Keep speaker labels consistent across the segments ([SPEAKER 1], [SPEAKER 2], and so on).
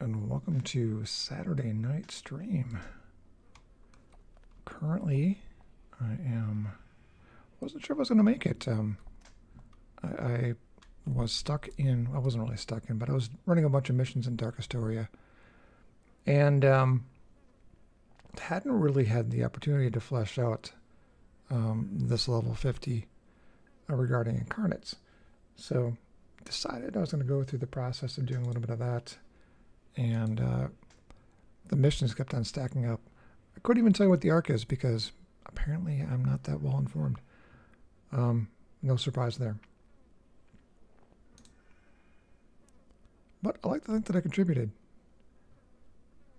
[SPEAKER 1] and welcome to Saturday night stream. Currently, wasn't sure if I was going to make it. I was stuck in, I wasn't really stuck in, but I was running a bunch of missions in Dark Astoria, and hadn't really had the opportunity to flesh out this level 50 regarding incarnates. So decided I was going to go through the process of doing a little bit of that, and the missions kept on stacking up. I couldn't even tell you what the arc is because apparently I'm not that well informed. No surprise there. But I like to think that I contributed.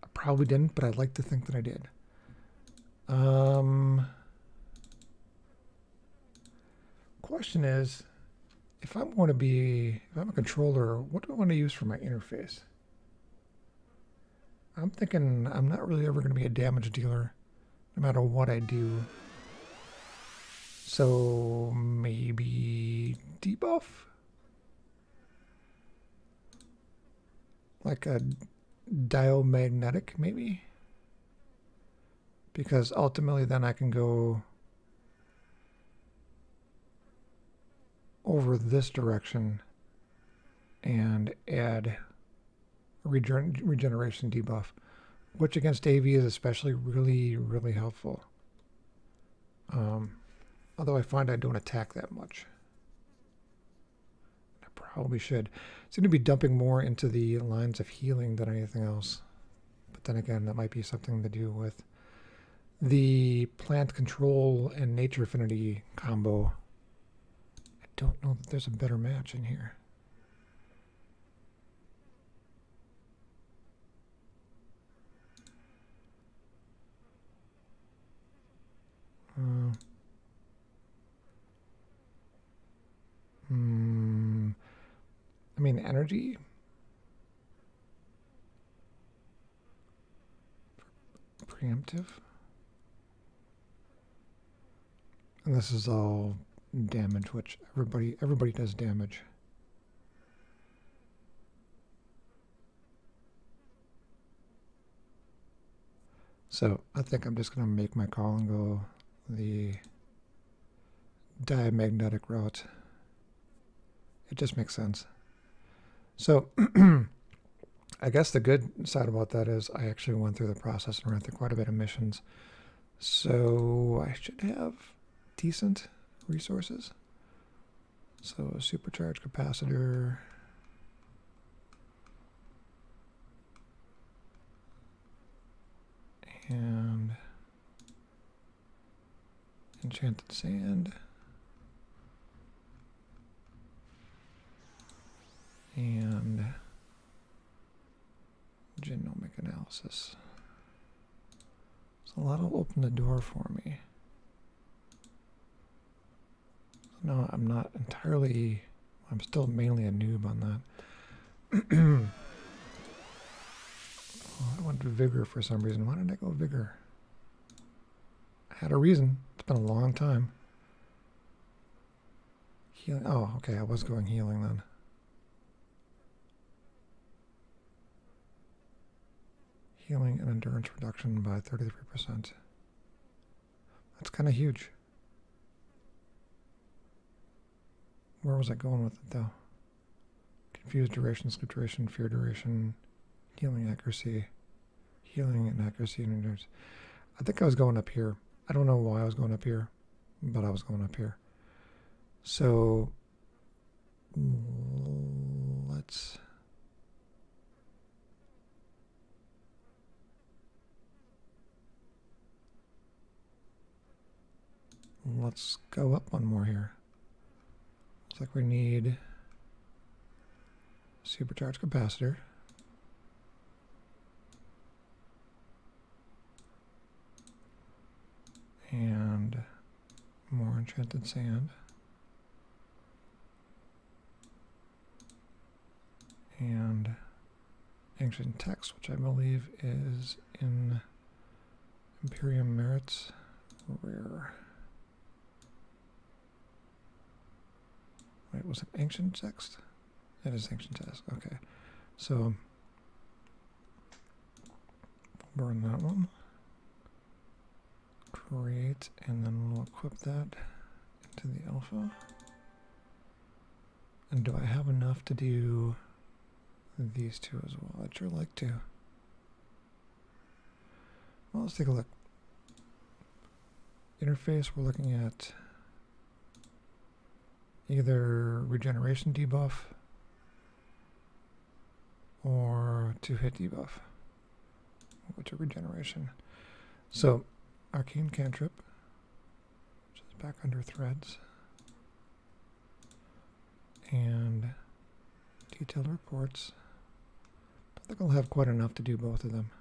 [SPEAKER 1] I probably didn't, but I'd like to think that I did. Question is, if I'm a controller, what do I want to use for my interface? I'm thinking I'm not really ever going to be a damage dealer, no matter what I do. So maybe debuff? Like a diamagnetic, maybe? Because ultimately then I can go over this direction and add regeneration debuff, which against AV is especially really, really helpful. Although I find I don't attack that much. I probably should. Seem to be dumping more into the lines of healing than anything else. But then again, that might be something to do with the plant control and nature affinity combo. I don't know that there's a better match in here. I mean, energy. Preemptive. And this is all damage, which everybody does damage. So I think I'm just going to make my call and go the diamagnetic route. It just makes sense. So I guess the good side about that is I actually went through the process and ran through quite a bit of missions. So I should have decent resources. So a supercharged capacitor. And enchanted sand. And genomic analysis. So a lot will open the door for me. No, I'm not entirely, I'm still mainly a noob on that. Oh, I wanted vigor for some reason. Why did I go vigor? I had a reason. It's been a long time. Healing. Oh, okay. I was going healing then. Healing and endurance reduction by 33%. That's kind of huge. Where was I going with it though? Confused duration, sleep duration, fear duration, healing accuracy, healing and accuracy and endurance. I think I was going up here. I don't know why I was going up here, but I was going up here. So let's go up one more here. Looks like we need supercharged capacitor. And more enchanted sand. And ancient text, which I believe is in Imperium Merits Rare. Wait, was it ancient text? It is ancient text. Okay. So Burn that one. Create, and then we'll equip that into the alpha. And do I have enough to do these two as well? I'd sure like to. Well, let's take a look. Interface, we're looking at either regeneration debuff or 2-hit debuff, which are regeneration. So, arcane cantrip, which is back under threads, and detailed reports. I think I'll have quite enough to do both of them.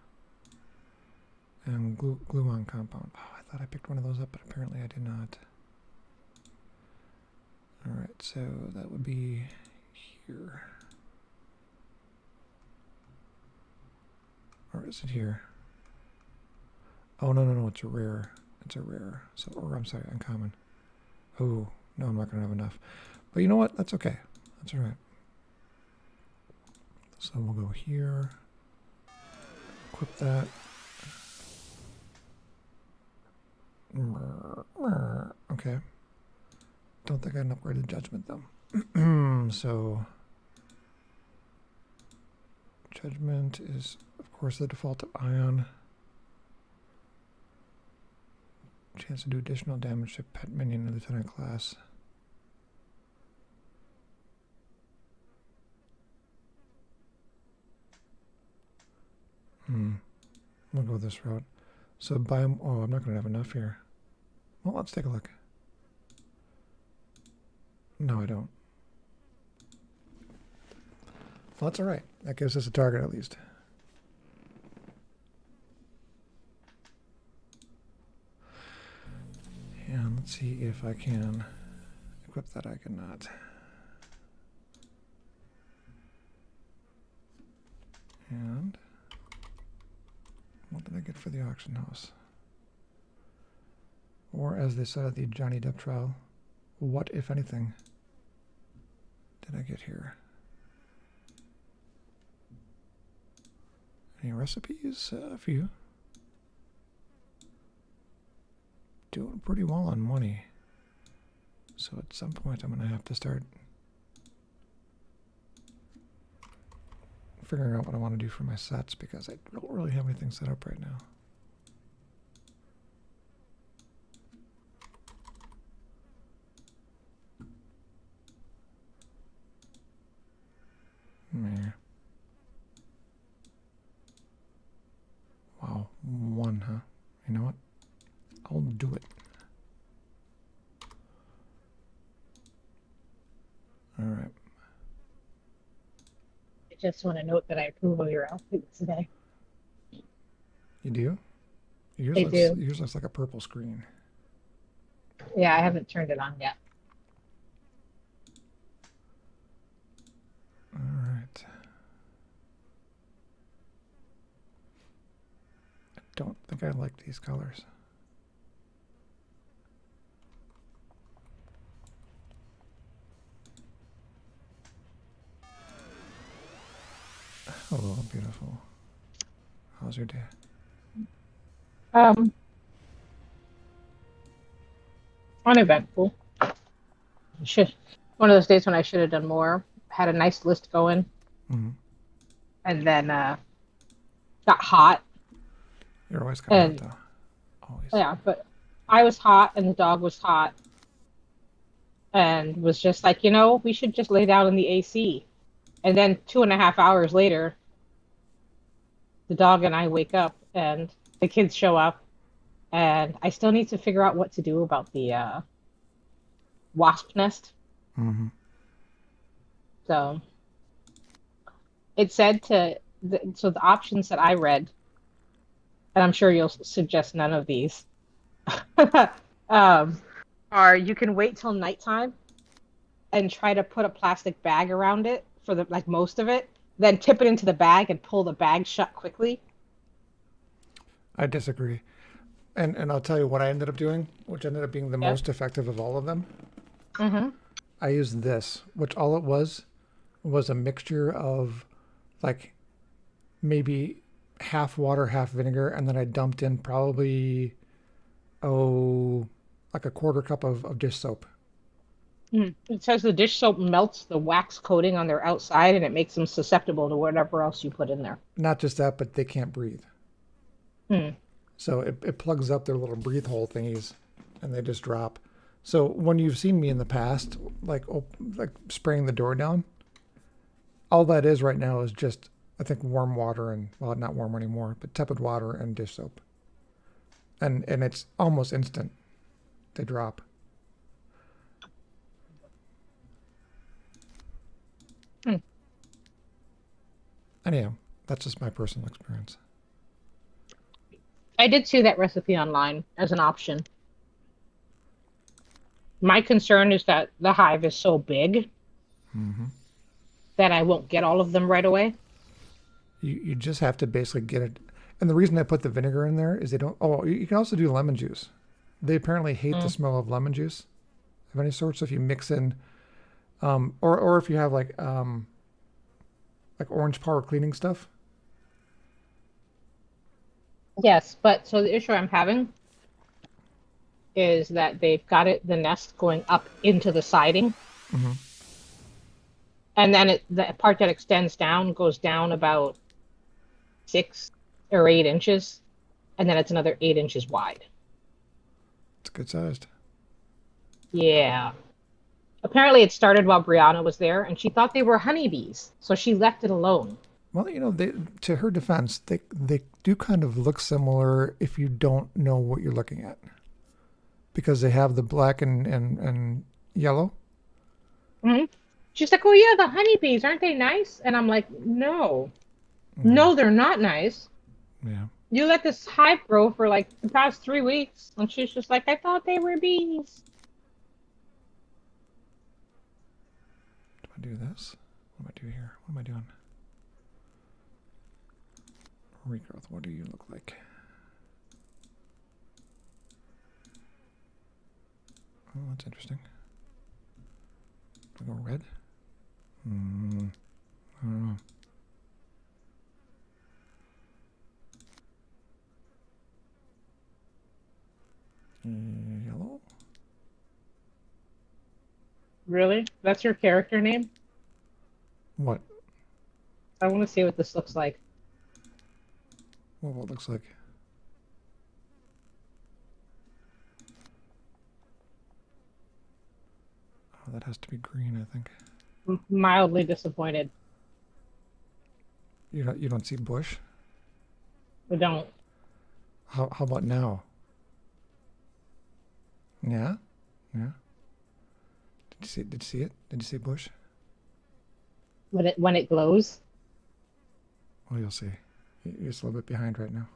[SPEAKER 1] And gluon compound. Oh, I thought I picked one of those up, but apparently I did not. Alright, so that would be here. Or is it here? Oh, no, it's a rare. It's a rare. So, or I'm sorry, uncommon. Oh, no, I'm not going to have enough. But you know what? That's okay. That's alright. So we'll go here. Equip that. Okay. Don't think I had an upgraded judgment though. So judgment is of course the default of ion. Chance to do additional damage to pet minion in lieutenant class. We'll go this route. So biome. Oh, I'm not going to have enough here. Well, let's take a look. No, I don't. Well, that's all right. That gives us a target at least. And let's see if I can equip that. I cannot. And what did I get for the auction house? Or as they said at the Johnny Depp trial, what, if anything, did I get here? Any recipes? A few. Doing pretty well on money. So at some point I'm going to have to start figuring out what I want to do for my sets because I don't really have anything set up right now. Wow, one, huh? You know what? I'll do it. All right.
[SPEAKER 2] I just want to note that I approve of your outfit today.
[SPEAKER 1] You do? Yours looks like a purple screen.
[SPEAKER 2] Yeah, I haven't turned it on yet.
[SPEAKER 1] All right. I don't think I like these colors. Hello, beautiful. How's your day?
[SPEAKER 2] Uneventful. One of those days when I should have done more. Had a nice list going, and then got hot.
[SPEAKER 1] You're always kind of hot, though. Always.
[SPEAKER 2] Yeah, but I was hot, and the dog was hot, and was just like, we should just lay down in the AC. And then 2.5 hours later, the dog and I wake up, and the kids show up, and I still need to figure out what to do about the wasp nest. So it said so the options that I read, and I'm sure you'll suggest none of these, are you can wait till nighttime and try to put a plastic bag around it for most of it, then tip it into the bag and pull the bag shut quickly.
[SPEAKER 1] I disagree. And I'll tell you what I ended up doing, which ended up being the most effective of all of them. I used this, which all it was a mixture of maybe half water, half vinegar, and then I dumped in probably, oh, like a quarter cup of dish soap.
[SPEAKER 2] Mm. It says the dish soap melts the wax coating on their outside and it makes them susceptible to whatever else you put in there.
[SPEAKER 1] Not just that, but they can't breathe.
[SPEAKER 2] Mm.
[SPEAKER 1] So it plugs up their little breathe hole thingies, and they just drop. So when you've seen me in the past, like spraying the door down, all that is right now is just, I think, warm water and, well, not warm anymore, but tepid water and dish soap, and it's almost instant. They drop.
[SPEAKER 2] Mm.
[SPEAKER 1] Anyhow, that's just my personal experience.
[SPEAKER 2] I did see that recipe online as an option. My concern is that the hive is so big
[SPEAKER 1] Hmm.
[SPEAKER 2] that I won't get all of them right away.
[SPEAKER 1] You just have to basically get it. And the reason I put the vinegar in there is they don't. Oh, you can also do lemon juice. They apparently hate the
[SPEAKER 2] Mm.
[SPEAKER 1] smell of lemon juice of any sort. So if you mix in, or if you have like orange power cleaning stuff.
[SPEAKER 2] Yes, but so the issue I'm having is that they've got it the nest going up into the siding,
[SPEAKER 1] Hmm.
[SPEAKER 2] and then the part that extends down goes down about 6 or 8 inches, and then it's another 8 inches wide.
[SPEAKER 1] It's good sized.
[SPEAKER 2] Yeah. Apparently, it started while Brianna was there, and she thought they were honeybees, so she left it alone.
[SPEAKER 1] Well, they, to her defense, they do kind of look similar if you don't know what you're looking at, because they have the black and yellow.
[SPEAKER 2] Hmm. She's like, "Oh yeah, the honeybees, aren't they nice?" And I'm like, "No,
[SPEAKER 1] Yeah,
[SPEAKER 2] no, they're not nice.
[SPEAKER 1] yeah.
[SPEAKER 2] You let this hive grow for like the past 3 weeks," and she's just like, "I thought they were bees."
[SPEAKER 1] Do I do this? What do I do here? What am I doing? Regrowth. What do you look like? Oh, that's interesting. Do I go red? Hmm. I don't know. Yellow?
[SPEAKER 2] Really? That's your character name?
[SPEAKER 1] What?
[SPEAKER 2] I want to see what this looks like.
[SPEAKER 1] What looks like? Oh, that has to be green, I think.
[SPEAKER 2] Mildly disappointed.
[SPEAKER 1] You don't see bush?
[SPEAKER 2] I don't.
[SPEAKER 1] How about now? Yeah? Yeah. Did you see it? Did you see bush?
[SPEAKER 2] When it glows.
[SPEAKER 1] Well, you'll see. You're just a little bit behind right now.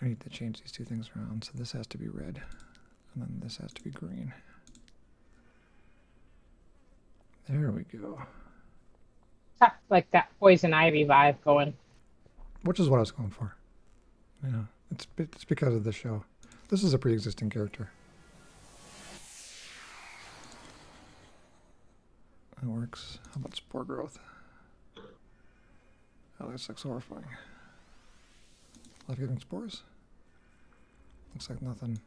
[SPEAKER 1] I need to change these two things around. So this has to be red, and then this has to be green. There we go.
[SPEAKER 2] Like that poison ivy vibe going.
[SPEAKER 1] Which is what I was going for. Yeah, it's because of the show. This is a pre-existing character. That works. How about spore growth? Oh, this looks horrifying. Life-giving spores? Looks like nothing.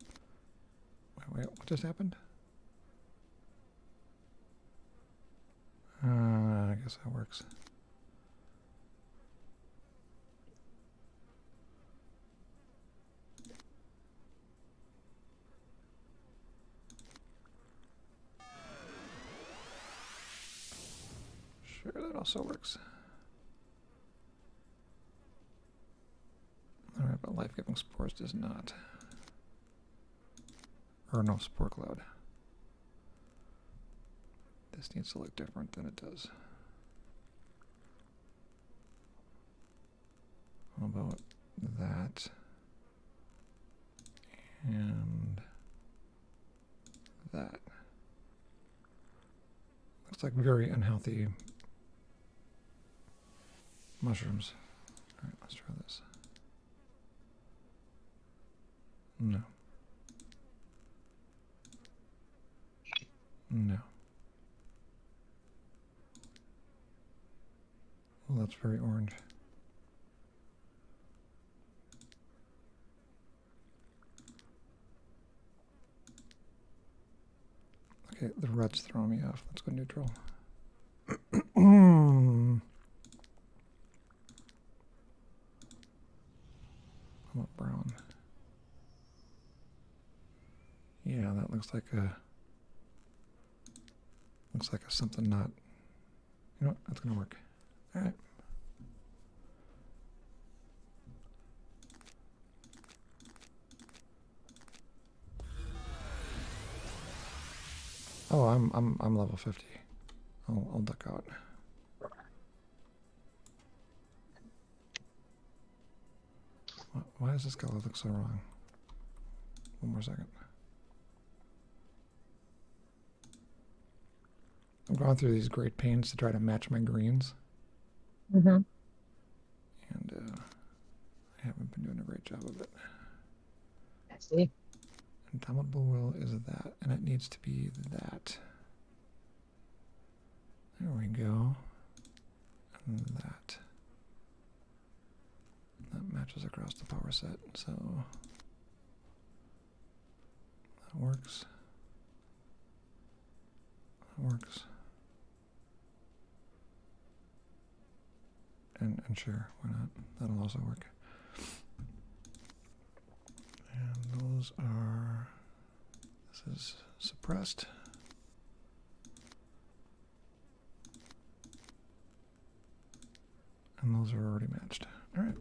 [SPEAKER 1] Wait, what just happened? I guess that works. Sure, that also works. Alright, but life-giving spores does not. Or no, spore cloud. This needs to look different than it does. How about that? And that. Looks like very unhealthy mushrooms. Alright, let's try this. No. No. Oh, that's very orange. Okay, the red's throwing me off. Let's go neutral. I want brown. Yeah, that looks like a something not. You know what? That's gonna work. All right. Oh, I'm level 50. I'll duck out. Why does this color look so wrong? One more second. I'm going through these great pains to try to match my greens,
[SPEAKER 2] Mm-hmm.
[SPEAKER 1] and I haven't been doing a great job of it.
[SPEAKER 2] I see.
[SPEAKER 1] Indomitable will is that, and it needs to be that. There we go. And that. That matches across the power set, so that works. That works. And sure, why not? That'll also work. And those are, this is suppressed. And those are already matched. All right.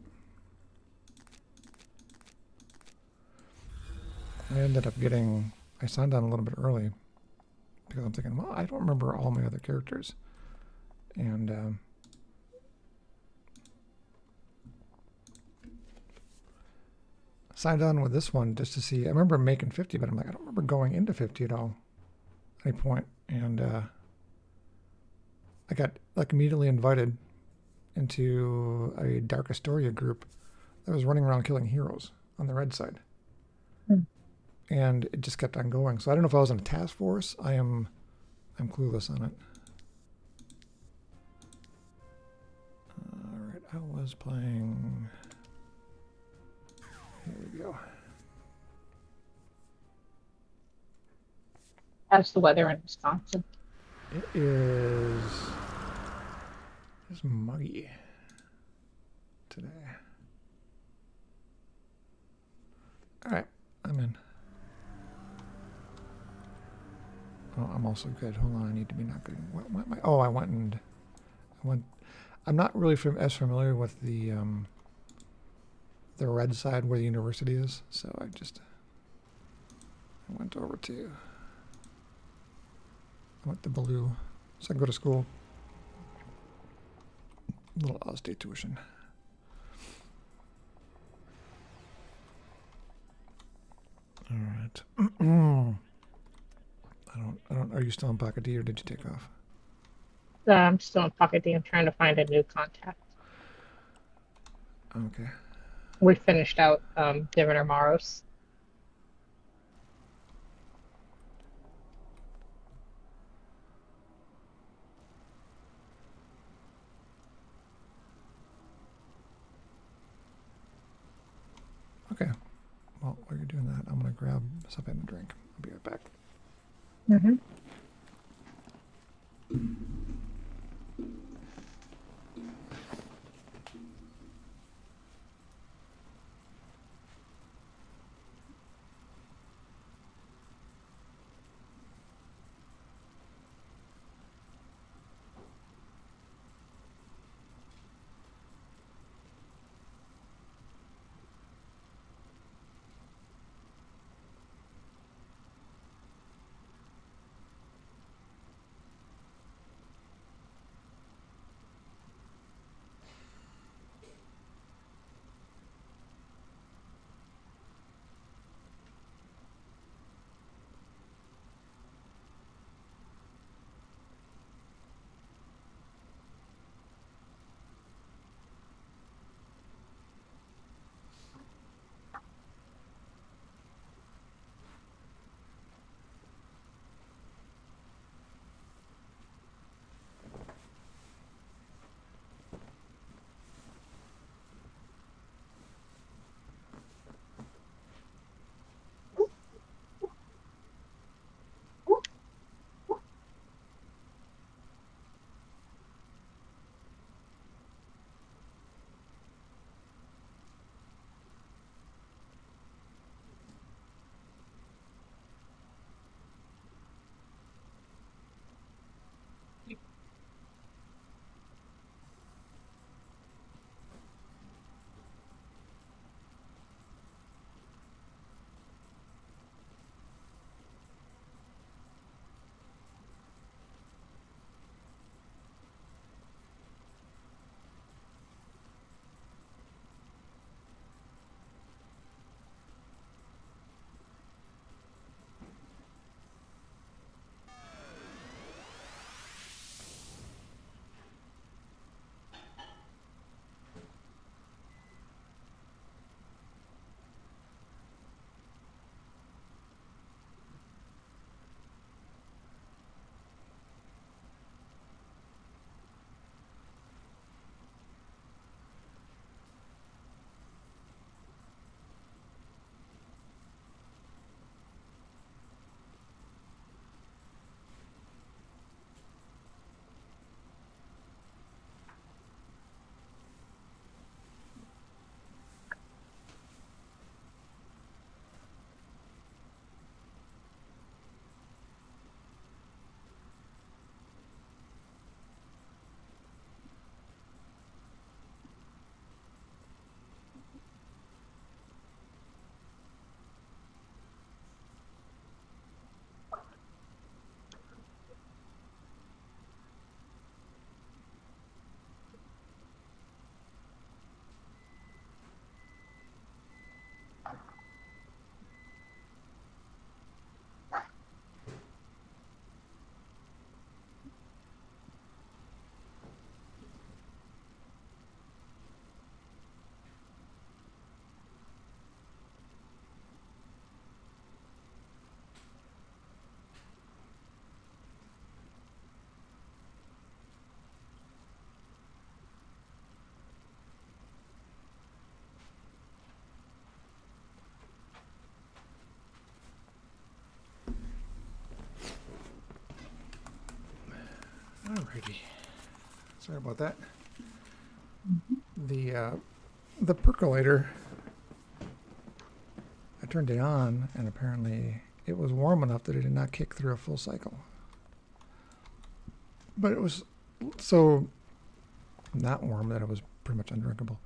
[SPEAKER 1] I signed on a little bit early because I'm thinking, well, I don't remember all my other characters. And signed on with this one just to see. I remember making 50, but I'm like, I don't remember going into 50 at all at any point. And I got like immediately invited into a Dark Astoria group that was running around killing heroes on the red side. And it just kept on going. So I don't know if I was in a task force. I'm clueless on it. All right, I was playing. Here we go.
[SPEAKER 2] How's the weather in Wisconsin?
[SPEAKER 1] It is. It's muggy today. All right, I'm in. Oh, I'm also good. Hold on, I need to be not good. What am I? Oh, I went. I'm not really as familiar with the red side where the university is, so I went over to. I went to blue, so I can go to school. A little out-of-state tuition. All right. I don't. Are you still in Pocket D or did you take off?
[SPEAKER 2] I'm still in Pocket D. I'm trying to find a new contact.
[SPEAKER 1] Okay.
[SPEAKER 2] We finished out Diviner Maros.
[SPEAKER 1] Okay. Well, while you're doing that, I'm gonna grab something to drink. I'll be right back.
[SPEAKER 2] Mm-hmm.
[SPEAKER 1] Sorry about that. The percolator, I turned it on, and apparently it was warm enough that it did not kick through a full cycle. But it was so not warm that it was pretty much undrinkable.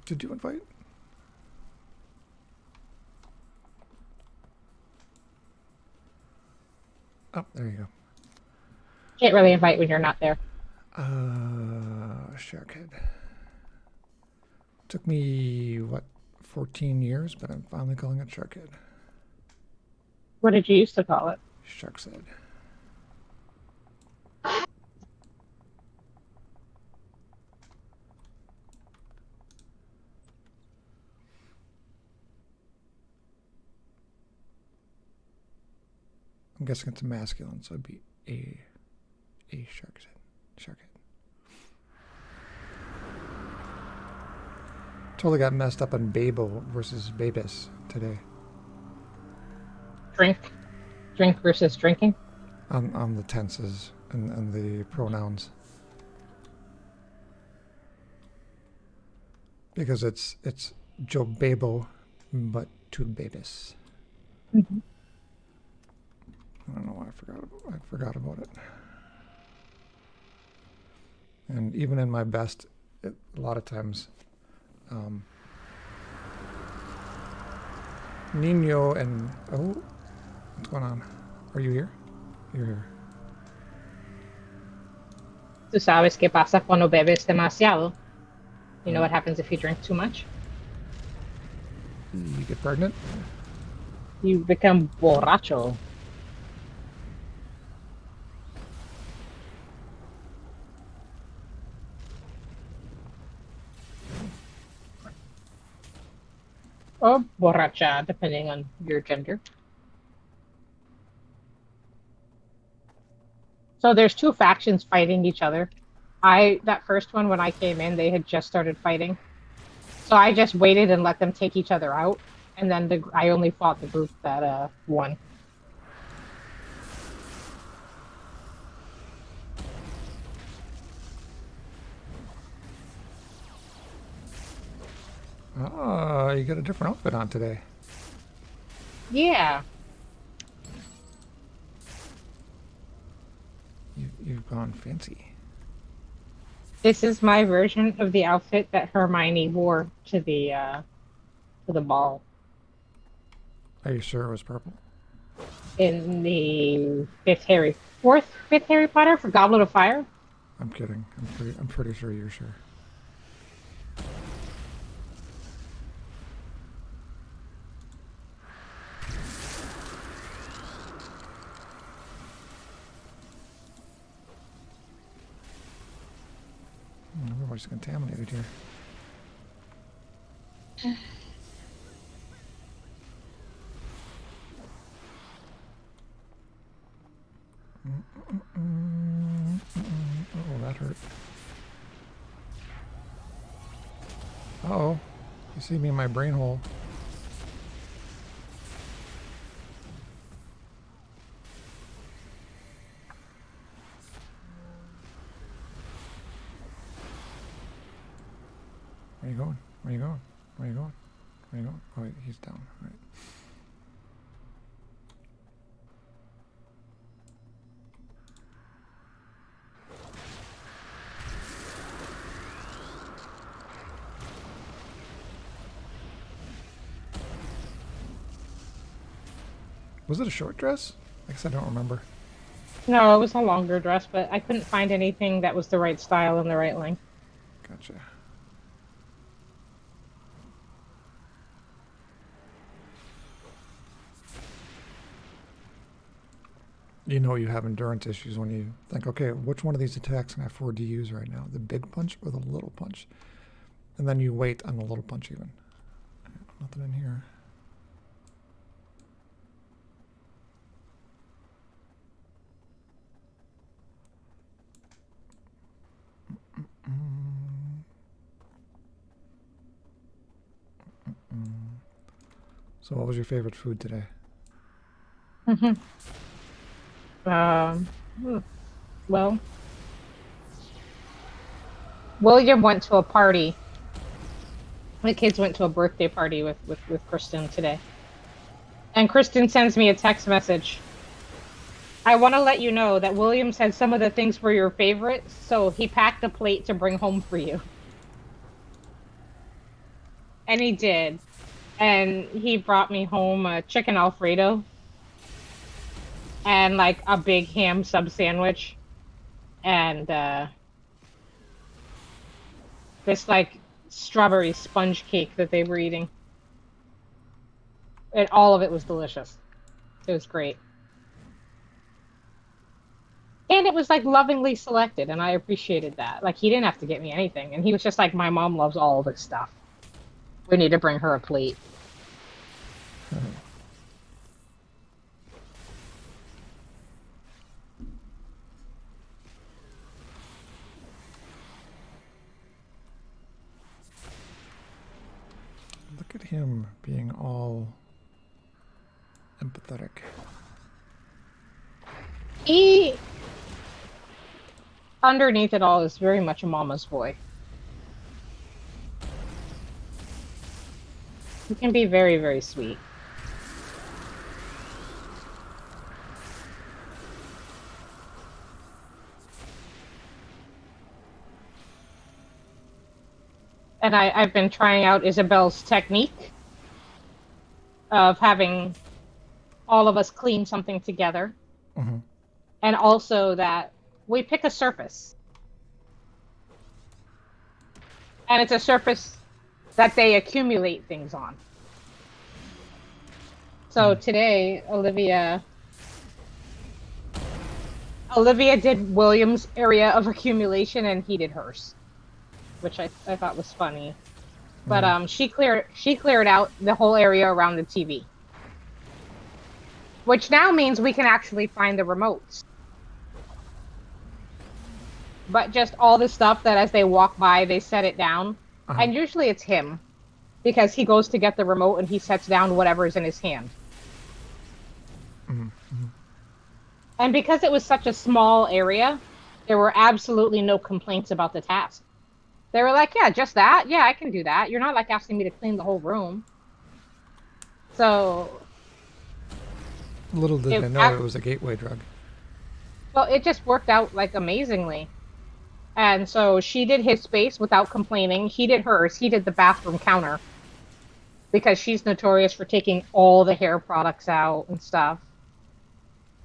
[SPEAKER 1] Did you invite? Oh, there you go.
[SPEAKER 2] Can't really invite when you're not there.
[SPEAKER 1] Sharkhead. Took me, 14 years, but I'm finally calling it Sharkhead.
[SPEAKER 2] What did you used to call it?
[SPEAKER 1] Shark's Head. I'm guessing it's a masculine, so it'd be a Shark's Head. Sharkhead. Totally got messed up on Babo versus Babis today.
[SPEAKER 2] Drink versus drinking.
[SPEAKER 1] On the tenses and the pronouns. Because it's Joe Babo, but two Babis.
[SPEAKER 2] Mm-hmm.
[SPEAKER 1] I don't know why I forgot about it. And even in my best, a lot of times, Nino and what's going on? Are you here? You're here.
[SPEAKER 2] Tú sabes qué pasa cuando bebes demasiado. You know what happens if you drink too much?
[SPEAKER 1] You get pregnant?
[SPEAKER 2] You become borracho. Or borracha, depending on your gender. So there's two factions fighting each other. That first one, when I came in, they had just started fighting. So I just waited and let them take each other out, and then I only fought the group that won.
[SPEAKER 1] Oh, you got a different outfit on today.
[SPEAKER 2] Yeah.
[SPEAKER 1] You've gone fancy.
[SPEAKER 2] This is my version of the outfit that Hermione wore to the ball
[SPEAKER 1] Are you sure it was purple?
[SPEAKER 2] in the fifth Harry Potter for Goblet of Fire.
[SPEAKER 1] I'm kidding. I'm pretty sure you're sure. Everybody's contaminated here. Oh, that hurt. Uh-oh. You see me in my brain hole. Where you going? Where you going? Where you going? Where you going? Oh, wait, he's down. All right. Was it a short dress? I guess I don't remember.
[SPEAKER 2] No, it was a longer dress, but I couldn't find anything that was the right style and the right length.
[SPEAKER 1] Gotcha. You know you have endurance issues when you think, okay, which one of these attacks can I afford to use right now? The big punch or the little punch? And then you wait on the little punch even. Nothing in here. So what was your favorite food today?
[SPEAKER 2] Mm-hmm. Um, Well, William went to a party. The kids went to a birthday party with Kristen today. And Kristen sends me a text message. I want to let you know that William said some of the things were your favorites, so he packed a plate to bring home for you. And he did. And he brought me home a chicken Alfredo and like a big ham sub sandwich and this like strawberry sponge cake that they were eating. And all of it was delicious. It was great. And it was like lovingly selected, and I appreciated that. Like he didn't have to get me anything, and he was just like, "My mom loves all this stuff. We need to bring her a plate."
[SPEAKER 1] Look at him being all empathetic.
[SPEAKER 2] He, underneath it all, is very much a mama's boy. He can be very, very sweet. And I've been trying out Isabel's technique of having all of us clean something together.
[SPEAKER 1] Mm-hmm.
[SPEAKER 2] And also that we pick a surface. And it's a surface that they accumulate things on. So today, Olivia did William's area of accumulation and he did hers, which I thought was funny. But she cleared out the whole area around the TV. Which now means we can actually find the remotes. But just all the stuff that as they walk by, they set it down.
[SPEAKER 1] Uh-huh.
[SPEAKER 2] And usually it's him. Because he goes to get the remote and he sets down whatever is in his hand.
[SPEAKER 1] Mm-hmm.
[SPEAKER 2] And because it was such a small area, there were absolutely no complaints about the task. They were like, yeah, just that? Yeah, I can do that. You're not like asking me to clean the whole room. So...
[SPEAKER 1] Little did I know it was a gateway drug.
[SPEAKER 2] Well, it just worked out like amazingly. And so she did his space without complaining. He did hers. He did the bathroom counter. Because she's notorious for taking all the hair products out and stuff.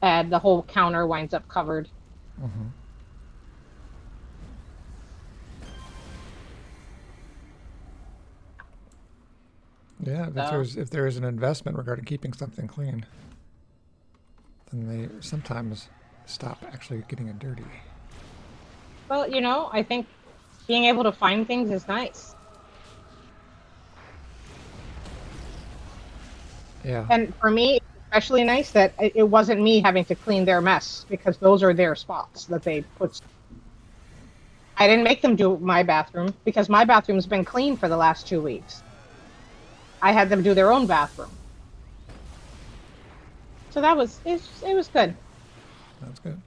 [SPEAKER 2] And the whole counter winds up covered.
[SPEAKER 1] Mm-hmm. Yeah, if there is an investment regarding keeping something clean, then they sometimes stop actually getting it dirty.
[SPEAKER 2] Well, you know, I think being able to find things is nice.
[SPEAKER 1] Yeah.
[SPEAKER 2] And for me, it's especially nice that it wasn't me having to clean their mess because those are their spots that they put. I didn't make them do my bathroom because my bathroom's been clean for the last 2 weeks. I had them do their own bathroom. So it was good.
[SPEAKER 1] That's good.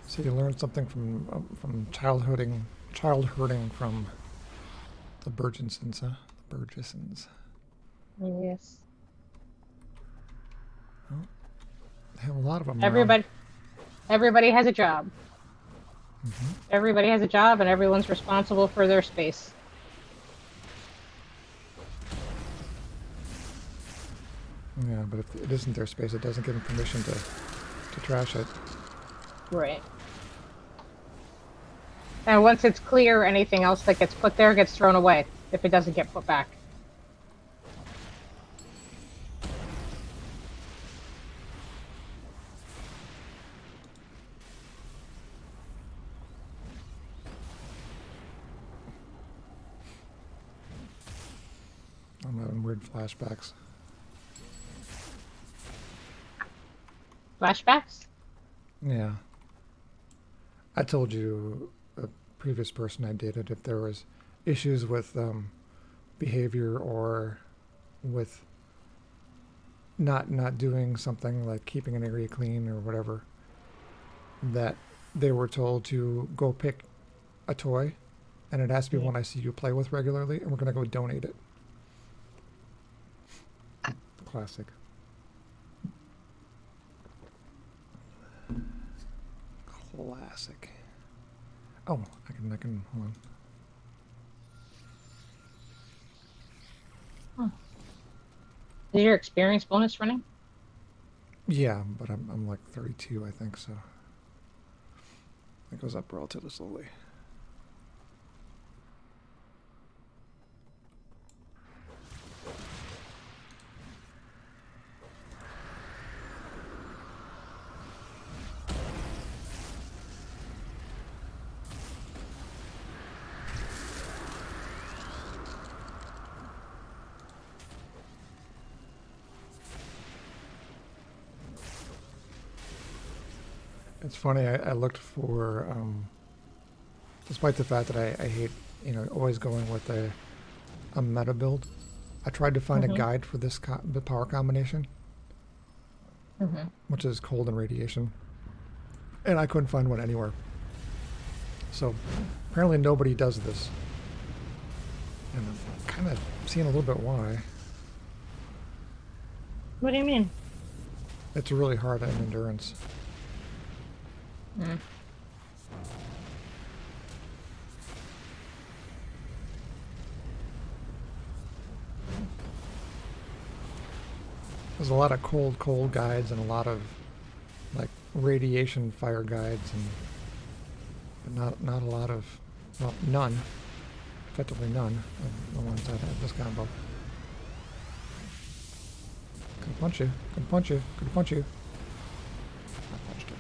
[SPEAKER 1] So you learned something from childhooding from the Burgessons, huh? The Burgessons.
[SPEAKER 2] Yes.
[SPEAKER 1] Well, they have a lot of them.
[SPEAKER 2] Everybody has a job.
[SPEAKER 1] Mm-hmm.
[SPEAKER 2] Everybody has a job, and everyone's responsible for their space.
[SPEAKER 1] Yeah, but if it isn't their space, it doesn't give them permission to trash it.
[SPEAKER 2] Right. And once it's clear, anything else that gets put there gets thrown away if it doesn't get put back.
[SPEAKER 1] I'm having weird flashbacks.
[SPEAKER 2] Flashbacks?
[SPEAKER 1] Yeah. I told you, a previous person I dated, if there was issues with behavior or with not doing something like keeping an area clean or whatever, that they were told to go pick a toy, and it has to be
[SPEAKER 2] Yeah.
[SPEAKER 1] one I see you play with regularly, and we're gonna go donate it. Classic. Classic. Oh, I can hold on.
[SPEAKER 2] Huh. Is your experience bonus running?
[SPEAKER 1] Yeah, but I'm like 32, I think, so it goes up relatively slowly. It's funny. I looked for, despite the fact that I hate, always going with a meta build. I tried to find a
[SPEAKER 2] Mm-hmm.
[SPEAKER 1] guide for the power combination,
[SPEAKER 2] Mm-hmm.
[SPEAKER 1] which is cold and radiation, and I couldn't find one anywhere. So apparently nobody does this, and I'm kind of seeing a little bit why.
[SPEAKER 2] What do you mean?
[SPEAKER 1] It's really hard in endurance.
[SPEAKER 2] Mm.
[SPEAKER 1] There's a lot of cold guides and a lot of like radiation fire guides, and but not a lot of, well, none, effectively none of the ones that have this combo. Gonna punch you, gonna punch you, gonna punch you. I punched her.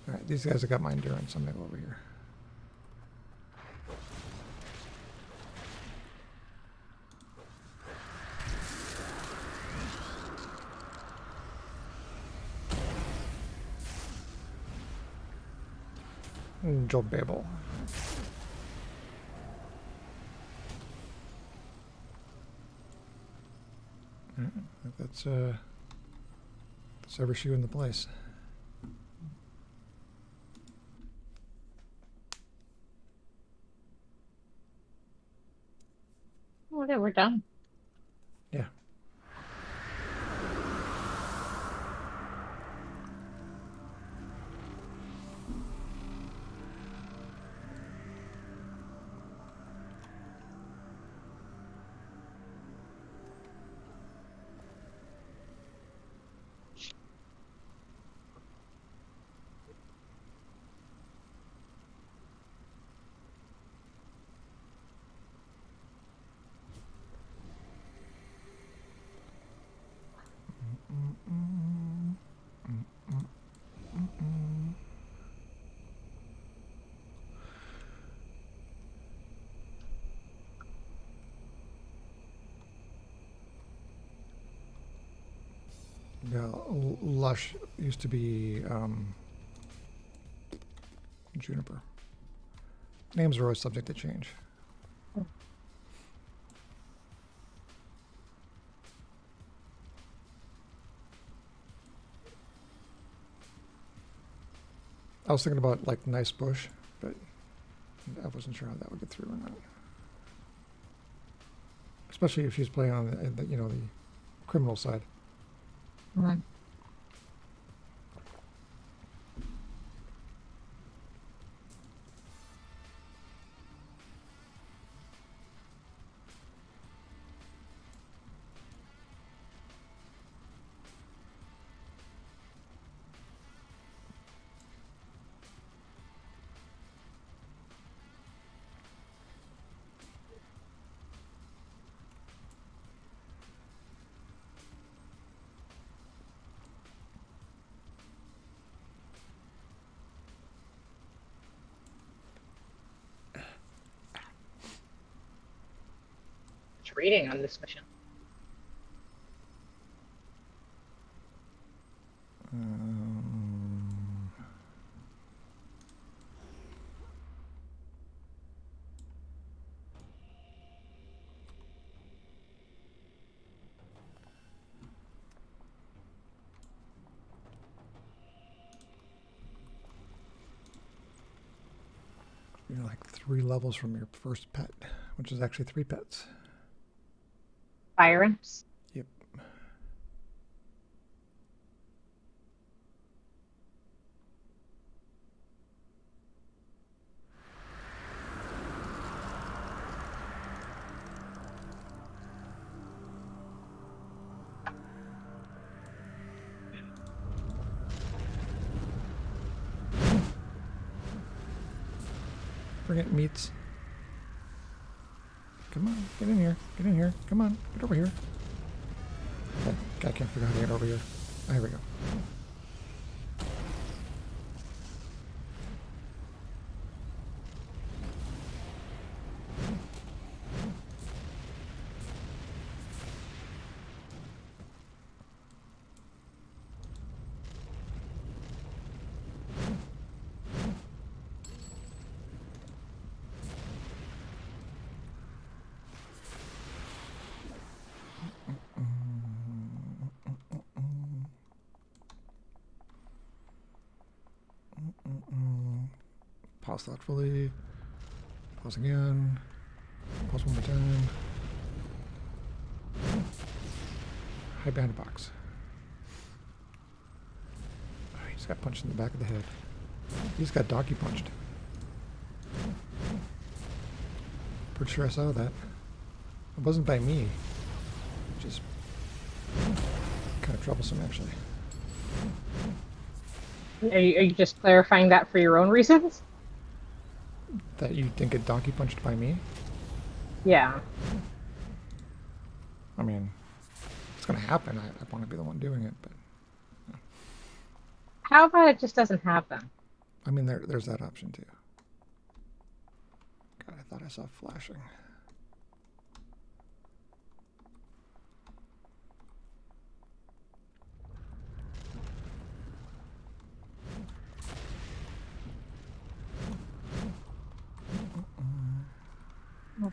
[SPEAKER 1] Alright, these guys have got my endurance. I'm gonna go over here. Joe Babel. Alright, that's every shoe in the place.
[SPEAKER 2] Okay, we're done.
[SPEAKER 1] Yeah. Yeah, Lush used to be Juniper. Names are always subject to change. I was thinking about like Nice Bush, but I wasn't sure how that would get through or not. Especially if she's playing on the criminal side.
[SPEAKER 2] Mm-hmm. It's reading on this mission.
[SPEAKER 1] Um, 3 levels from your first pet, which is actually 3 pets.
[SPEAKER 2] Fire imps?
[SPEAKER 1] Yep. Bring it, meats. Come on, get in here. Get in here. Come on, get over here. Okay, I can't figure out how to get over here. Oh, here we go. Pause thoughtfully. Pause again. Pause one more time. Hide behind a box. Oh, he just got punched in the back of the head. He just got doggy punched. Pretty sure I saw that. It wasn't by me. Just kind of troublesome, actually.
[SPEAKER 2] Are you just clarifying that for your own reasons?
[SPEAKER 1] That you think it donkey punched by me?
[SPEAKER 2] Yeah.
[SPEAKER 1] I mean, it's gonna happen. I want to be the one doing it, but
[SPEAKER 2] How about it just doesn't happen?
[SPEAKER 1] I mean, there's that option too. God, I thought I saw flashing.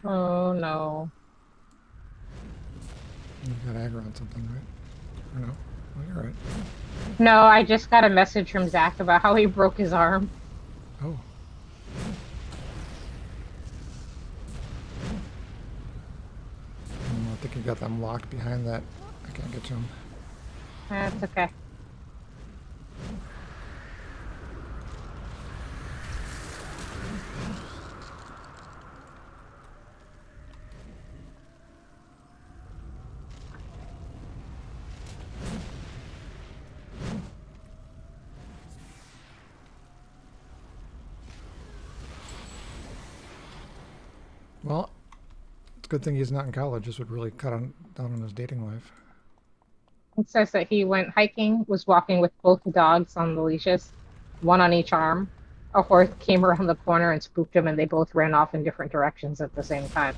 [SPEAKER 2] Oh no.
[SPEAKER 1] You got aggro on something, right? Or no? Oh, you're right.
[SPEAKER 2] No, I just got a message from Zach about how he broke his arm.
[SPEAKER 1] Oh. I think you got them locked behind that. I can't get to them.
[SPEAKER 2] That's okay.
[SPEAKER 1] Well, it's a good thing he's not in college. This would really cut down on his dating life.
[SPEAKER 2] It says that he went hiking, was walking with both dogs on the leashes, one on each arm. A horse came around the corner and spooked him, and they both ran off in different directions at the same time.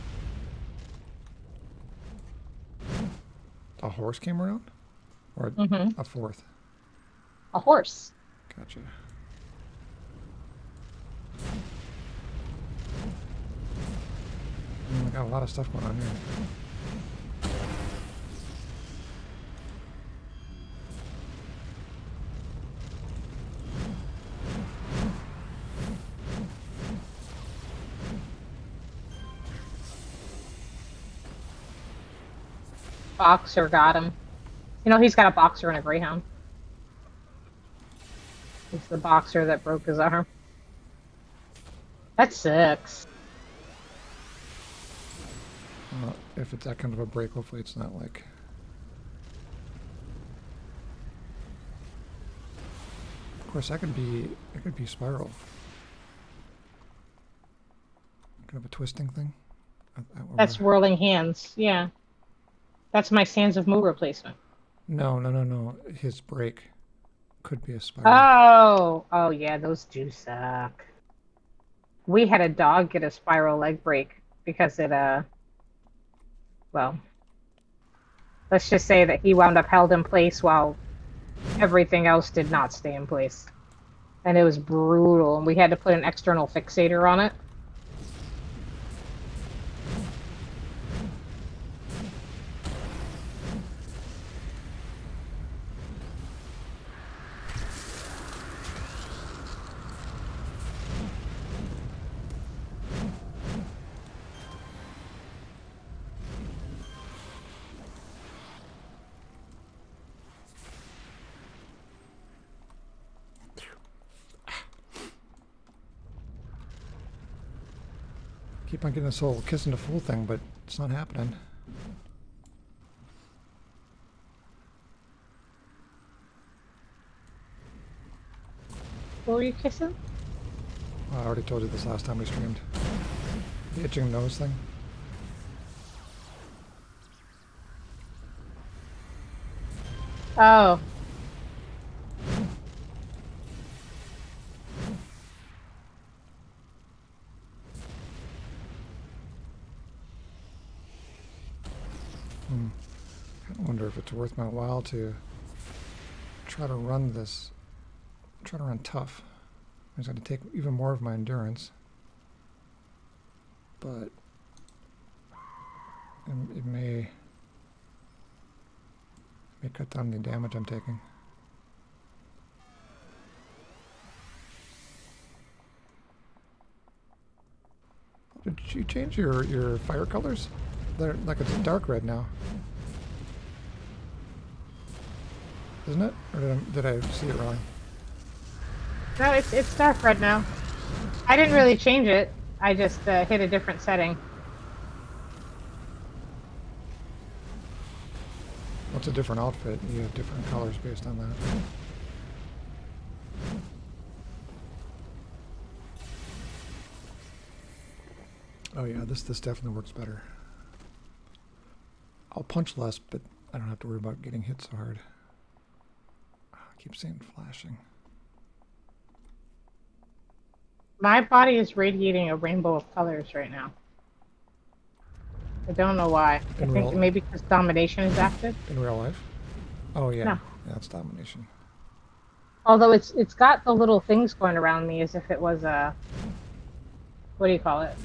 [SPEAKER 1] A horse came around? Or a fourth?
[SPEAKER 2] A horse.
[SPEAKER 1] Gotcha. We got a lot of stuff going on here.
[SPEAKER 2] Boxer got him. You know, he's got a boxer and a greyhound. It's the boxer that broke his arm. That sucks.
[SPEAKER 1] If it's that kind of a break, hopefully it's not like... Of course, it could be spiral. Kind of a twisting thing.
[SPEAKER 2] That's whirling hands. Yeah. That's my Sands of Moo replacement.
[SPEAKER 1] No. His break could be a spiral.
[SPEAKER 2] Oh yeah, those do suck. We had a dog get a spiral leg break because it, well, let's just say that he wound up held in place while everything else did not stay in place. And it was brutal, and we had to put an external fixator on it.
[SPEAKER 1] Keep on getting this whole kissing the fool thing, but it's not happening.
[SPEAKER 2] Who are you kissing?
[SPEAKER 1] Well, I already told you this last time we streamed. The itching nose thing.
[SPEAKER 2] Oh.
[SPEAKER 1] I wonder if it's worth my while to try to run this. Try to run tough. It's going to take even more of my endurance. But it may cut down the damage I'm taking. Did you change your fire colors? They're like it's a dark red now. Isn't it? Or did I see it wrong?
[SPEAKER 2] No, it's dark red now. I didn't really change it. I just hit a different setting.
[SPEAKER 1] What's a different outfit? You have different colors based on that. Oh yeah, this definitely works better. I'll punch less, but I don't have to worry about getting hit so hard. I keep saying flashing.
[SPEAKER 2] My body is radiating a rainbow of colors right now. I don't know why. I think maybe because domination is active.
[SPEAKER 1] In real life? Oh yeah.
[SPEAKER 2] No.
[SPEAKER 1] Yeah, it's domination.
[SPEAKER 2] Although it's got the little things going around me as if it was a, what do you call it?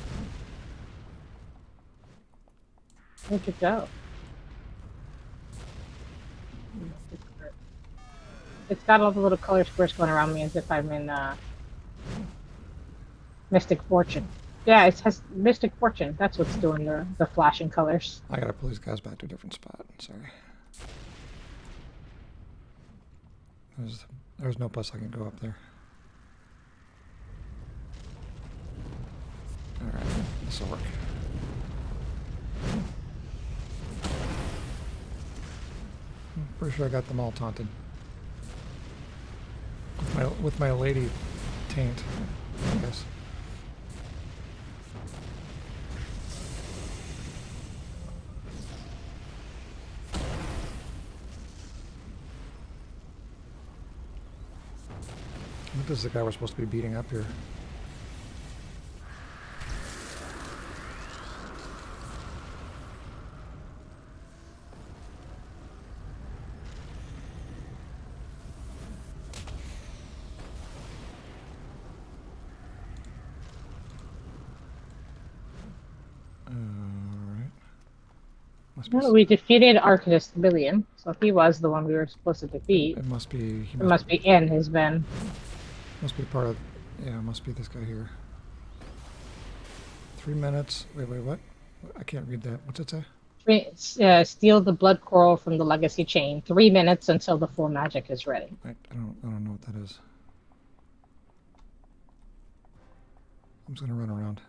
[SPEAKER 2] Where'd it go? It's got all the little color squares going around me as if I'm in Mystic Fortune. Yeah, it has Mystic Fortune. That's what's doing the flashing colors.
[SPEAKER 1] I gotta pull these guys back to a different spot. Sorry. There's no place I can go up there. Alright, this'll work. I'm pretty sure I got them all taunted. With my lady taint, I guess. I think this is the guy we're supposed to be beating up here.
[SPEAKER 2] Well, we defeated Arctis Billion, so he was the one we were supposed to defeat.
[SPEAKER 1] It must be.
[SPEAKER 2] It must be in his bin.
[SPEAKER 1] Must be part of. Yeah, it must be this guy here. 3 minutes. Wait, what? I can't read that. What's it say?
[SPEAKER 2] Steal the blood coral from the legacy chain. 3 minutes until the full magic is ready.
[SPEAKER 1] I don't know what that is. I'm just gonna run around.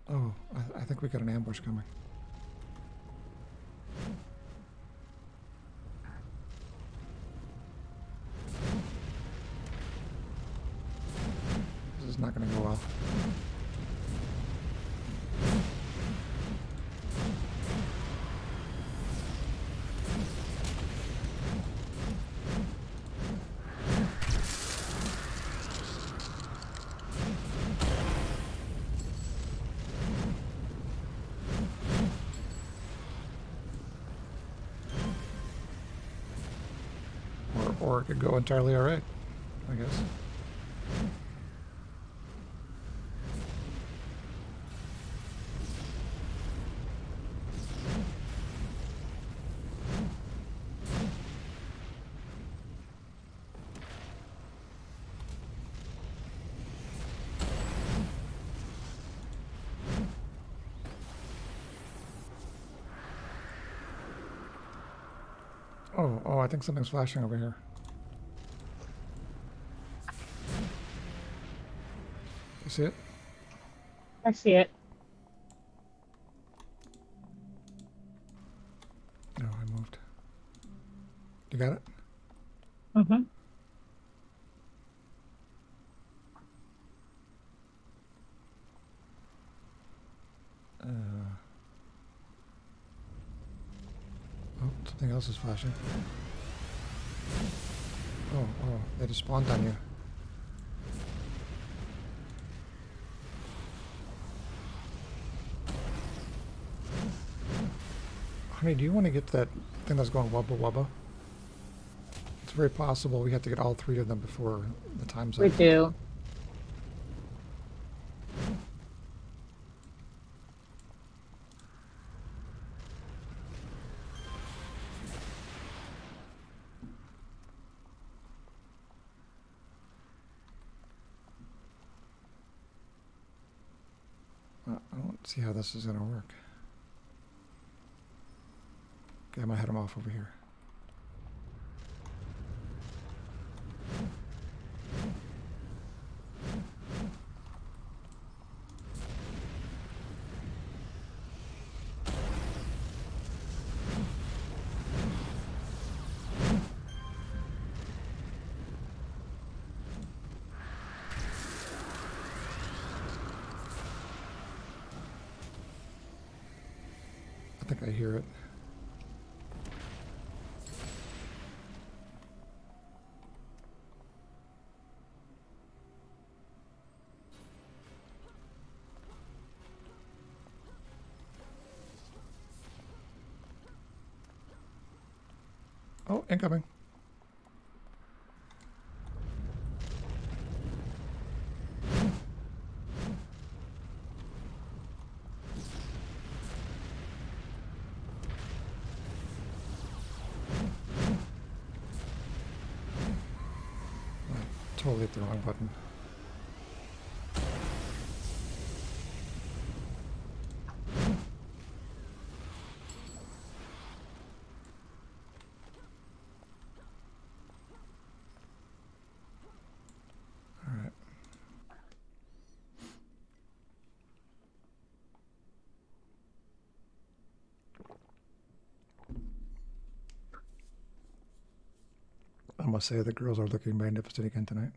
[SPEAKER 1] Oh, I think we got an ambush coming. This is not going to go well. Or it could go entirely alright, I guess. Oh, I think something's flashing over here. You see it?
[SPEAKER 2] I see it.
[SPEAKER 1] No, I moved. You got it?
[SPEAKER 2] Mm-hmm.
[SPEAKER 1] Oh, something else is flashing. Oh, they just spawned on you. Honey, do you want to get that thing that's going wubba wubba? It's very possible we have to get all 3 of them before the time's
[SPEAKER 2] We
[SPEAKER 1] up.
[SPEAKER 2] do.
[SPEAKER 1] I don't see how this is going to work. Okay, I'm going to head them off over here. I think I hear it. Oh, incoming. Totally hit the wrong button. Alright. I must say the girls are looking magnificent again tonight.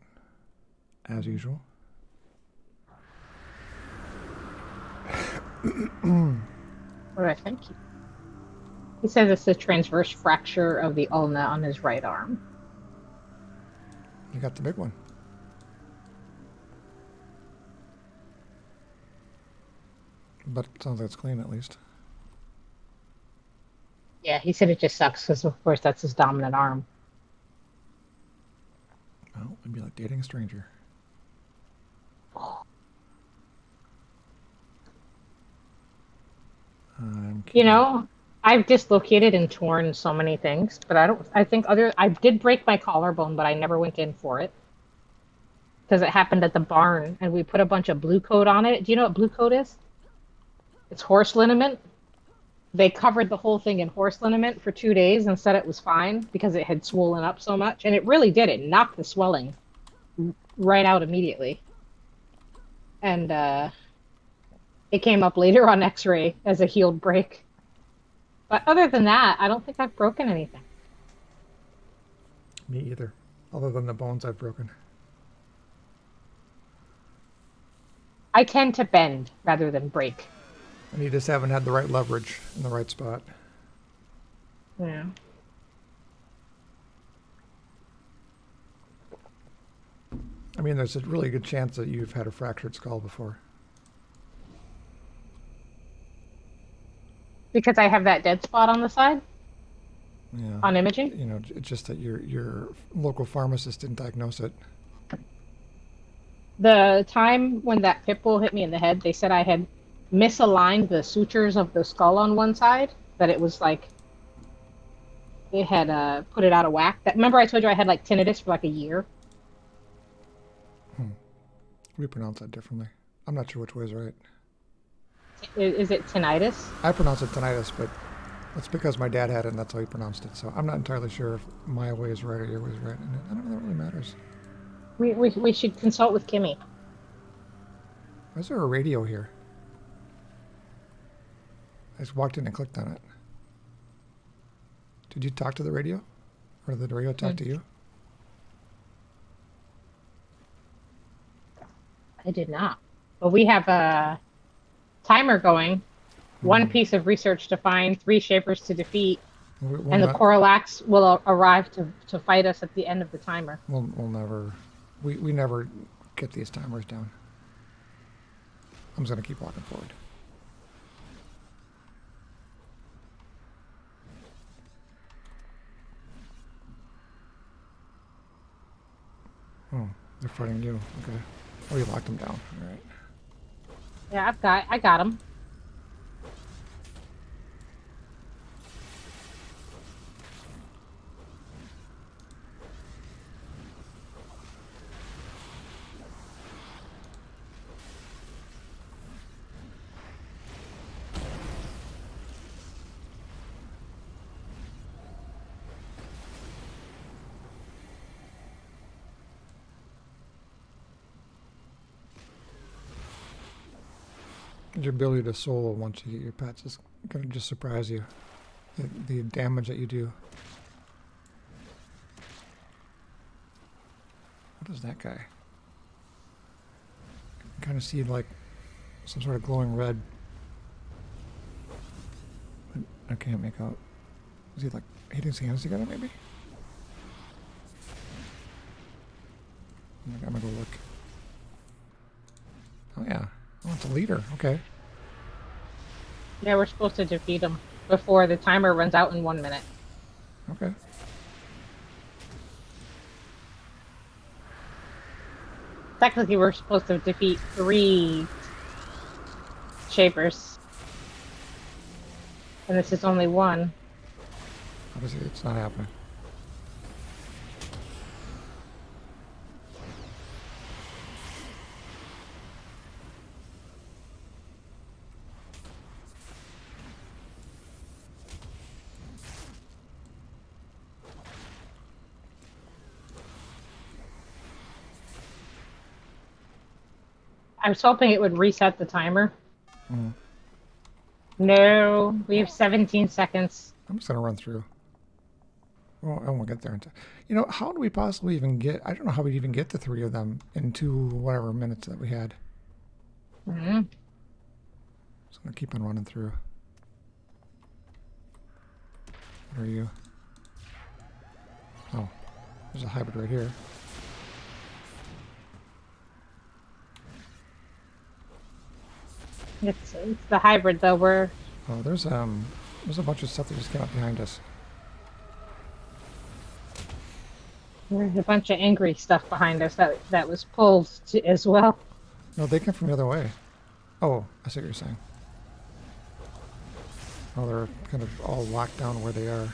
[SPEAKER 1] As usual.
[SPEAKER 2] All right, thank you. He says it's a transverse fracture of the ulna on his right arm.
[SPEAKER 1] You got the big one. But it sounds like it's clean at least.
[SPEAKER 2] Yeah, he said it just sucks because, of course, that's his dominant arm.
[SPEAKER 1] Well, it'd be like dating a stranger. I'm
[SPEAKER 2] You
[SPEAKER 1] kidding.
[SPEAKER 2] know, I've dislocated and torn so many things, but I did break my collarbone, but I never went in for it because it happened at the barn and we put a bunch of blue coat on it. Do you know what blue coat is? It's horse liniment. They covered the whole thing in horse liniment for 2 days and said it was fine because it had swollen up so much. And it really did. It knocked the swelling right out immediately. And it came up later on x-ray as a healed break. But other than that, I don't think I've broken anything.
[SPEAKER 1] Me either. Other than the bones I've broken.
[SPEAKER 2] I tend to bend rather than break.
[SPEAKER 1] And you just haven't had the right leverage in the right spot.
[SPEAKER 2] Yeah.
[SPEAKER 1] I mean, there's a really good chance that you've had a fractured skull before.
[SPEAKER 2] Because I have that dead spot on the side
[SPEAKER 1] Yeah.
[SPEAKER 2] on imaging.
[SPEAKER 1] You know, it's just that your local pharmacist didn't diagnose it.
[SPEAKER 2] The time when that pit bull hit me in the head, they said I had misaligned the sutures of the skull on one side, that it was like it had put it out of whack. That remember I told you I had like tinnitus for like a year.
[SPEAKER 1] We pronounce that differently. I'm not sure which way is right.
[SPEAKER 2] Is it tinnitus?
[SPEAKER 1] I pronounce it tinnitus, but That's because my dad had it and that's how he pronounced it. So I'm not entirely sure if my way is right or your way is right. And I don't know if that really matters.
[SPEAKER 2] We should consult with Kimmy.
[SPEAKER 1] Why is there a radio here? I just walked in and clicked on it. Did you talk to the radio? Or did the radio talk
[SPEAKER 2] Hmm.
[SPEAKER 1] to you?
[SPEAKER 2] I did not. But we have a timer going. One
[SPEAKER 1] Hmm.
[SPEAKER 2] piece of research to find, three shapers to defeat,
[SPEAKER 1] We'll
[SPEAKER 2] and the
[SPEAKER 1] not.
[SPEAKER 2] Coralax will arrive to fight us at the end of the timer.
[SPEAKER 1] We'll never. We never get these timers down. I'm just gonna keep walking forward. Oh, they're fighting you. Okay. Oh, you locked them down. All right.
[SPEAKER 2] Yeah, I got him.
[SPEAKER 1] Your ability to solo once you get your pets is gonna just surprise you. The damage that you do. What is that guy? I can kind of see like some sort of glowing red. But I can't make out. Is he like hitting his hands together maybe? I'm gonna go look. Oh yeah. Oh, it's a leader. Okay.
[SPEAKER 2] Yeah, we're supposed to defeat him before the timer runs out in 1 minute.
[SPEAKER 1] Okay.
[SPEAKER 2] Technically, we're supposed to defeat three shapers, and this is only one.
[SPEAKER 1] Obviously, it's not happening.
[SPEAKER 2] I was hoping it would reset the timer.
[SPEAKER 1] Mm.
[SPEAKER 2] No, we have 17 seconds.
[SPEAKER 1] I'm just gonna run through. Well, I won't get there until. You know, how do we possibly even get? I don't know how we'd even get the three of them in two whatever minutes that we had.
[SPEAKER 2] Mm-hmm.
[SPEAKER 1] So I'm gonna keep on running through. What are you? Oh, there's a hybrid right here.
[SPEAKER 2] It's the hybrid though.
[SPEAKER 1] Oh, there's a bunch of stuff that just came up behind us.
[SPEAKER 2] There's a bunch of angry stuff behind us that was pulled as well.
[SPEAKER 1] No, they came from the other way. Oh, I see what you're saying. Oh, they're kind of all locked down where they are.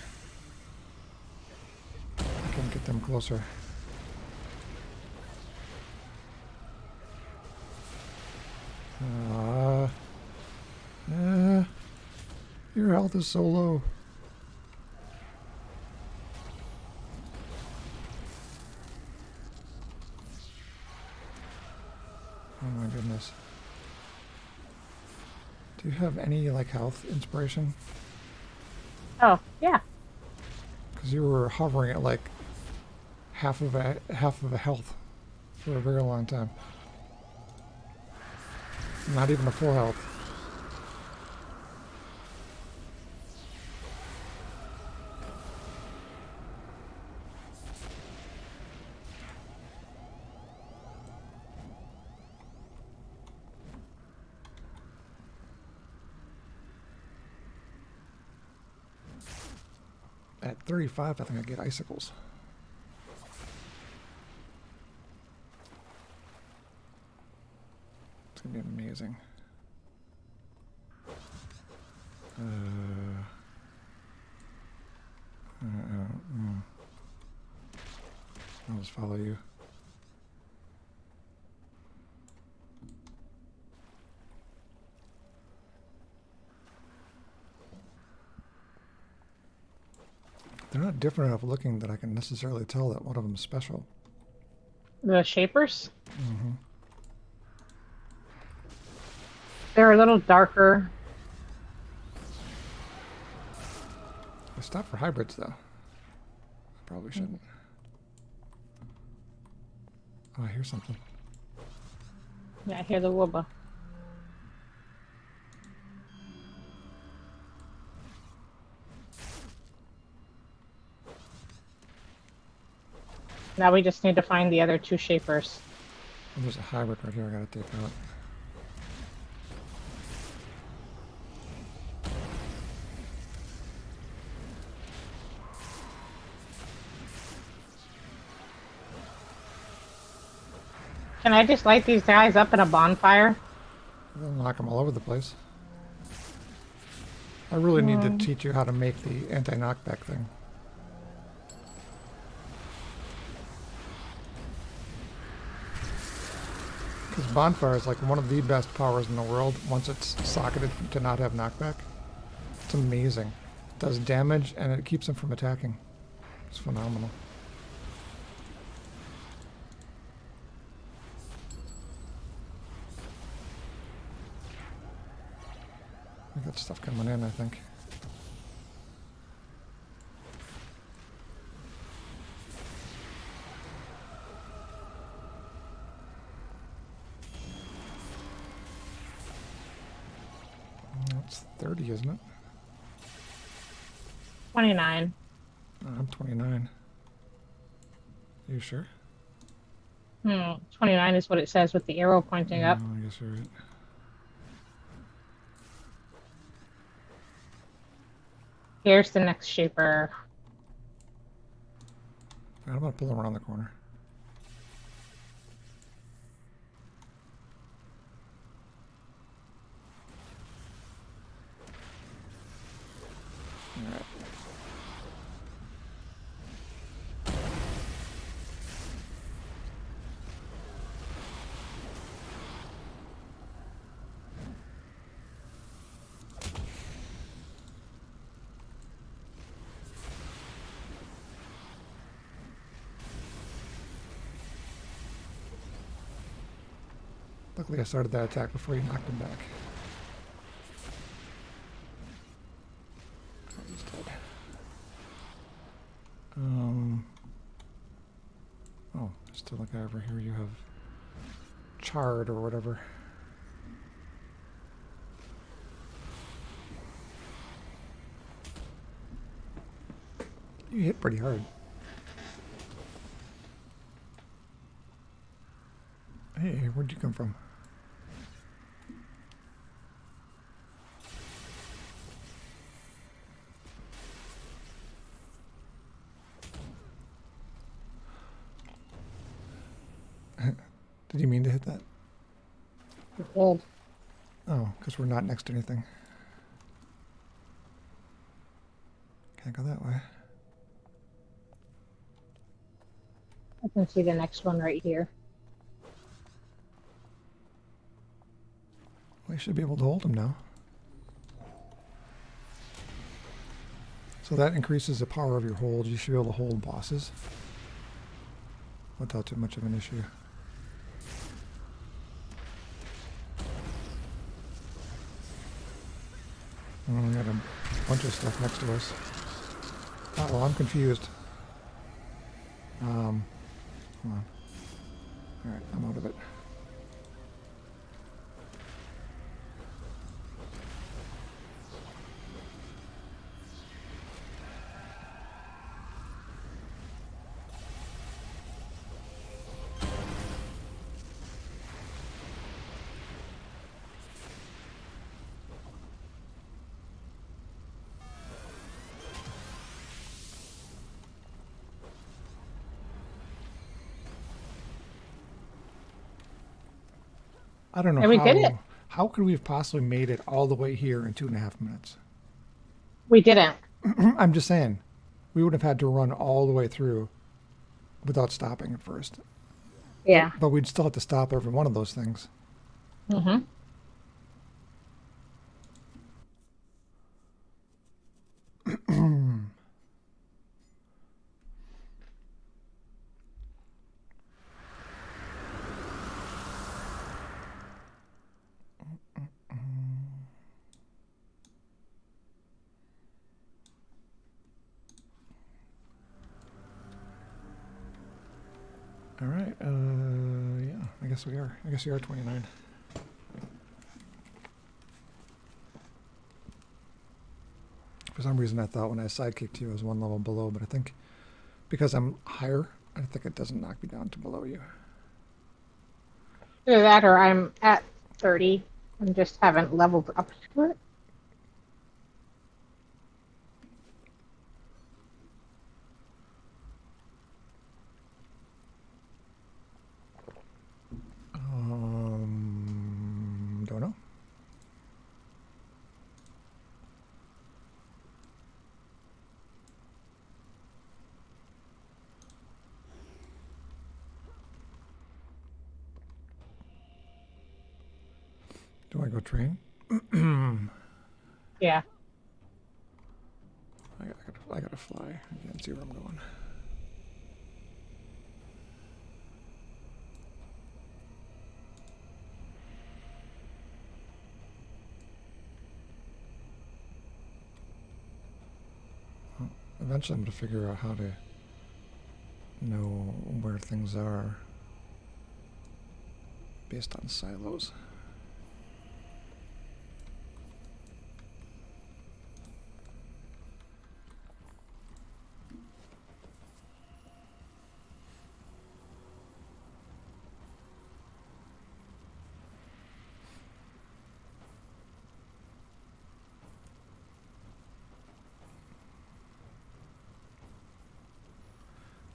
[SPEAKER 1] I can get them closer. Your health is so low. Oh my goodness. Do you have any like health inspiration?
[SPEAKER 2] Oh yeah.
[SPEAKER 1] Because you were hovering at like half of a health for a very long time. Not even a full health. At 35, I think I get icicles. It's gonna be amazing. I'll just follow you. not different enough looking that I can necessarily tell that one of them is special.
[SPEAKER 2] The shapers,
[SPEAKER 1] Mm-hmm.
[SPEAKER 2] they're a little darker.
[SPEAKER 1] I stopped for hybrids though. I probably shouldn't. Oh, I hear something.
[SPEAKER 2] Yeah, I hear the wooba. Now we just need to find the other two shapers.
[SPEAKER 1] Oh, there's a hybrid right here I gotta take out.
[SPEAKER 2] Can I just light these guys up in a bonfire?
[SPEAKER 1] They'll knock them all over the place. I really need to teach you how to make the anti-knockback thing. Because bonfire is like one of the best powers in the world once it's socketed to not have knockback. It's amazing. It does damage and it keeps them from attacking. It's phenomenal. I got stuff coming in, I think. That's 30, isn't it?
[SPEAKER 2] 29.
[SPEAKER 1] I'm 29. You sure?
[SPEAKER 2] 29 is what it says with the arrow pointing up.
[SPEAKER 1] I guess you're right.
[SPEAKER 2] Here's the next shaper.
[SPEAKER 1] I'm gonna pull them around the corner. Alright. Luckily I started that attack before you knocked him back. Oh, he's dead. Oh, still a guy over here. You have charred or whatever. You hit pretty hard. Hey, where'd you come from? Did you mean to hit that?
[SPEAKER 2] It did.
[SPEAKER 1] Oh, because we're not next to anything. Can't go that way.
[SPEAKER 2] I can see the next one right here.
[SPEAKER 1] Well, you should be able to hold him now. So that increases the power of your hold. You should be able to hold bosses without too much of an issue. Oh, we got a bunch of stuff next to us. Oh, well, I'm confused. Hold on. Alright, I'm out of it. I don't know
[SPEAKER 2] And we did it.
[SPEAKER 1] how could we have possibly made it all the way here in 2.5 minutes?
[SPEAKER 2] We didn't.
[SPEAKER 1] I'm just saying, we would have had to run all the way through without stopping at first.
[SPEAKER 2] Yeah.
[SPEAKER 1] But we'd still have to stop every one of those things.
[SPEAKER 2] Mm-hmm.
[SPEAKER 1] guess we are. I guess you are 29. For some reason, I thought when I sidekicked you, I was one level below, but I think because I'm higher, I think it doesn't knock me down to below you.
[SPEAKER 2] Either that or I'm at 30 and just haven't leveled up to it.
[SPEAKER 1] Don't know. Do I go train?
[SPEAKER 2] Yeah.
[SPEAKER 1] I gotta fly. I can't see where I'm going. Well, eventually, I'm gonna figure out how to know where things are based on silos.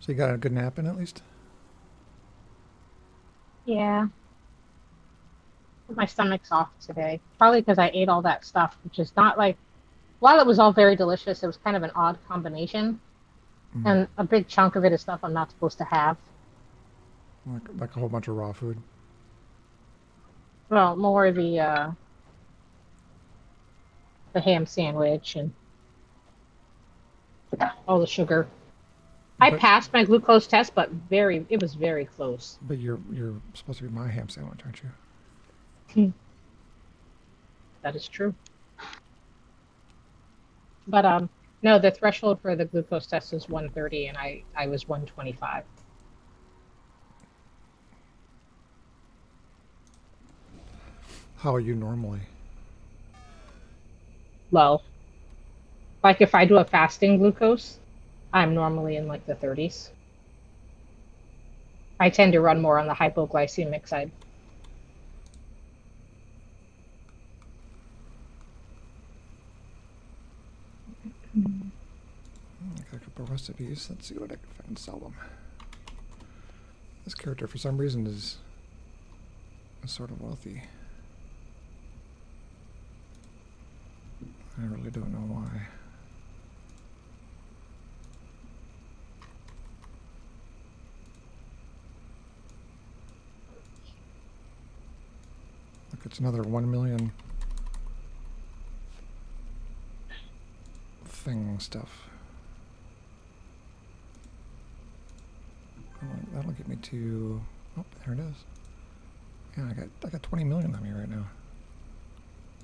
[SPEAKER 1] So you got a good nap in at least?
[SPEAKER 2] Yeah. My stomach's off today. Probably because I ate all that stuff, which is not like, while it was all very delicious, it was kind of an odd combination.
[SPEAKER 1] Mm.
[SPEAKER 2] And a big chunk of it is stuff I'm not supposed to have.
[SPEAKER 1] Like a whole bunch of raw food.
[SPEAKER 2] Well, more the ham sandwich and all the sugar. I
[SPEAKER 1] But
[SPEAKER 2] passed my glucose test, but it was very close.
[SPEAKER 1] but you're supposed to be my ham sandwich, aren't you?
[SPEAKER 2] That is true. But no, the threshold for the glucose test is 130 and I was 125.
[SPEAKER 1] How are you normally?
[SPEAKER 2] Low. Like if I do a fasting glucose, I'm normally in like the 30s. I tend to run more on the hypoglycemic side.
[SPEAKER 1] I got a couple of recipes. Let's see if I can sell them. This character, for some reason, is sort of wealthy. I really don't know why. Look, it's another 1 million thing stuff. That'll get me to. Oh, there it is. Yeah, I got 20 million on me right now.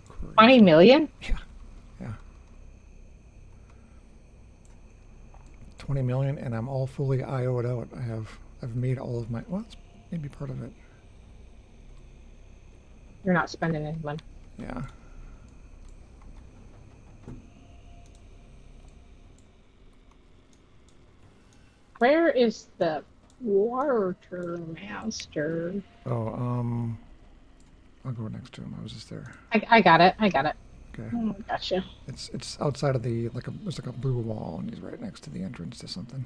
[SPEAKER 1] Crazy.
[SPEAKER 2] 20 million?
[SPEAKER 1] Yeah. 20 million, and I'm all fully IO'd out. I've made all of my. Well, that's maybe part of it.
[SPEAKER 2] You're not spending any money.
[SPEAKER 1] Yeah.
[SPEAKER 2] Where is the quartermaster?
[SPEAKER 1] Oh, I'll go next to him. I was just there.
[SPEAKER 2] I got it. I got it.
[SPEAKER 1] Okay.
[SPEAKER 2] Oh, gotcha.
[SPEAKER 1] It's outside of the there's like a blue wall, and he's right next to the entrance to something.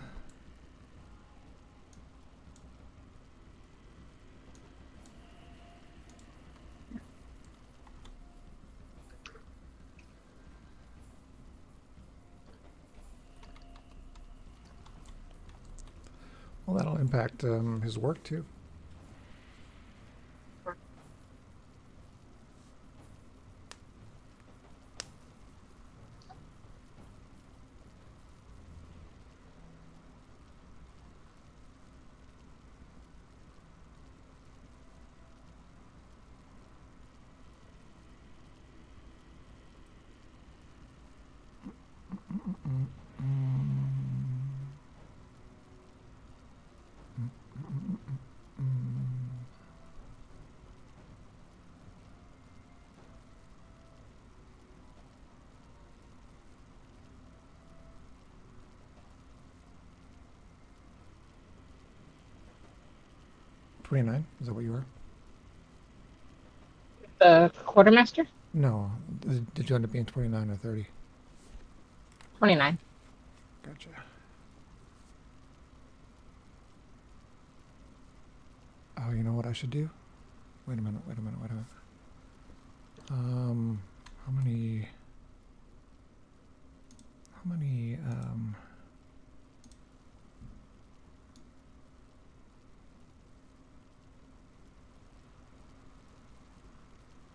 [SPEAKER 1] Well, that'll impact his work too. 29? Is that what you were?
[SPEAKER 2] The quartermaster?
[SPEAKER 1] No. Did you end up being 29 or 30?
[SPEAKER 2] 29.
[SPEAKER 1] Gotcha. Oh, you know what I should do? Wait a minute. How many...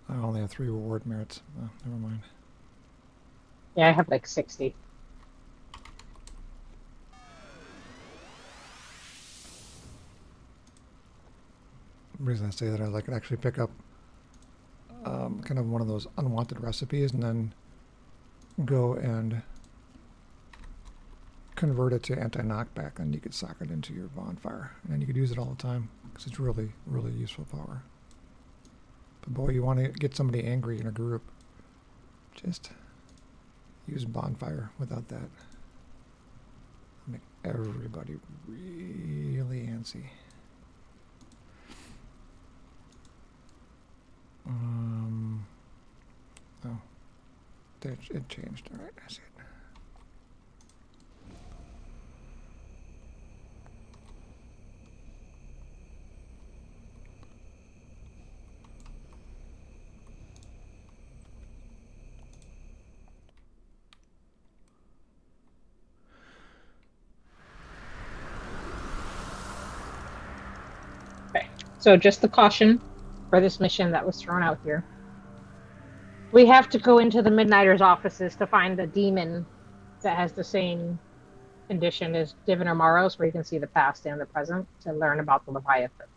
[SPEAKER 1] I only have 3 reward merits. Oh, never mind.
[SPEAKER 2] Yeah, I have like 60.
[SPEAKER 1] The reason I say that is I could actually pick up kind of one of those unwanted recipes and then go and convert it to anti-knockback, and you could sock it into your bonfire, and then you could use it all the time because it's really, really useful power. But boy, you want to get somebody angry in a group, just use bonfire without that. Make everybody really antsy. Oh, it changed. All right, I see it.
[SPEAKER 2] Okay. So just the caution for this mission that was thrown out here. We have to go into the Midnighter's offices to find the demon that has the same condition as Diviner Maros, where you can see the past and the present to learn about the Leviathan.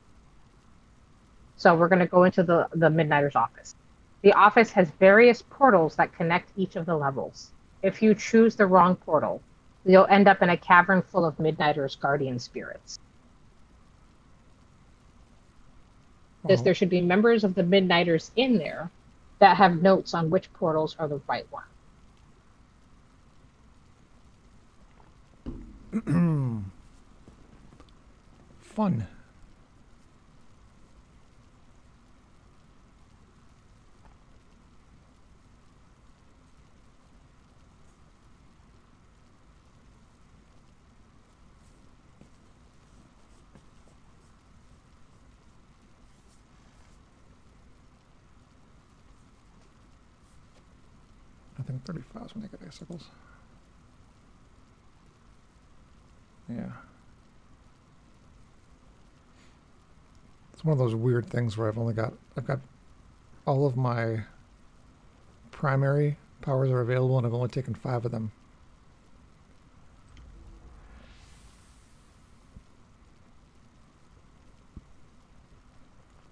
[SPEAKER 2] So we're going to go into the Midnighter's office. The office has various portals that connect each of the levels. If you choose the wrong portal, you'll end up in a cavern full of Midnighter's guardian spirits. Because there should be members of the Midnighters in there that have notes on which portals are the right one.
[SPEAKER 1] Fun. I think 35 is when they get icicles. Yeah. It's one of those weird things where I've got all of my primary powers are available, and I've only taken 5 of them.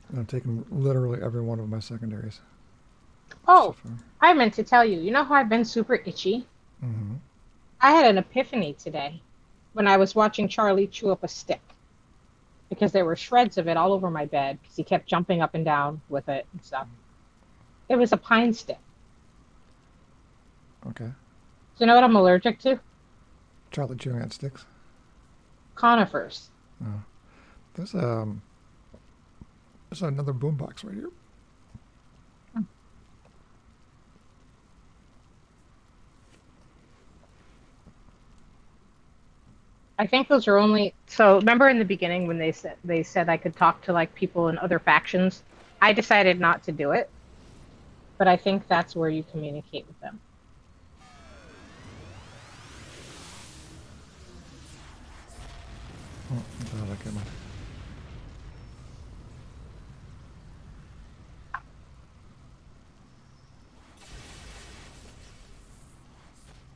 [SPEAKER 1] And I've taken literally every one of my secondaries.
[SPEAKER 2] Oh, so I meant to tell you. You know how I've been super itchy?
[SPEAKER 1] Mm-hmm.
[SPEAKER 2] I had an epiphany today when I was watching Charlie chew up a stick. Because there were shreds of it all over my bed because he kept jumping up and down with it and stuff. It was a pine stick.
[SPEAKER 1] Okay.
[SPEAKER 2] Do you know what I'm allergic to?
[SPEAKER 1] Charlie chewing on sticks?
[SPEAKER 2] Conifers.
[SPEAKER 1] Oh. There's another boombox right here.
[SPEAKER 2] I think those are only so. Remember in the beginning when they said I could talk to like people in other factions. I decided not to do it, but I think that's where you communicate with them.
[SPEAKER 1] Oh, I like it.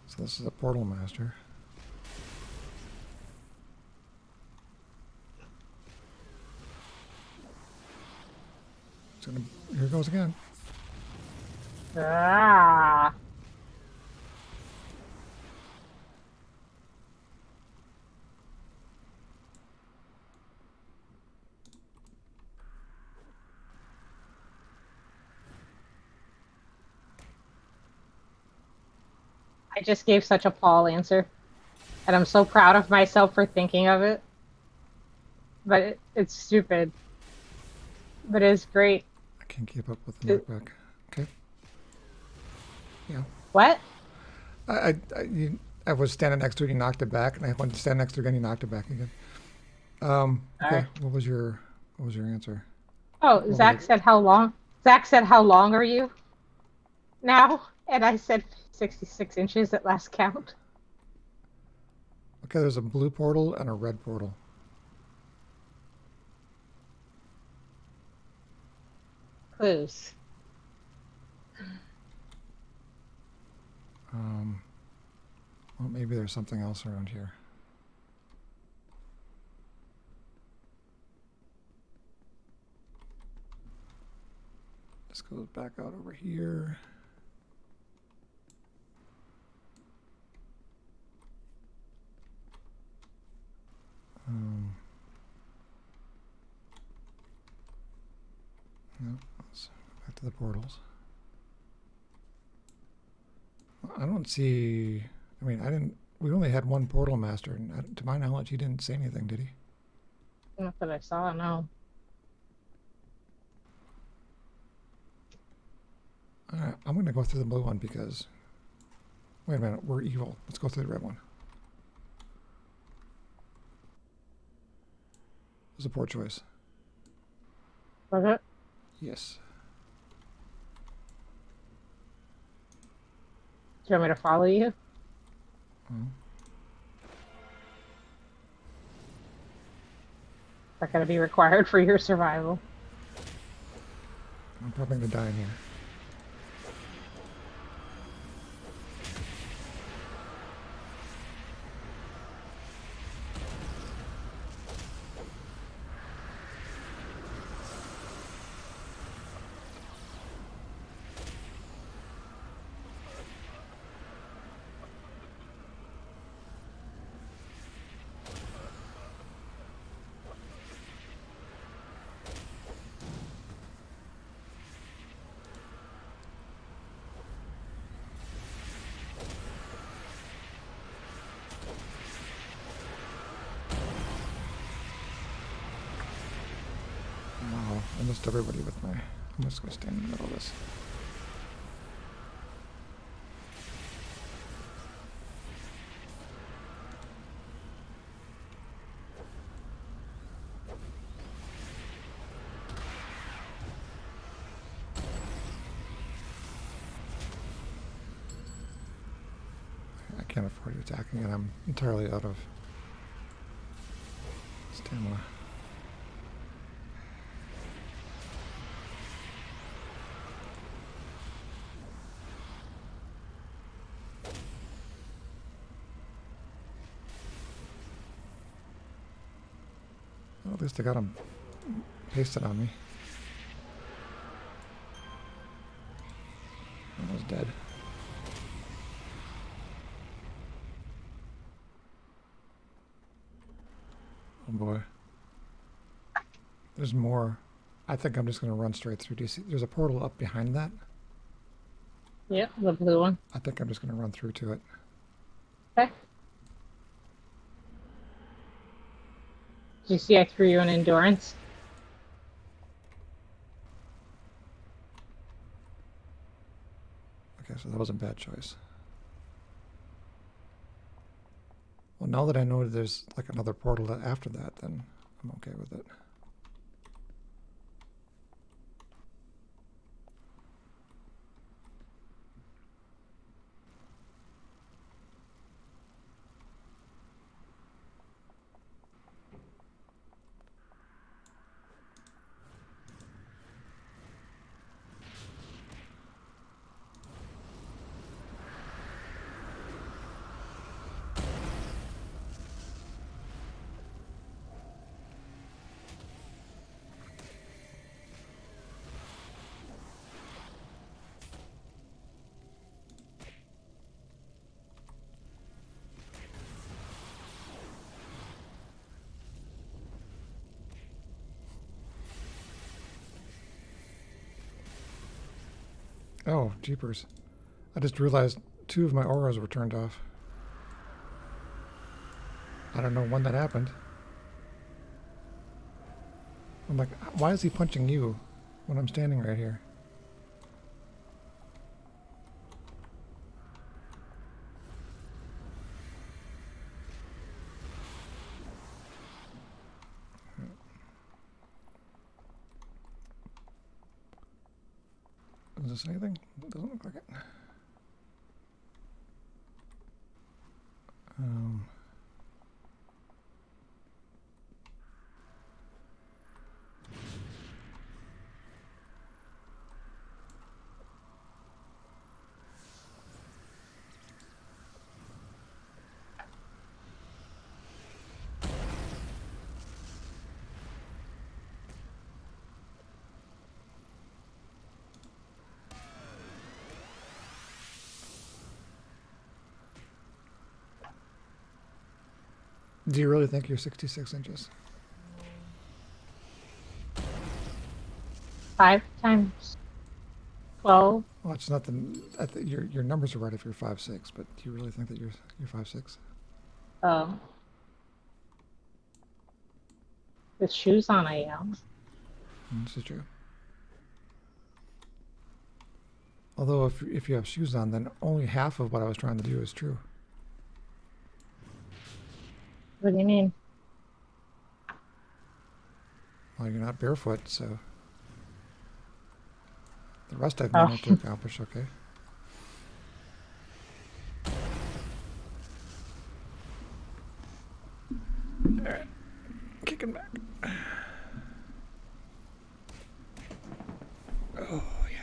[SPEAKER 1] So this is a portal master. Here it goes again.
[SPEAKER 2] Ah. I just gave such a Paul answer, and I'm so proud of myself for thinking of it. But it's stupid. but it's great.
[SPEAKER 1] I can't keep up with the
[SPEAKER 2] To,
[SPEAKER 1] knockback. Okay. Yeah.
[SPEAKER 2] what?
[SPEAKER 1] I was standing next to it, you knocked it back, and I went to stand next to it again, you knocked it back again.
[SPEAKER 2] All
[SPEAKER 1] Okay.
[SPEAKER 2] right.
[SPEAKER 1] What was your answer?
[SPEAKER 2] Oh,
[SPEAKER 1] What was it?
[SPEAKER 2] Zach said, how long are you now? And I said 66 inches at last count.
[SPEAKER 1] Okay, there's a blue portal and a red portal.
[SPEAKER 2] Clues.
[SPEAKER 1] Um, well, maybe there's something else around here. This goes back out over here. Um, no, let's back to the portals. I don't see. I mean, I didn't. We only had one portal master, and to my knowledge, he didn't say anything, did he?
[SPEAKER 2] Not that I saw, no.
[SPEAKER 1] All right, I'm going to go through the blue one because. Wait a minute, we're evil. Let's go through the red one. It was a poor choice.
[SPEAKER 2] Was it?
[SPEAKER 1] Yes.
[SPEAKER 2] Do you want me to follow you?
[SPEAKER 1] Oh.
[SPEAKER 2] That going to be required for your survival.
[SPEAKER 1] I'm probably going to die in here. Wow, I missed everybody with my. I'm just going to stand in the middle of this. I can't afford you attacking it. I'm entirely out of stamina. Well, at least I got him pasted on me. I was dead. Oh boy. There's more. I think I'm just going to run straight through. Do you see? There's a portal up behind that.
[SPEAKER 2] Yep, the blue one.
[SPEAKER 1] I think I'm just going to run through to it.
[SPEAKER 2] Okay. Did you see I threw you an endurance?
[SPEAKER 1] Okay, so that was a bad choice. Well, now that I know there's like another portal after that, then I'm okay with it. Oh, jeepers. I just realized 2 of my auras were turned off. I don't know when that happened. I'm like, why is he punching you when I'm standing right here? Is this anything? It doesn't look like it. Um, do you really think you're 66 inches?
[SPEAKER 2] 5 times 12.
[SPEAKER 1] Well, it's not the. Your numbers are right if you're 5'6", but do you really think that you're 5'6"?
[SPEAKER 2] With shoes on, I am.
[SPEAKER 1] This is true. Although if you have shoes on, then only half of what I was trying to do is true.
[SPEAKER 2] What do you mean?
[SPEAKER 1] Well, you're not barefoot, so the rest I've
[SPEAKER 2] Oh,
[SPEAKER 1] managed to accomplish. Okay. All right, kicking back. Oh yeah.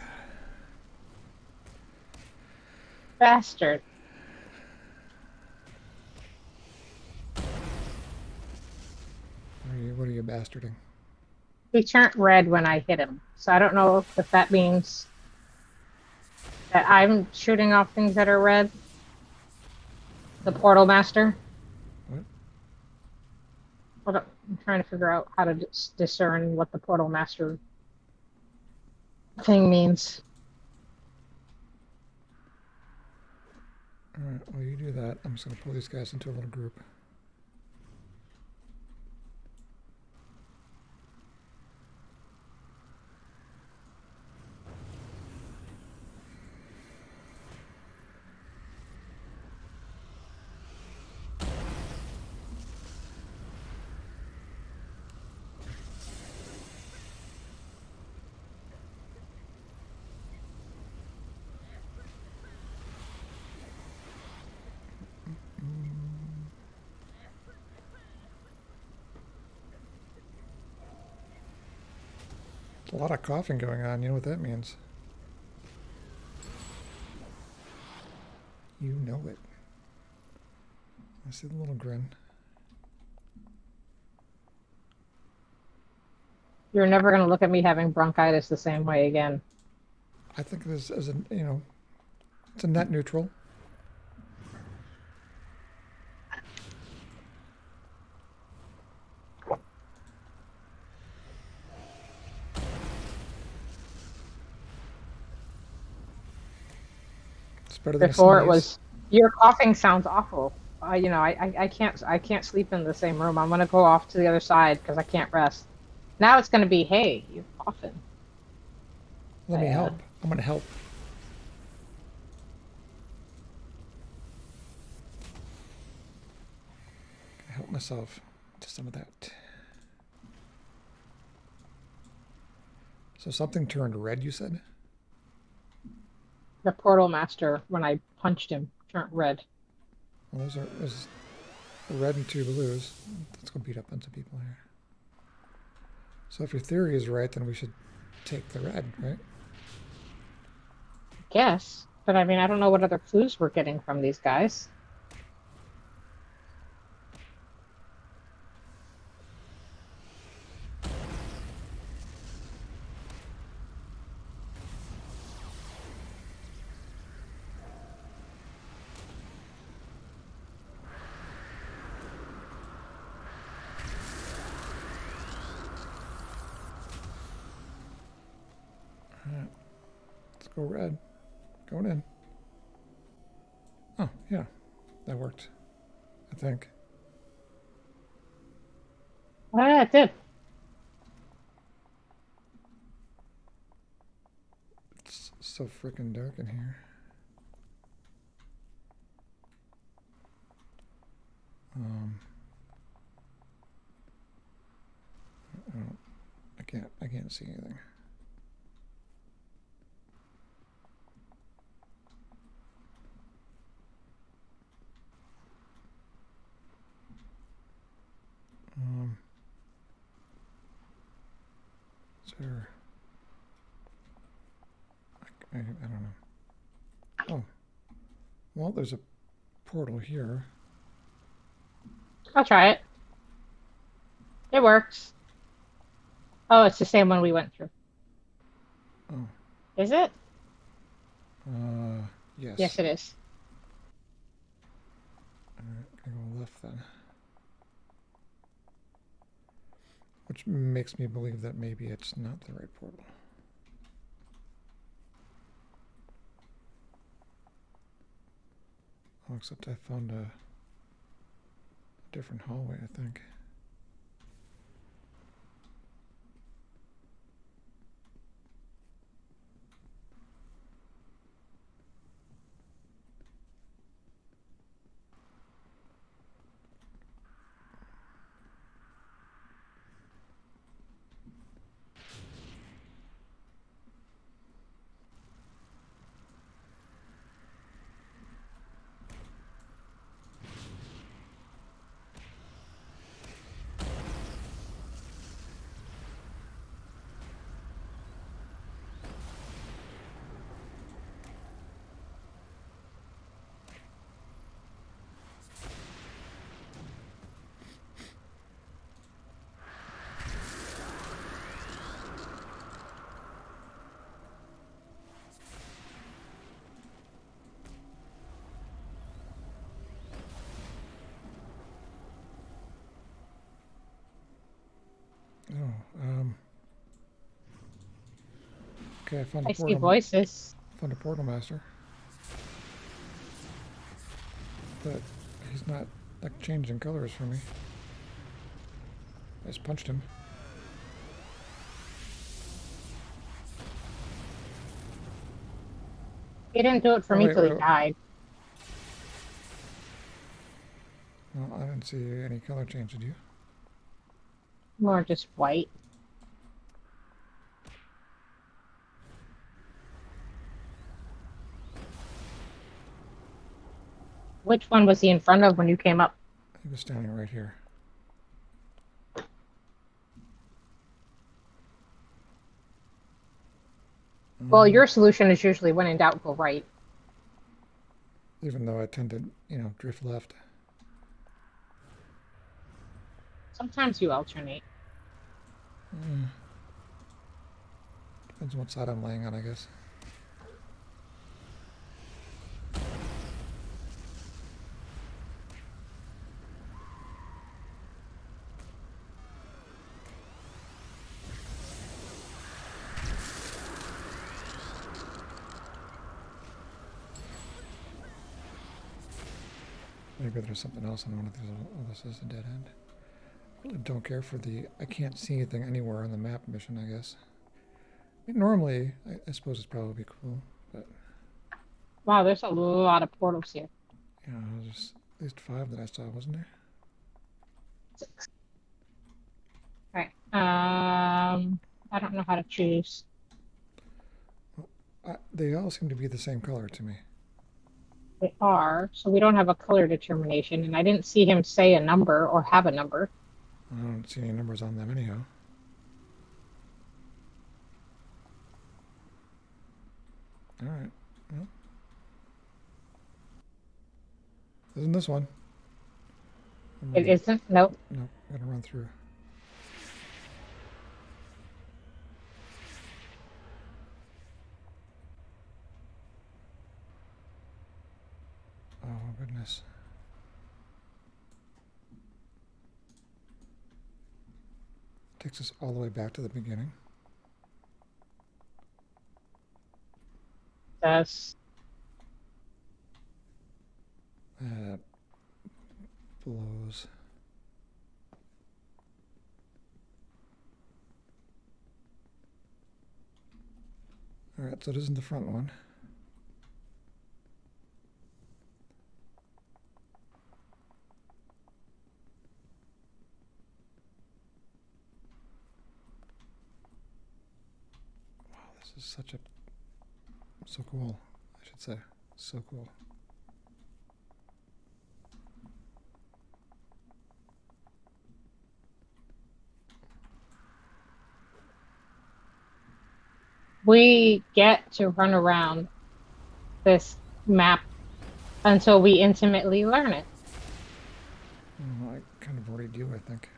[SPEAKER 2] bastard.
[SPEAKER 1] What are you bastarding?
[SPEAKER 2] He turned red when I hit him. So I don't know if that means that I'm shooting off things that are red. The portal master.
[SPEAKER 1] What?
[SPEAKER 2] I'm trying to figure out how to discern what the portal master thing means.
[SPEAKER 1] All right. Well, you do that. I'm just gonna pull these guys into a little group. A lot of coughing going on. You know what that means? You know it. I see the little grin.
[SPEAKER 2] You're never going to look at me having bronchitis the same way again.
[SPEAKER 1] I think it is as a it's a net neutral. It's better than a
[SPEAKER 2] Before it
[SPEAKER 1] sneeze.
[SPEAKER 2] was, your coughing sounds awful. I can't sleep in the same room. I'm going to go off to the other side because I can't rest. Now it's going to be, hey, you're coughing.
[SPEAKER 1] Let me help. I'm gonna help. I help myself to some of that. So something turned red, you said?
[SPEAKER 2] The portal master, when I punched him, turned red.
[SPEAKER 1] Well, there's a red and two blues. Let's go beat up on some people here. So if your theory is right, then we should take the red, right?
[SPEAKER 2] Guess. But I mean, I don't know what other clues we're getting from these guys.
[SPEAKER 1] Alright. Let's go red. Going in. Oh, yeah. That worked. I think.
[SPEAKER 2] Oh, yeah, it did.
[SPEAKER 1] so freaking dark in here. I can't see anything. Is there? I don't know. Oh, well, there's a portal here.
[SPEAKER 2] I'll try it. It works. Oh, it's the same one we went through.
[SPEAKER 1] Oh.
[SPEAKER 2] Is it?
[SPEAKER 1] Yes.
[SPEAKER 2] Yes, it is.
[SPEAKER 1] Alright, I go left then. Which makes me believe that maybe it's not the right portal. Oh, except I found a different hallway, I think. Oh, okay, I found a
[SPEAKER 2] I see
[SPEAKER 1] portal.
[SPEAKER 2] voices.
[SPEAKER 1] Found a portal master. But he's not like changing colors for me. I just punched him.
[SPEAKER 2] He didn't do it for
[SPEAKER 1] Oh,
[SPEAKER 2] me
[SPEAKER 1] wait,
[SPEAKER 2] till he
[SPEAKER 1] wait.
[SPEAKER 2] died.
[SPEAKER 1] Well, I didn't see any color change, did you?
[SPEAKER 2] More just white. Which one was he in front of when you came up?
[SPEAKER 1] He was standing right here.
[SPEAKER 2] Well, your solution is usually when in doubt, go right.
[SPEAKER 1] Even though I tend to, drift left.
[SPEAKER 2] Sometimes you alternate.
[SPEAKER 1] Depends on what side I'm laying on, I guess. Maybe there's something else on one of these. Oh, this is a dead end. I really don't care for the I can't see anything anywhere on the map mission, I guess. I mean, normally, I suppose it's probably cool, but
[SPEAKER 2] Wow, there's a lot of portals here.
[SPEAKER 1] there's at least 5 that I saw, wasn't there?
[SPEAKER 2] 6. All right. I don't know how to choose.
[SPEAKER 1] They all seem to be the same color to me.
[SPEAKER 2] They are, so we don't have a color determination, and I didn't see him say a number or have a number.
[SPEAKER 1] I don't see any numbers on them anyhow. All right. Well, isn't this one?
[SPEAKER 2] It isn't? Nope.
[SPEAKER 1] Nope. I gotta run through. Oh, goodness. Takes us all the way back to the beginning.
[SPEAKER 2] Yes.
[SPEAKER 1] That blows. All right, so it isn't the front one. Wow, this is so cool, I should say. So cool.
[SPEAKER 2] We get to run around this map until we intimately learn it.
[SPEAKER 1] Oh, I kind of already do, I think.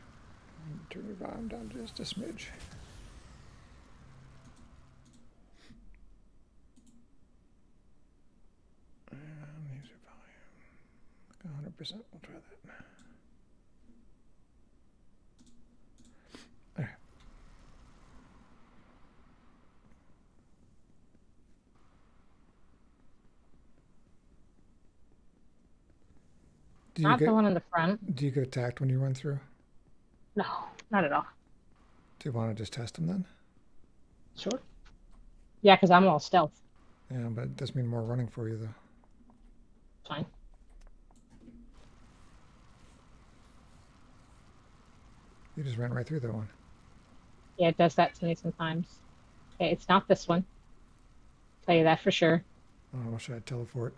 [SPEAKER 1] Turn your volume down just a smidge. User volume. 100%. We'll try that. All right.
[SPEAKER 2] Not the one in the front.
[SPEAKER 1] Do you get attacked when you run through?
[SPEAKER 2] No, not at all.
[SPEAKER 1] Do you want to just test them then?
[SPEAKER 2] Sure. Yeah, because I'm all stealth.
[SPEAKER 1] Yeah, but it does mean more running for you though.
[SPEAKER 2] Fine.
[SPEAKER 1] You just ran right through that one.
[SPEAKER 2] Yeah, it does that to me sometimes. Okay, it's not this one. Tell you that for sure.
[SPEAKER 1] Oh, should I teleport?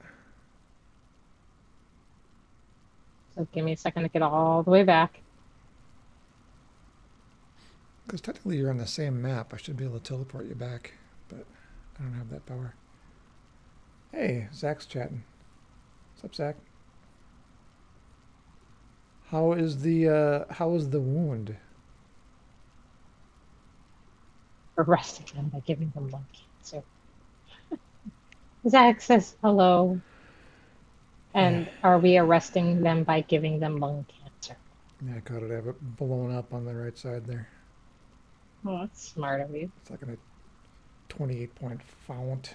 [SPEAKER 2] So give me a second to get all the way back.
[SPEAKER 1] Because technically you're on the same map. I should be able to teleport you back, but I don't have that power. Hey, Zach's chatting. What's up, Zach? How is the wound?
[SPEAKER 2] Arresting them by giving them lung cancer. Zach says hello. And are we arresting them by giving them lung cancer?
[SPEAKER 1] Yeah, I caught it. I have it blown up on the right side there.
[SPEAKER 2] Oh, that's smart of you.
[SPEAKER 1] It's like a 28-point fount.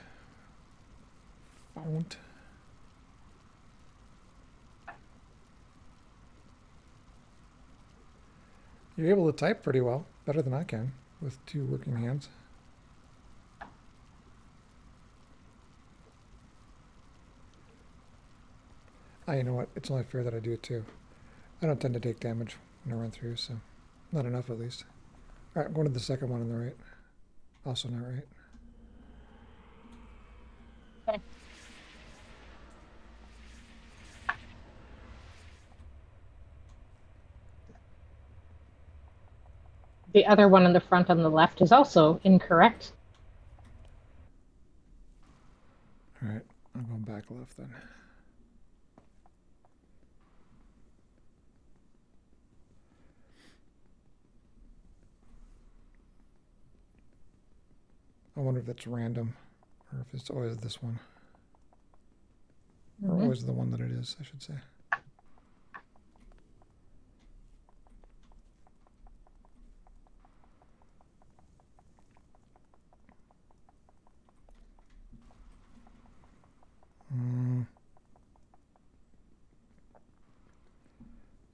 [SPEAKER 1] You're able to type pretty well, better than I can, with 2 working hands. You know what? It's only fair that I do it too. I don't tend to take damage when I run through, so not enough at least. All right, I'm going to the second one on the right. Also not right.
[SPEAKER 2] Okay. The other one in the front on the left is also incorrect.
[SPEAKER 1] All right, I'm going back left then. I wonder if that's random or if it's always this one. Or always the one that it is, I should say.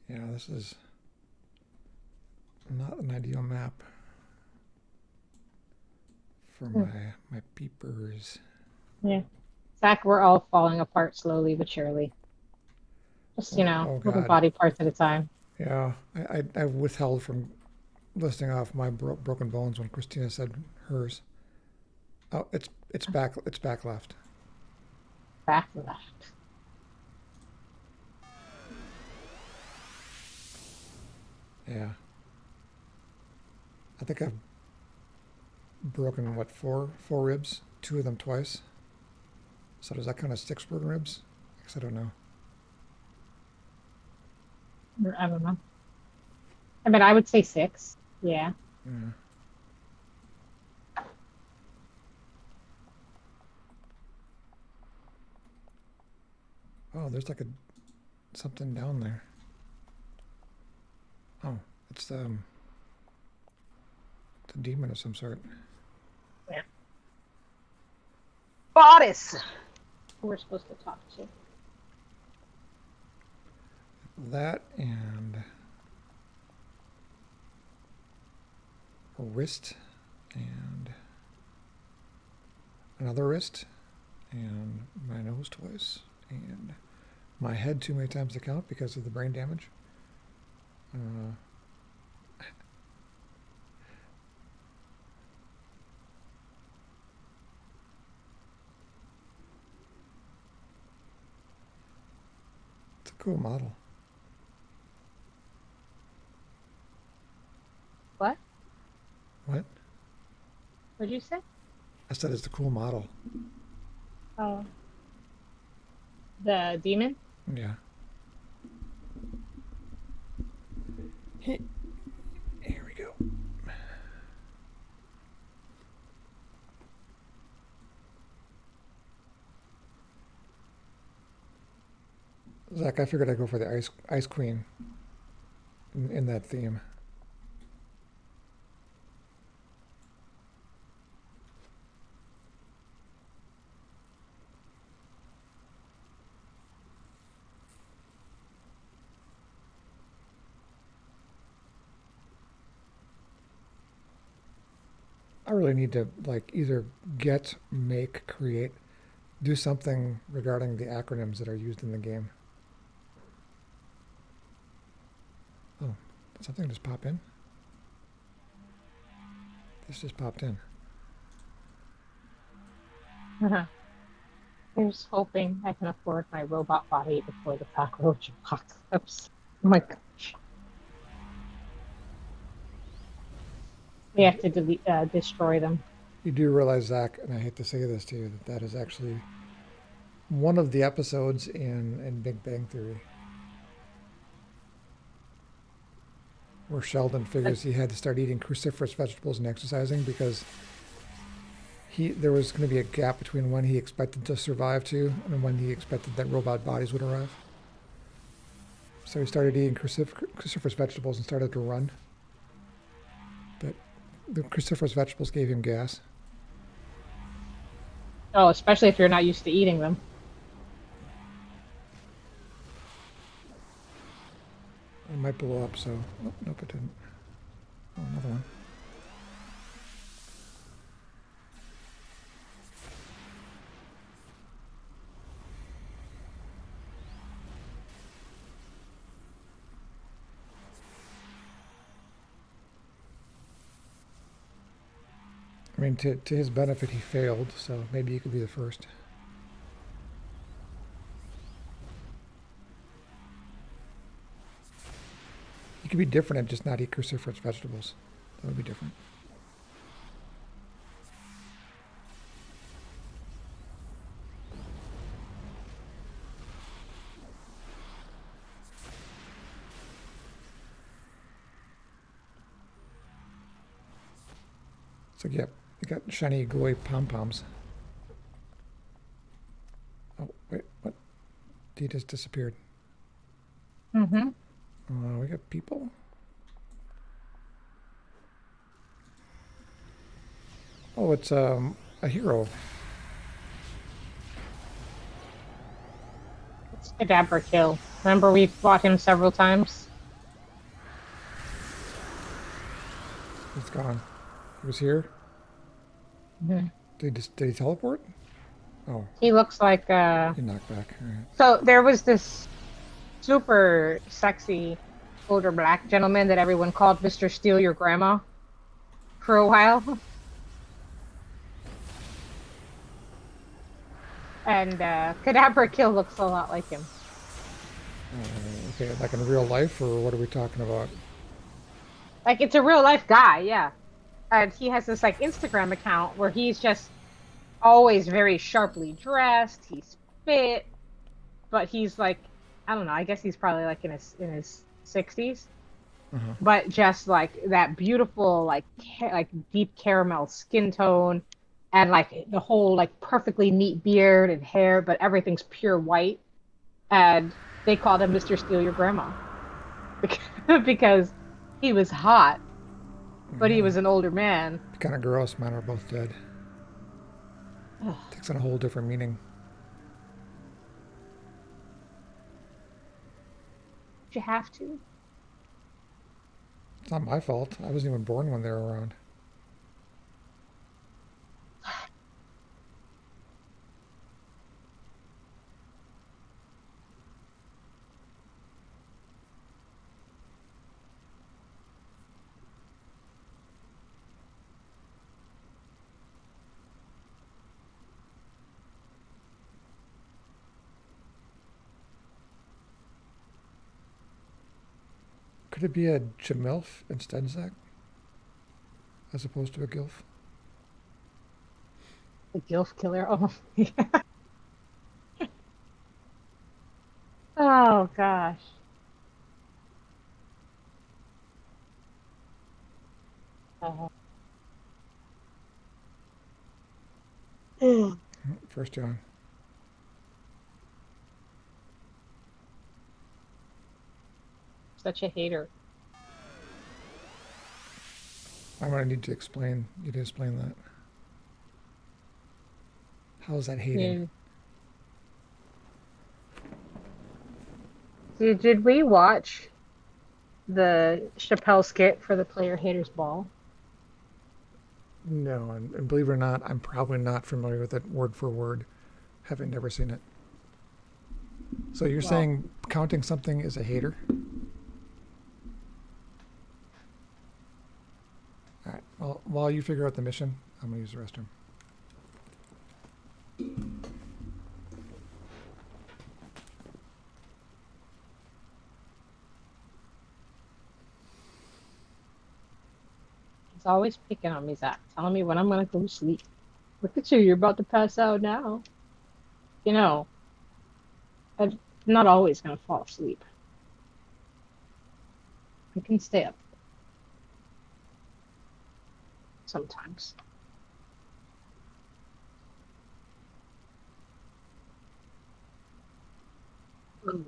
[SPEAKER 1] Yeah, this is not an ideal map for my peepers.
[SPEAKER 2] Yeah. Zach, we're all falling apart slowly but surely. Just,
[SPEAKER 1] Oh
[SPEAKER 2] little
[SPEAKER 1] God.
[SPEAKER 2] body parts at a time.
[SPEAKER 1] Yeah, I withheld from listing off my broken bones when Christina said hers. Oh, it's back left.
[SPEAKER 2] Back left.
[SPEAKER 1] Yeah. I think I've broken what four ribs, 2 of them twice. So does that count as 6 broken ribs? I guess I don't know.
[SPEAKER 2] I don't know. I mean, I would say 6. Yeah.
[SPEAKER 1] Yeah. Oh, there's like something down there. Oh, it's a demon of some sort.
[SPEAKER 2] Yeah. Bodice. Who we're supposed to talk to.
[SPEAKER 1] That and a wrist and another wrist, and my nose twice, and my head too many times to count because of the brain damage. Uh, it's a cool model.
[SPEAKER 2] What?
[SPEAKER 1] What?
[SPEAKER 2] What'd you say?
[SPEAKER 1] I said it's a cool model.
[SPEAKER 2] Oh, the demon?
[SPEAKER 1] Yeah. Here we go. Zach, I figured I'd go for the Ice Queen in that theme. I really need to like either get, make, create, do something regarding the acronyms that are used in the game. Oh, did something just pop in? This just popped in.
[SPEAKER 2] Here's hoping I can afford my robot body before the cockroach apocalypse. Oh my gosh. We have to destroy them.
[SPEAKER 1] You do realize, Zach, and I hate to say this to you, that is actually one of the episodes in Big Bang Theory where Sheldon figures he had to start eating cruciferous vegetables and exercising because there was going to be a gap between when he expected to survive to and when he expected that robot bodies would arrive. So he started eating cruciferous vegetables and started to run. But the cruciferous vegetables gave him gas.
[SPEAKER 2] Oh, especially if you're not used to eating them.
[SPEAKER 1] It might blow up, so... Oh, nope, it didn't. Oh, another one. I mean, to his benefit, he failed, so maybe you could be the first. You could be different and just not eat cruciferous vegetables. That would be different. So, yeah, you got shiny, glowy pom-poms. Oh, wait, what? He just disappeared.
[SPEAKER 2] Mm-hmm.
[SPEAKER 1] We got people? Oh, it's a hero.
[SPEAKER 2] It's Kadabra Kill. Remember we fought him several times?
[SPEAKER 1] He's gone. He was here.
[SPEAKER 2] Mm-hmm.
[SPEAKER 1] Did he teleport? Oh,
[SPEAKER 2] He looks like
[SPEAKER 1] he knocked back. All right.
[SPEAKER 2] so there was this super sexy older black gentleman that everyone called Mr. Steal Your Grandma for a while. And Kadabra Kill looks a lot like him.
[SPEAKER 1] Okay, like in real life, or what are we talking about?
[SPEAKER 2] Like it's a real life guy, yeah. And he has this like Instagram account where he's just always very sharply dressed. He's fit, but he's like, I don't know. I guess he's probably like in his 60s,
[SPEAKER 1] Uh-huh.
[SPEAKER 2] but just like that beautiful like deep caramel skin tone, and like the whole like perfectly neat beard and hair, but everything's pure white. And they called him Mr. Steal Your Grandma because he was hot, but he was an older man.
[SPEAKER 1] Kind of gross. Mine are both dead.
[SPEAKER 2] Ugh,
[SPEAKER 1] Takes on a whole different meaning.
[SPEAKER 2] you have to.
[SPEAKER 1] It's not my fault. I wasn't even born when they were around. Could it be a Jamilf instead, Zach, as opposed to a Gilf?
[SPEAKER 2] The Gilf Killer. Oh, yeah. Oh gosh. Uh,
[SPEAKER 1] First John.
[SPEAKER 2] such a hater.
[SPEAKER 1] I'm gonna need to explain. You to explain that. How is that hating?
[SPEAKER 2] Yeah. Did we watch the Chappelle skit for the Player Haters Ball?
[SPEAKER 1] No, and believe it or not, I'm probably not familiar with it word for word, having never seen it. So you're
[SPEAKER 2] Well,
[SPEAKER 1] saying counting something is a hater? All right. Well, while you figure out the mission, I'm gonna use the restroom.
[SPEAKER 2] he's always picking on me, Zach, telling me when I'm gonna go to sleep. Look at you, you're about to pass out now. You know, I'm not always gonna fall asleep. I can stay up sometimes. Mm.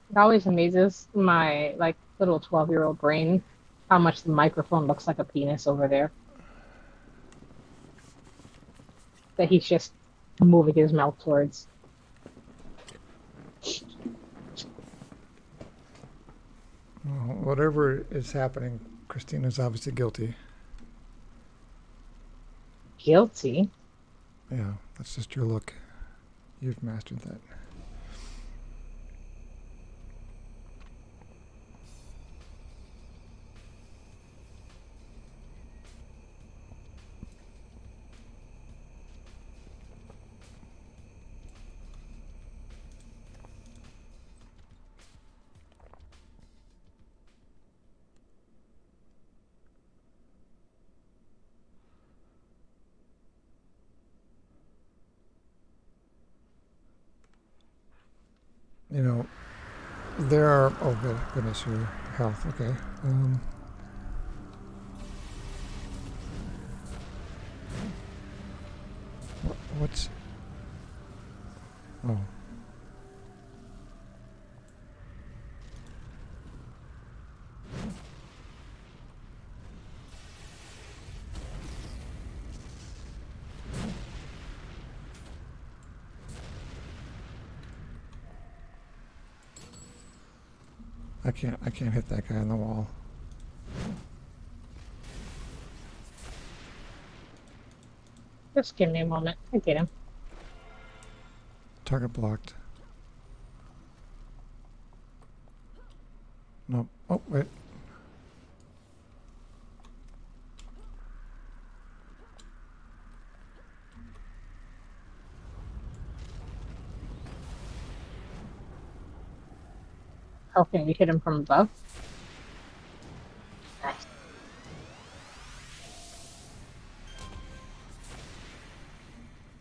[SPEAKER 2] It always amazes my like little 12-year-old brain how much the microphone looks like a penis over there. That he's just moving his mouth towards.
[SPEAKER 1] Well, whatever is happening, Christina's obviously guilty.
[SPEAKER 2] Guilty.
[SPEAKER 1] Yeah, that's just your look. You've mastered that. You know, there are. Oh, good, goodness, your health. Okay. What's? Oh, I can't. I can't hit that guy on the wall.
[SPEAKER 2] Just give me a moment. I get him.
[SPEAKER 1] Target blocked. Nope. Oh, wait.
[SPEAKER 2] How can we hit him from above? Nice.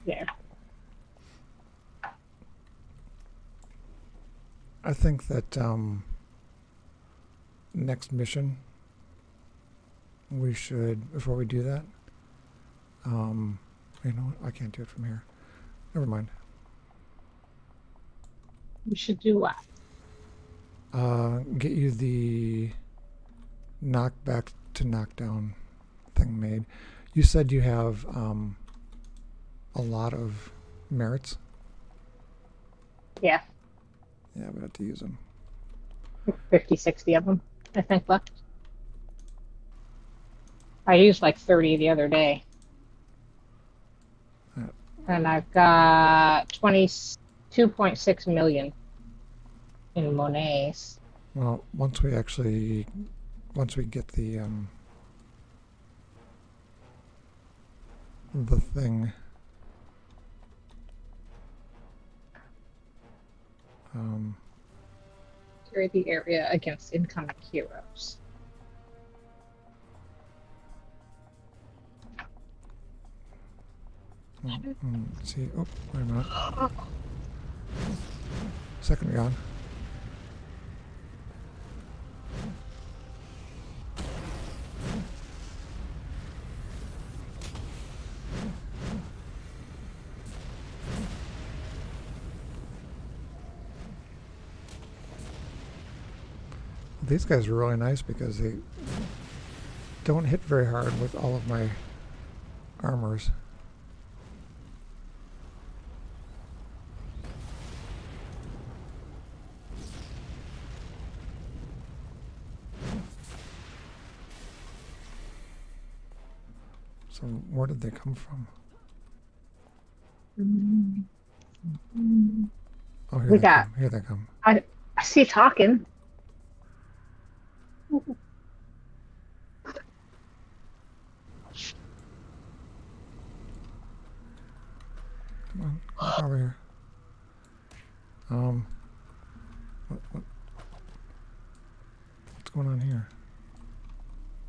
[SPEAKER 2] There.
[SPEAKER 1] I think that next mission we should before we do that. Um, you know what? I can't do it from here. Never mind.
[SPEAKER 2] We should do what?
[SPEAKER 1] Get you the knockback to knockdown thing made. You said you have a lot of merits.
[SPEAKER 2] Yeah,
[SPEAKER 1] Yeah, we have to use them.
[SPEAKER 2] 50, 60 of them, I think left. I used like 30 the other day.
[SPEAKER 1] Uh,
[SPEAKER 2] And I've got 22.6 million. in Monet's.
[SPEAKER 1] Well, once we get the thing, um,
[SPEAKER 2] Clear the area against incoming heroes.
[SPEAKER 1] let's see. Oh, wait a minute. Second gone. These guys are really nice because they don't hit very hard with all of my armors. So where did they come from? Oh, here
[SPEAKER 2] We
[SPEAKER 1] they
[SPEAKER 2] got.
[SPEAKER 1] come. Here they come.
[SPEAKER 2] I see talking.
[SPEAKER 1] Come on, back over here. What's going on here?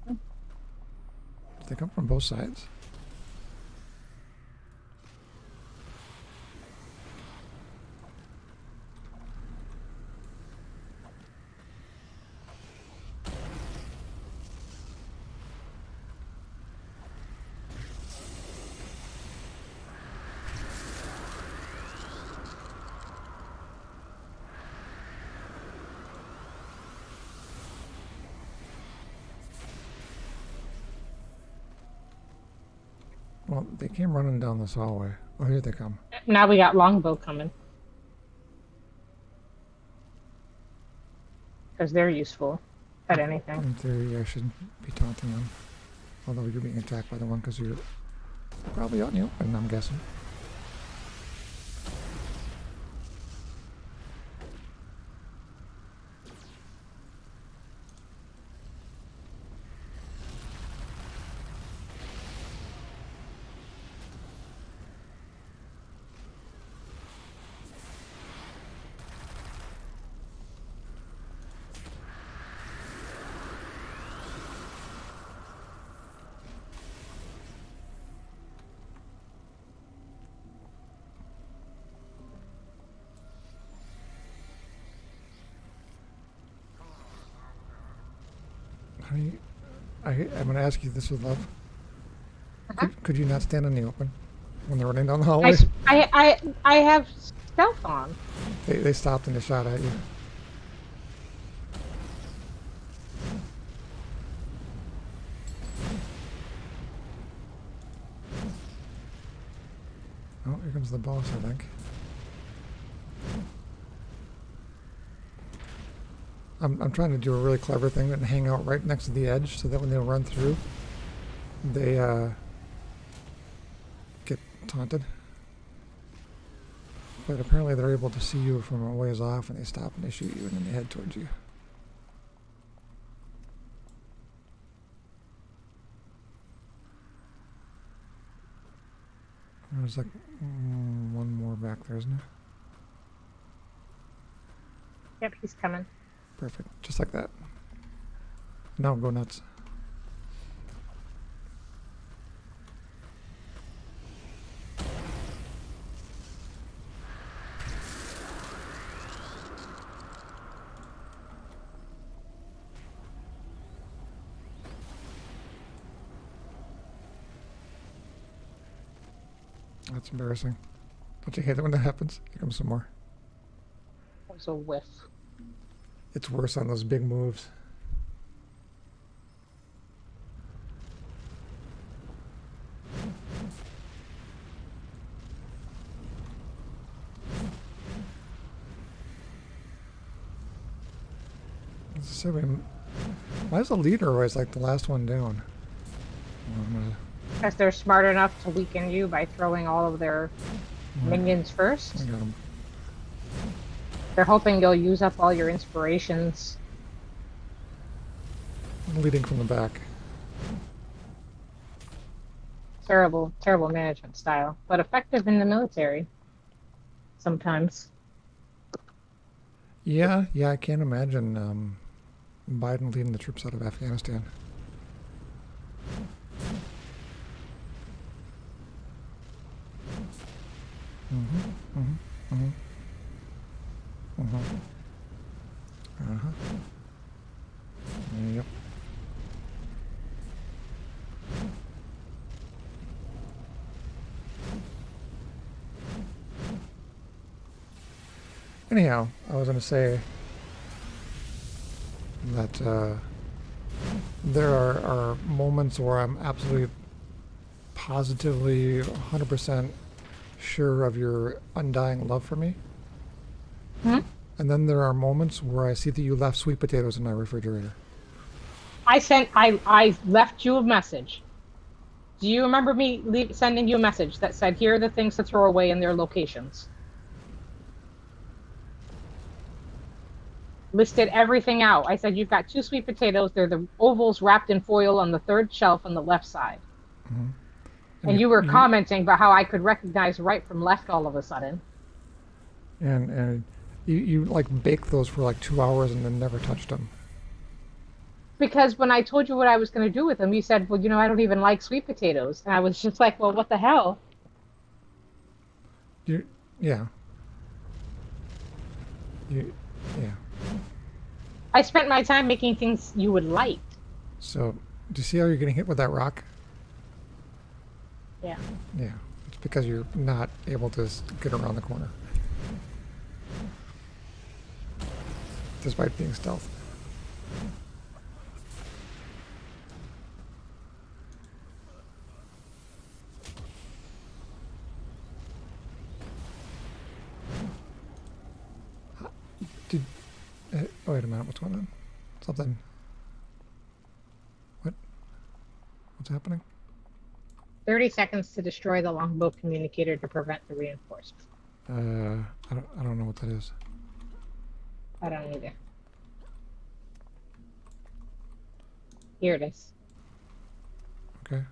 [SPEAKER 1] Did they come from both sides? Well, they came running down this hallway. Oh, here they come.
[SPEAKER 2] Now we got longbow coming. Because they're useful at anything.
[SPEAKER 1] In theory, I should be taunting them. Although you're being attacked by the one because you're probably out in the open, I'm guessing. Honey, I'm going to ask you this with love. Could you not stand in the open when they're running down the hallway?
[SPEAKER 2] I have stealth on.
[SPEAKER 1] They stopped and they shot at you. Oh, here comes the boss, I think. I'm trying to do a really clever thing and hang out right next to the edge so that when they run through, they get taunted. But apparently they're able to see you from a ways off and they stop and they shoot you and then they head towards you. There's like one more back there, isn't there?
[SPEAKER 2] Yep, he's coming.
[SPEAKER 1] Perfect. Just like that. Now go nuts. That's embarrassing. Don't you hate it when that happens? Here comes some more.
[SPEAKER 2] That was a whiff.
[SPEAKER 1] It's worse on those big moves. Why is the leader always like the last one down?
[SPEAKER 2] Because they're smart enough to weaken you by throwing all of their minions first.
[SPEAKER 1] I got him.
[SPEAKER 2] They're hoping you'll use up all your inspirations.
[SPEAKER 1] Leading from the back.
[SPEAKER 2] Terrible, terrible management style, but effective in the military sometimes.
[SPEAKER 1] Yeah, yeah, I can't imagine Biden leading the troops out of Afghanistan. Mm-hmm, mm-hmm, mm-hmm, mm-hmm. Uh-huh. Yep. Anyhow, I was going to say that there are moments where I'm absolutely positively 100% sure of your undying love for me.
[SPEAKER 2] Hmm?
[SPEAKER 1] And then there are moments where I see that you left sweet potatoes in my refrigerator.
[SPEAKER 2] I left you a message. Do you remember me sending you a message that said, here are the things to throw away in their locations? Listed everything out. I said, you've got 2 sweet potatoes. They're the ovals wrapped in foil on the third shelf on the left side.
[SPEAKER 1] Mm-hmm. And
[SPEAKER 2] And you were commenting about how I could recognize right from left all of a sudden.
[SPEAKER 1] and you like baked those for like 2 hours and then never touched them.
[SPEAKER 2] Because when I told you what I was going to do with them, you said, well, I don't even like sweet potatoes. And I was just like, well, what the hell?
[SPEAKER 1] You, yeah. You, yeah.
[SPEAKER 2] I spent my time making things you would like.
[SPEAKER 1] So, do you see how you're getting hit with that rock?
[SPEAKER 2] Yeah.
[SPEAKER 1] Yeah. It's because you're not able to get around the corner. Despite being stealth. Did, oh, wait a minute. What's going on? Something. What? What's happening?
[SPEAKER 2] 30 seconds to destroy the longbow communicator to prevent the reinforcement.
[SPEAKER 1] I don't know what that is.
[SPEAKER 2] I don't either. Here it is.
[SPEAKER 1] Okay.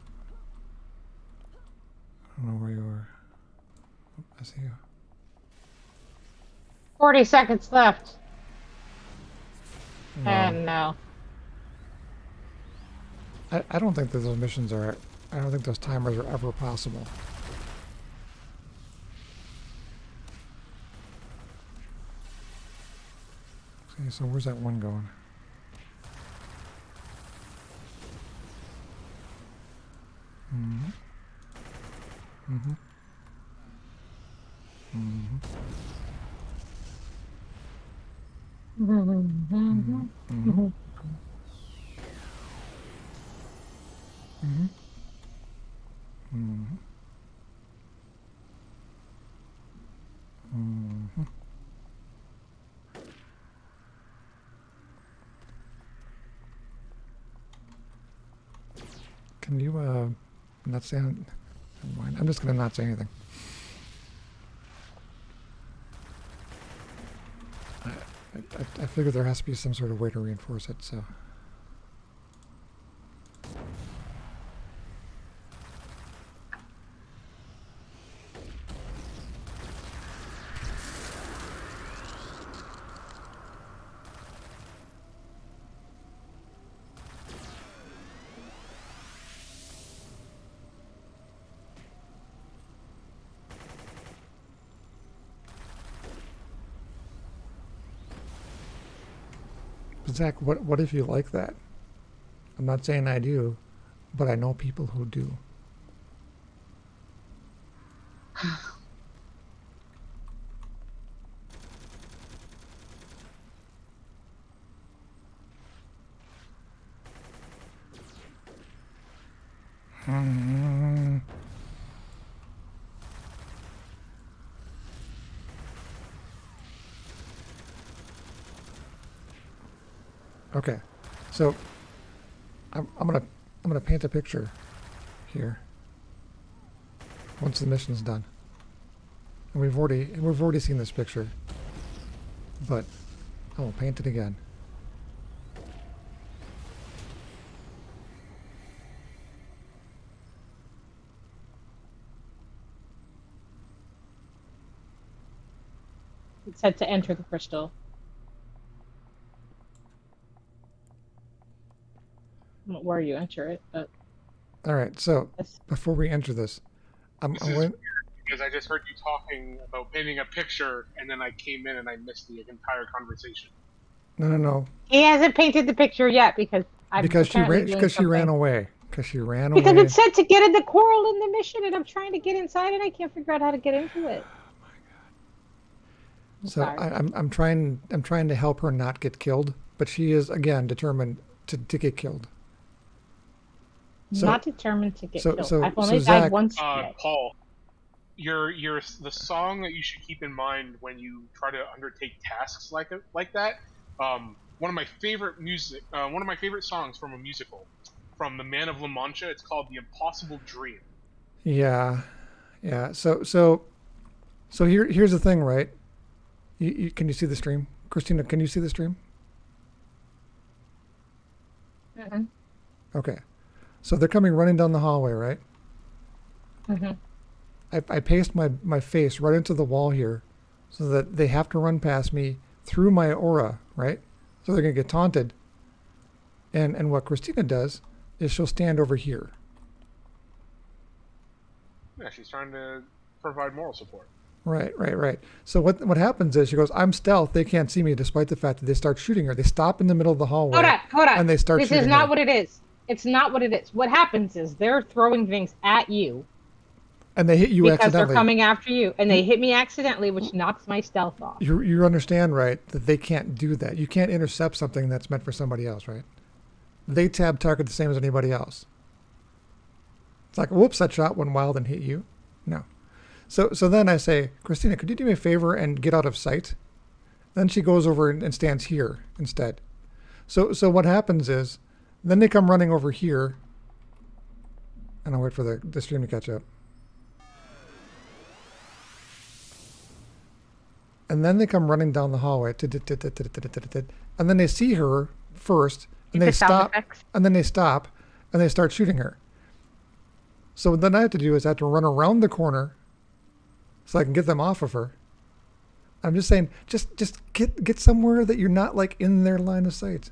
[SPEAKER 1] I don't know where you are. Oh, I see you.
[SPEAKER 2] 40 seconds left.
[SPEAKER 1] No.
[SPEAKER 2] And no.
[SPEAKER 1] I don't think that those missions are. I don't think those timers are ever possible. Okay, so where's that one going? Mm-hmm. Mm-hmm. Mm-hmm. Mm-hmm. Mm-hmm. Mm-hmm. Mm-hmm. Mm-hmm. Can you not say? Never mind. I'm just gonna not say anything. I figure there has to be some sort of way to reinforce it. So. Zach, what if you like that? I'm not saying I do, but I know people who do. Okay, so I'm gonna paint a picture here. Once the mission's done, and we've already seen this picture. but I will paint it again.
[SPEAKER 2] It said to enter the crystal. I don't know where you enter it, but
[SPEAKER 1] All right, so
[SPEAKER 2] it's,
[SPEAKER 1] before we enter this,
[SPEAKER 3] This
[SPEAKER 1] I'm
[SPEAKER 3] is
[SPEAKER 1] going.
[SPEAKER 3] weird because I just heard you talking about painting a picture, and then I came in and I missed the entire conversation.
[SPEAKER 1] No, no, no.
[SPEAKER 2] he hasn't painted the picture yet because I'm
[SPEAKER 1] Because she
[SPEAKER 2] apparently
[SPEAKER 1] ran.
[SPEAKER 2] doing
[SPEAKER 1] Because she ran
[SPEAKER 2] something.
[SPEAKER 1] away. Because she ran
[SPEAKER 2] Because it
[SPEAKER 1] away.
[SPEAKER 2] said to get in the coral in the mission, and I'm trying to get inside, and I can't figure out how to get into it. I'm
[SPEAKER 1] So
[SPEAKER 2] sorry.
[SPEAKER 1] I'm trying to help her not get killed, but she is again determined to get killed.
[SPEAKER 2] I'm
[SPEAKER 1] So
[SPEAKER 2] not determined to get
[SPEAKER 1] so
[SPEAKER 2] killed.
[SPEAKER 1] so
[SPEAKER 2] I've
[SPEAKER 1] so
[SPEAKER 2] only died
[SPEAKER 1] Zach,
[SPEAKER 2] once today.
[SPEAKER 3] Paul, the song that you should keep in mind when you try to undertake tasks like that. One of my favorite one of my favorite songs from a musical, from the Man of La Mancha. It's called "The Impossible Dream."
[SPEAKER 1] yeah, yeah. So here's the thing, right? Can you see the stream, Christina? Can you see the stream?
[SPEAKER 2] Mm-hmm.
[SPEAKER 1] Okay. So they're coming running down the hallway, right?
[SPEAKER 2] Mm-hmm.
[SPEAKER 1] I paste my face right into the wall here, so that they have to run past me through my aura, right? So they're gonna get taunted. And what Christina does is she'll stand over here.
[SPEAKER 3] Yeah, she's trying to provide moral support.
[SPEAKER 1] Right. So what happens is she goes, I'm stealth. They can't see me, despite the fact that they start shooting her. They stop in the middle of the hallway,
[SPEAKER 2] Hold on.
[SPEAKER 1] and they start
[SPEAKER 2] This is
[SPEAKER 1] shooting
[SPEAKER 2] not
[SPEAKER 1] her.
[SPEAKER 2] what it is. It's not what it is. What happens is they're throwing things at you
[SPEAKER 1] And they hit you
[SPEAKER 2] because they're
[SPEAKER 1] accidentally.
[SPEAKER 2] coming after you, and they
[SPEAKER 1] You
[SPEAKER 2] hit me accidentally, which knocks my stealth off.
[SPEAKER 1] you understand, right? That they can't do that. You can't intercept something that's meant for somebody else, right? They tab target the same as anybody else. It's like, whoops, that shot went wild and hit you. No. So then I say, Christina, could you do me a favor and get out of sight? Then she goes over and stands here instead. So what happens is, then they come running over here, and I'll wait for the stream to catch up. And then they come running down the hallway, and then they see her first, and they stop, and then they stop, and they start shooting her. So what then I have to do is I have to run around the corner, so I can get them off of her. I'm just saying, just get somewhere that you're not like in their line of sight.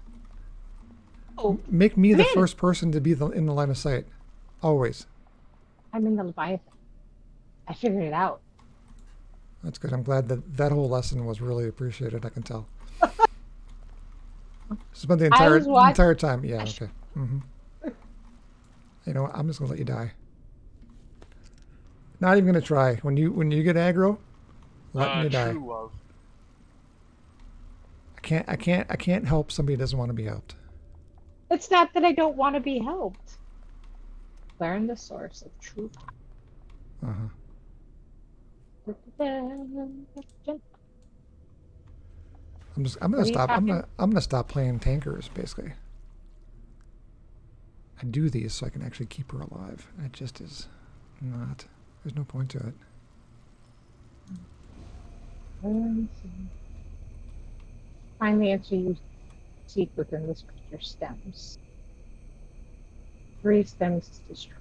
[SPEAKER 2] Oh,
[SPEAKER 1] Make me the first person to be in the line of sight, always.
[SPEAKER 2] I'm in the Leviathan. I figured it out.
[SPEAKER 1] That's good. I'm glad that whole lesson was really appreciated. I can tell. Spent the entire time. Yeah. Okay. Mm-hmm. You know what? I'm just gonna let you die. Not even gonna try. When you get aggro, letting you die.
[SPEAKER 3] True love.
[SPEAKER 1] I can't help somebody who doesn't want to be helped.
[SPEAKER 2] It's not that I don't want to be helped. Learn the source of truth.
[SPEAKER 1] Uh-huh. I'm gonna stop. I'm gonna stop playing tankers. Basically, I do these so I can actually keep her alive. It just is not. There's no point to it.
[SPEAKER 2] Find the answer you seek within this creature's stems. 3 stems to destroy.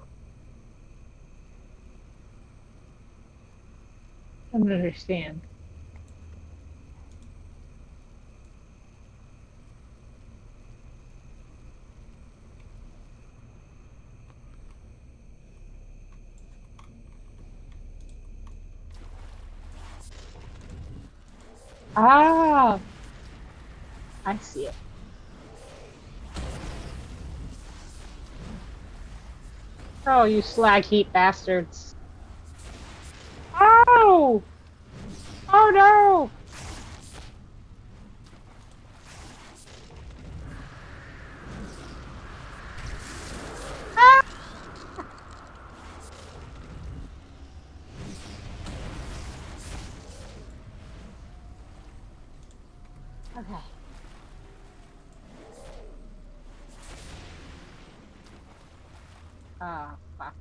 [SPEAKER 2] I don't understand. Ah, I see it. Oh, you slag heap bastards. Oh! Oh no! Ah! Okay. Ah, fuck.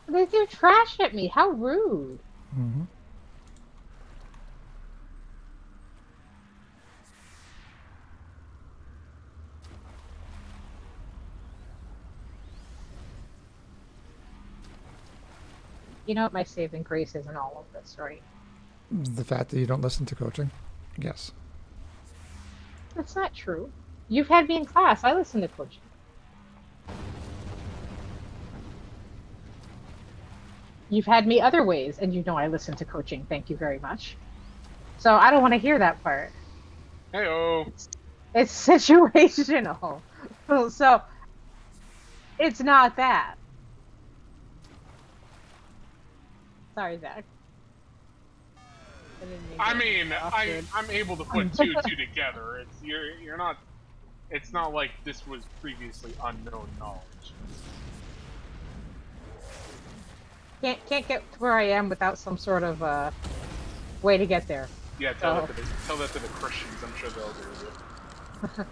[SPEAKER 2] They threw trash at me. How rude.
[SPEAKER 1] Mm-hmm.
[SPEAKER 2] You know what my saving grace is in all of this, right?
[SPEAKER 1] The fact that you don't listen to coaching. Yes.
[SPEAKER 2] That's not true. You've had me in class. I listen to coaching. You've had me other ways, and you know I listen to coaching. Thank you very much. So I don't want to hear that part.
[SPEAKER 3] Hey-oh.
[SPEAKER 2] It's situational. So it's not that. Sorry, Zach. I didn't mean
[SPEAKER 3] I
[SPEAKER 2] to
[SPEAKER 3] mean,
[SPEAKER 2] awkward.
[SPEAKER 3] I'm able to put two and two together. It's you're not. It's not like this was previously unknown knowledge.
[SPEAKER 2] Can't get to where I am without some sort of way to get there.
[SPEAKER 3] Yeah,
[SPEAKER 2] So
[SPEAKER 3] tell that to the Christians. I'm sure they'll agree with you.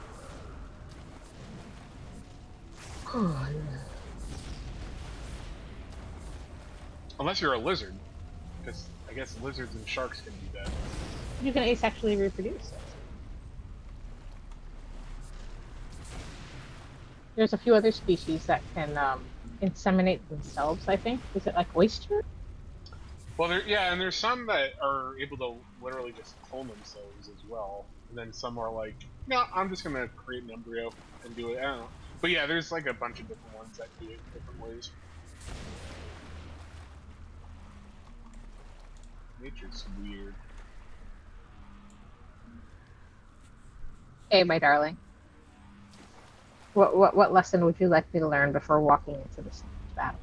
[SPEAKER 3] Unless you're a lizard, because I guess lizards and sharks can do that.
[SPEAKER 2] you can asexually reproduce. There's a few other species that can inseminate themselves, I think. Is it like oyster?
[SPEAKER 3] Well, yeah, and there's some that are able to literally just clone themselves as well, and then some are like, no, I'm just gonna create an embryo and do it. I don't know, but yeah, there's like a bunch of different ones that do it different ways. Nature's weird.
[SPEAKER 2] Hey, my darling. What lesson would you like me to learn before walking into this battle?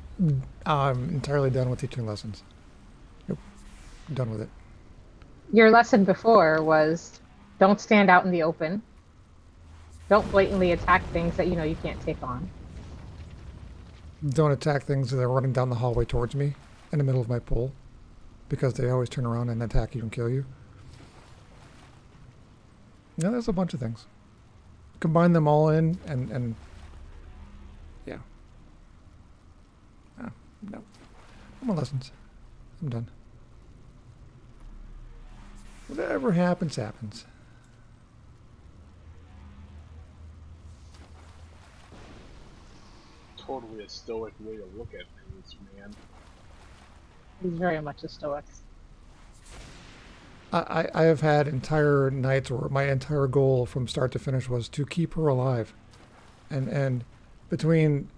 [SPEAKER 1] I'm entirely done with teaching lessons. Yep. I'm done with it.
[SPEAKER 2] Your lesson before was don't stand out in the open. Don't blatantly attack things that you know you can't take on.
[SPEAKER 1] Don't attack things that are running down the hallway towards me in the middle of my pool, because they always turn around and attack you and kill you. Yeah, there's a bunch of things. Combine them all in and yeah. Ah, no. No more lessons. I'm done. Whatever happens, happens.
[SPEAKER 3] Totally a stoic way to look at things, man.
[SPEAKER 2] He's very much a stoic.
[SPEAKER 1] I have had entire nights where my entire goal from start to finish was to keep her alive. And between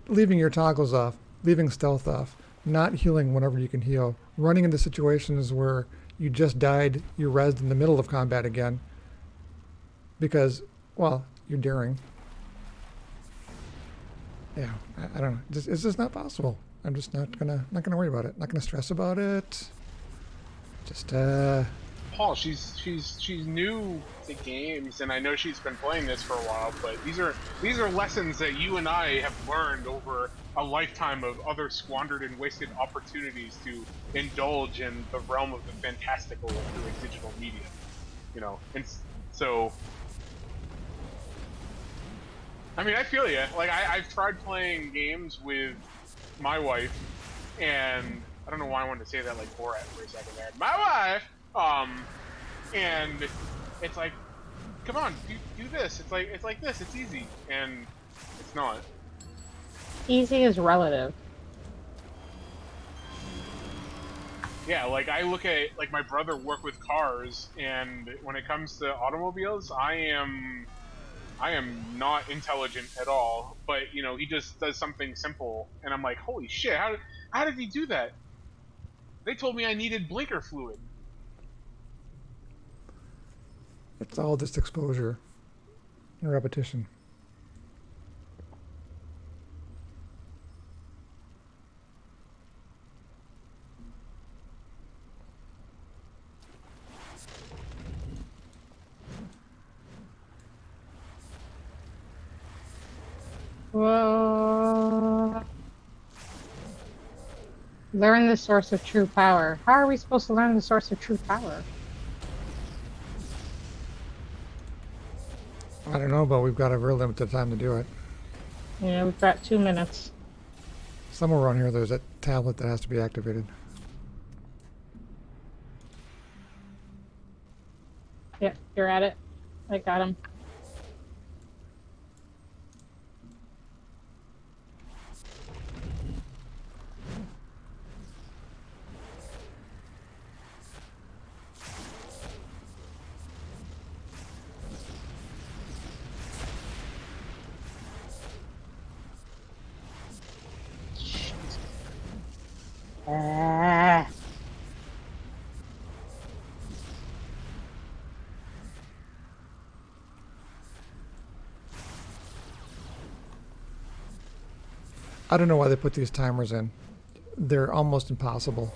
[SPEAKER 1] leaving your toggles off, leaving stealth off, not healing whenever you can heal, running into situations where you just died, you're rezzed in the middle of combat again because, well, you're daring. Yeah, I don't know. It's just not possible. I'm just not gonna worry about it. Not gonna stress about it. Just
[SPEAKER 3] Paul, she's new to games, and I know she's been playing this for a while. But these are lessons that you and I have learned over a lifetime of other squandered and wasted opportunities to indulge in the realm of the fantastical through a digital medium. You know, and so. I mean, I feel you. Like, I've tried playing games with my wife, and I don't know why I wanted to say that like Borat for a second there. My wife! And it's like, come on, do this. It's like this. It's easy, and it's not.
[SPEAKER 2] Easy is relative.
[SPEAKER 3] Yeah, like I look at like my brother work with cars, and when it comes to automobiles, I am not intelligent at all. But you know, he just does something simple, and I'm like, holy shit! How did he do that? They told me I needed blinker fluid.
[SPEAKER 1] it's all just exposure and repetition.
[SPEAKER 2] Whoa. Learn the source of true power. How are we supposed to learn the source of true power?
[SPEAKER 1] I don't know, but we've got a very limited time to do it.
[SPEAKER 2] Yeah, we've got 2 minutes.
[SPEAKER 1] Somewhere around here, there's a tablet that has to be activated.
[SPEAKER 2] Yep, you're at it. I got him.
[SPEAKER 1] I don't know why they put these timers in. They're almost impossible.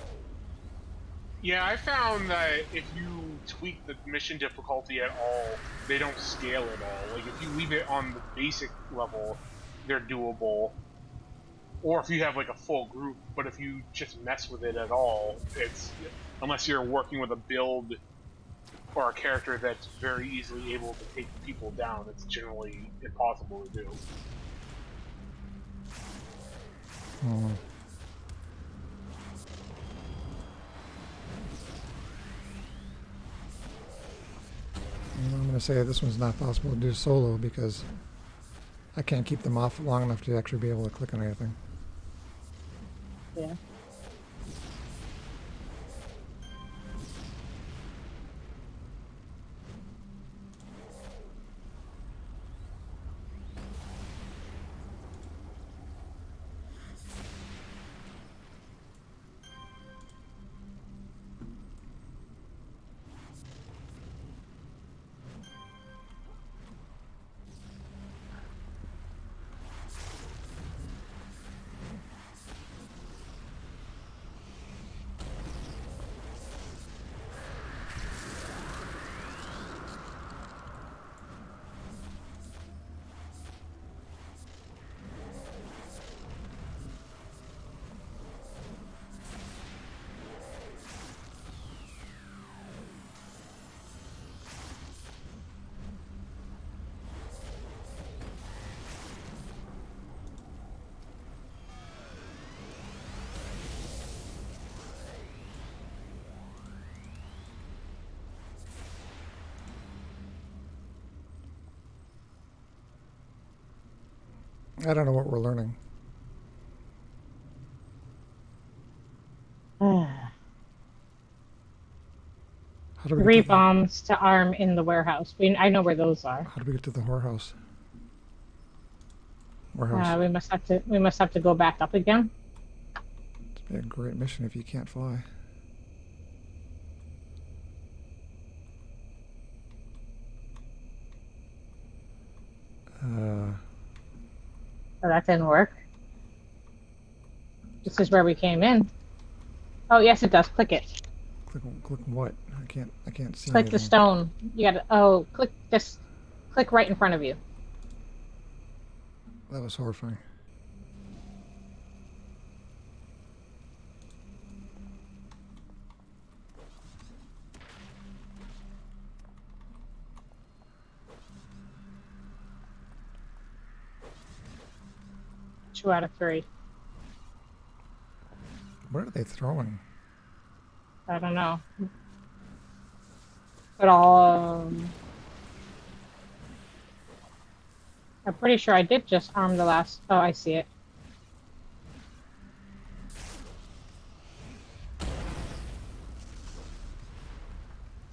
[SPEAKER 3] Yeah, I found that if you tweak the mission difficulty at all, they don't scale at all. Like if you leave it on the basic level, they're doable. Or if you have like a full group, but if you just mess with it at all, it's unless you're working with a build or a character that's very easily able to take people down, it's generally impossible to do.
[SPEAKER 1] Hmm. I'm going to say this one's not possible to do solo because I can't keep them off long enough to actually be able to click on anything.
[SPEAKER 2] Yeah.
[SPEAKER 1] I don't know what we're learning. How do we
[SPEAKER 2] Three
[SPEAKER 1] get to the
[SPEAKER 2] bombs to arm in the warehouse. I know where those are.
[SPEAKER 1] How do we get to the whorehouse? Warehouse.
[SPEAKER 2] We must have to go back up again.
[SPEAKER 1] It'd be a great mission if you can't fly.
[SPEAKER 2] Oh, that didn't work. This is where we came in. Oh, yes, it does. Click it.
[SPEAKER 1] Click what? I can't see
[SPEAKER 2] Click the
[SPEAKER 1] anything.
[SPEAKER 2] stone. You gotta. Oh, click this. Click right in front of you.
[SPEAKER 1] That was horrifying.
[SPEAKER 2] Two out of three.
[SPEAKER 1] What are they throwing?
[SPEAKER 2] I don't know. But I'm pretty sure I did just arm the last. Oh, I see it.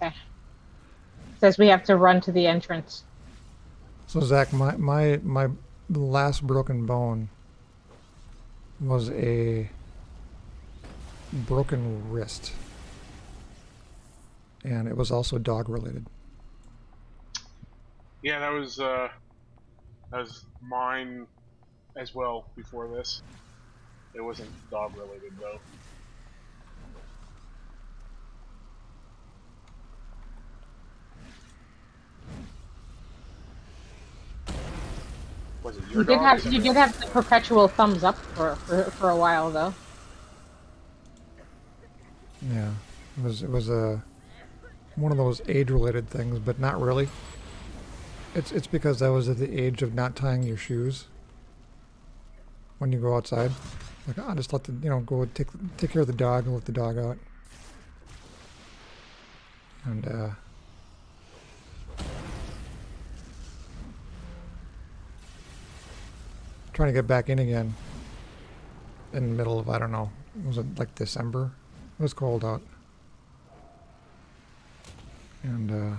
[SPEAKER 2] Okay. It says we have to run to the entrance.
[SPEAKER 1] So Zach, my last broken bone was a broken wrist, and it was also dog related.
[SPEAKER 3] Yeah, that was mine as well before this. It wasn't dog related though. Was it your
[SPEAKER 2] You did
[SPEAKER 3] dog or
[SPEAKER 2] have you
[SPEAKER 3] somebody
[SPEAKER 2] did
[SPEAKER 3] else's
[SPEAKER 2] have the
[SPEAKER 3] dog?
[SPEAKER 2] perpetual thumbs up for a while though.
[SPEAKER 1] Yeah, it was a one of those age related things, but not really. It's because I was at the age of not tying your shoes when you go outside. Like, oh, just let the go take care of the dog and let the dog out. And trying to get back in again in the middle of, I don't know, was it like December? It was cold out. And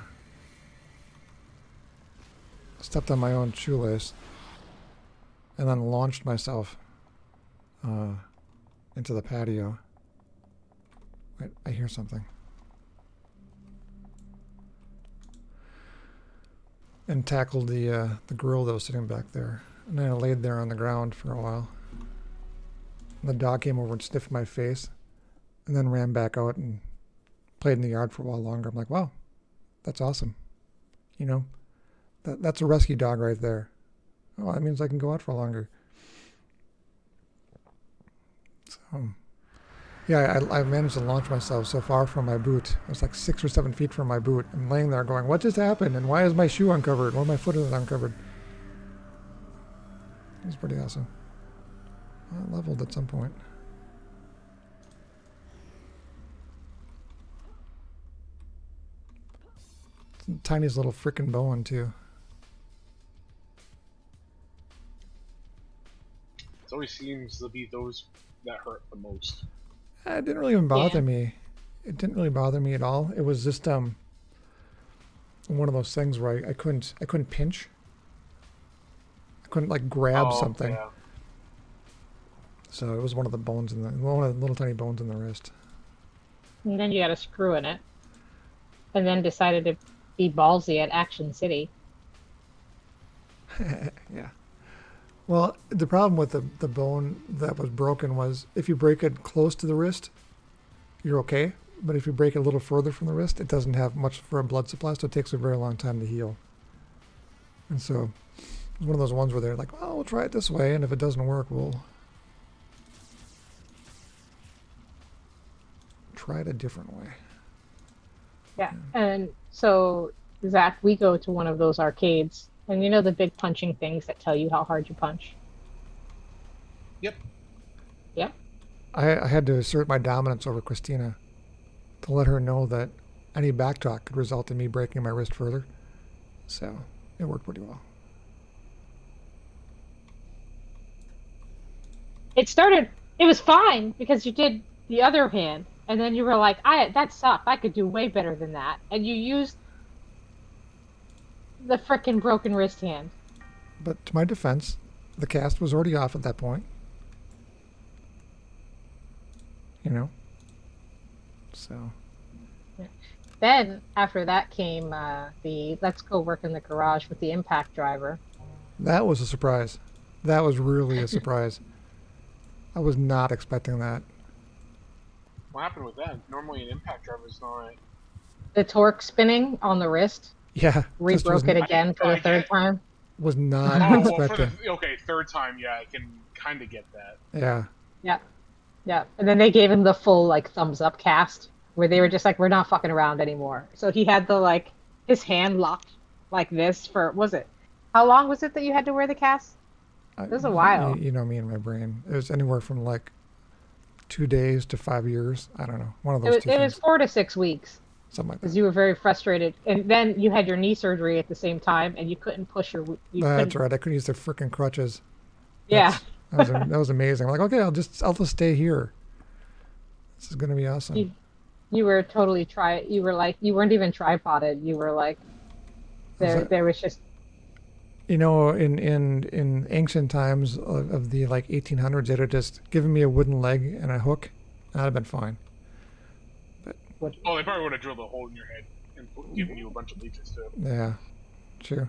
[SPEAKER 1] stepped on my own shoelace and then launched myself into the patio. Wait, I hear something. And tackled the girl that was sitting back there. And then I laid there on the ground for a while. The dog came over and sniffed my face, and then ran back out and played in the yard for a while longer. I'm like, wow, that's awesome. You know, that's a rescue dog right there. Oh, that means I can go out for longer. So, yeah, I managed to launch myself so far from my boot. I was like 6 or 7 feet from my boot. I'm laying there going, what just happened? And why is my shoe uncovered? Why my foot is uncovered? It was pretty awesome. I leveled at some point. Tiniest little frickin' bone too.
[SPEAKER 3] It always seems to be those that hurt the most.
[SPEAKER 1] It didn't really even bother me. It didn't really bother me at all. It was just one of those things where I couldn't pinch. I couldn't like grab something.
[SPEAKER 3] Yeah.
[SPEAKER 1] So it was one of the one of the little tiny bones in the wrist.
[SPEAKER 2] And then you got a screw in it. And then decided to be ballsy at Action City.
[SPEAKER 1] Yeah. Well, the problem with the bone that was broken was if you break it close to the wrist, you're okay. But if you break it a little further from the wrist, it doesn't have much for a blood supply, so it takes a very long time to heal. And so it's one of those ones where they're like, well, we'll try it this way, and if it doesn't work, we'll try it a different way.
[SPEAKER 2] Yeah. And so, Zach, we go to one of those arcades, and you know the big punching things that tell you how hard you punch?
[SPEAKER 3] Yep.
[SPEAKER 2] Yeah.
[SPEAKER 1] I had to assert my dominance over Christina to let her know that any backtalk could result in me breaking my wrist further. So it worked pretty well.
[SPEAKER 2] It was fine because you did the other hand, and then you were like, that sucked. I could do way better than that. And you used the frickin' broken wrist hand.
[SPEAKER 1] But to my defense, the cast was already off at that point. You know? So.
[SPEAKER 2] Then, after that came the let's go work in the garage with the impact driver.
[SPEAKER 1] That was a surprise. That was really a surprise. I was not expecting that.
[SPEAKER 3] What happened with that? Normally an impact driver is not...
[SPEAKER 2] The torque spinning on the wrist.
[SPEAKER 1] Yeah.
[SPEAKER 2] Rebroke it again for the third time.
[SPEAKER 1] Was not expecting.
[SPEAKER 3] Okay, third time, yeah, I can kind of get that.
[SPEAKER 1] Yeah.
[SPEAKER 2] Yeah. Yeah. And then they gave him the full, like, thumbs up cast, where they were just like, we're not fucking around anymore. So he had the, like, his hand locked like this for, how long was it that you had to wear the cast? It was a while.
[SPEAKER 1] You know me and my brain. It was anywhere from, like, 2 days to 5 years. I don't know. One of those two things.
[SPEAKER 2] It was 4 to 6 weeks.
[SPEAKER 1] Something like that.
[SPEAKER 2] Because you were very frustrated. And then you had your knee surgery at the same time, and you couldn't push
[SPEAKER 1] That's right. I couldn't use the freaking crutches.
[SPEAKER 2] Yeah.
[SPEAKER 1] That was amazing. I'm like, okay, I'll just stay here. This is going to be awesome.
[SPEAKER 2] You were totally you were like, you weren't even tripoded. You were like, there was just...
[SPEAKER 1] You know, in ancient times of the like 1800s, they'd have just given me a wooden leg and a hook, and I'd have been fine.
[SPEAKER 3] But they probably would have drilled a hole in your head and given you a bunch of leeches too.
[SPEAKER 1] Yeah, true.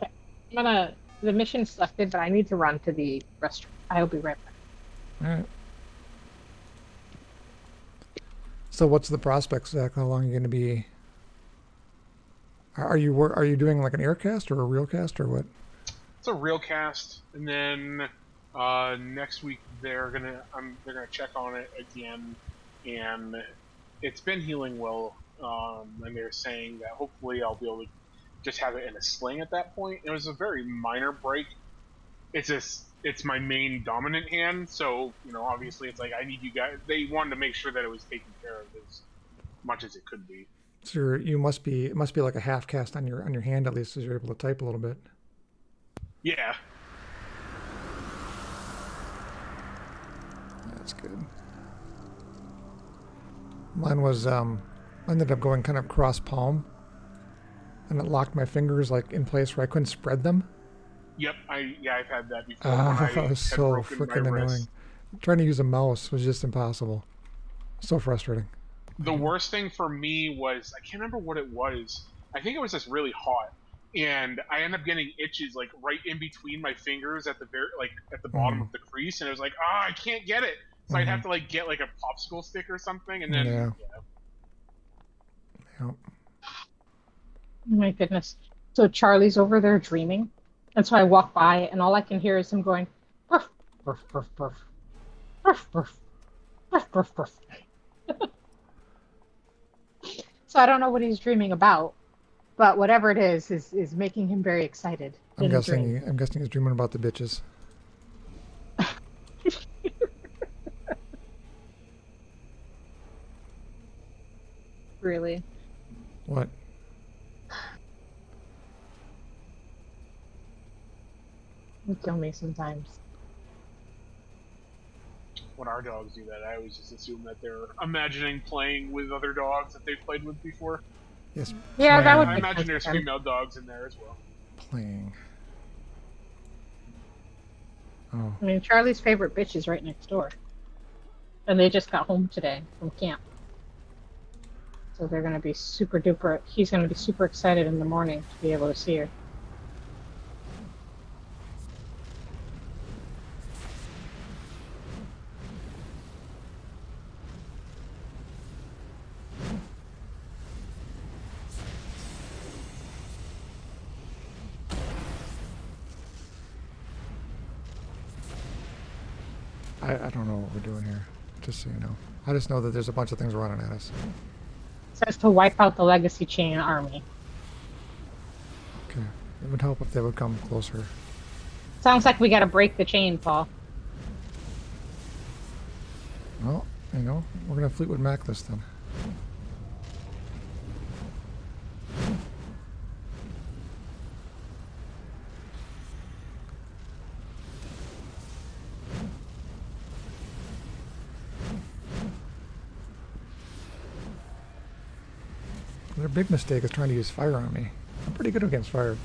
[SPEAKER 2] Okay. The mission's selected, but I need to run to the restaurant. I'll be right back.
[SPEAKER 1] All right. So what's the prospects, Zach? How long are you going to be? Are you doing like an air cast or a real cast or what?
[SPEAKER 3] It's a real cast, and then next week they're gonna check on it again, and it's been healing well. And they're saying that hopefully I'll be able to just have it in a sling at that point. It was a very minor break. It's my main dominant hand, so obviously it's like I need you guys. They wanted to make sure that it was taken care of as much as it could be.
[SPEAKER 1] So it must be like a half cast on your hand at least, as you're able to type a little bit.
[SPEAKER 3] Yeah.
[SPEAKER 1] That's good. Mine was I ended up going kind of cross palm, and it locked my fingers like in place where I couldn't spread them.
[SPEAKER 3] Yep, I've had that before.
[SPEAKER 1] It was so freaking annoying. Trying to use a mouse was just impossible. So frustrating.
[SPEAKER 3] The worst thing for me was, I can't remember what it was. I think it was just really hot. and I end up getting itches like right in between my fingers at the very like at the bottom
[SPEAKER 1] Mm-hmm.
[SPEAKER 3] of the crease, and it was like, ah, I can't get it. So I'd
[SPEAKER 1] Mm-hmm.
[SPEAKER 3] have to like get like a popsicle stick or something, and then
[SPEAKER 1] Yeah. Yep.
[SPEAKER 2] Oh my goodness. So Charlie's over there dreaming. And so I walk by and all I can hear is him going, "Ruff, ruff, ruff, ruff, ruff, ruff, ruff, ruff, ruff." So I don't know what he's dreaming about, but whatever it is making him very excited
[SPEAKER 1] I'm
[SPEAKER 2] in the dream.
[SPEAKER 1] guessing. I'm guessing he's dreaming about the bitches.
[SPEAKER 2] Really.
[SPEAKER 1] What?
[SPEAKER 2] You kill me sometimes.
[SPEAKER 3] when our dogs do that, I always just assume that they're imagining playing with other dogs that they've played with before.
[SPEAKER 1] Yes.
[SPEAKER 2] Yeah, that would
[SPEAKER 3] I
[SPEAKER 2] make
[SPEAKER 3] imagine
[SPEAKER 2] sense
[SPEAKER 3] there's
[SPEAKER 2] for him.
[SPEAKER 3] female dogs in there as well.
[SPEAKER 1] Playing. Oh.
[SPEAKER 2] I mean, Charlie's favorite bitch is right next door. And they just got home today from camp. So they're going to be super duper, he's going to be super excited in the morning to be able to see her.
[SPEAKER 1] I don't know what we're doing here. Just so you know. I just know that there's a bunch of things running at us.
[SPEAKER 2] It says to wipe out the legacy chain army.
[SPEAKER 1] Okay. It would help if they would come closer.
[SPEAKER 2] Sounds like we got to break the chain, Paul.
[SPEAKER 1] Well, you know, we're gonna Fleetwood Mac this then. Their big mistake is trying to use fire on me. I'm pretty good against fire.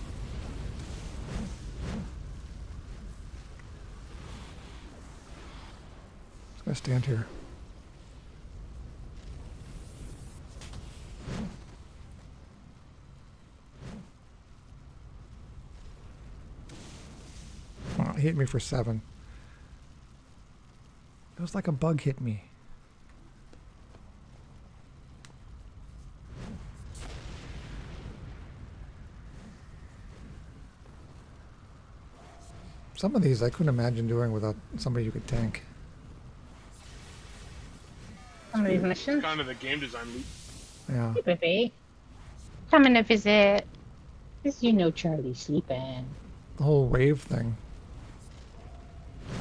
[SPEAKER 1] Just gonna stand here. Oh, he hit me for 7. It was like a bug hit me. Some of these I couldn't imagine doing without somebody who could tank.
[SPEAKER 2] Some of these missions.
[SPEAKER 3] Kind of the game design loop.
[SPEAKER 1] Yeah.
[SPEAKER 2] Hey, baby. Coming to visit. Because you know Charlie's sleeping.
[SPEAKER 1] The whole wave thing.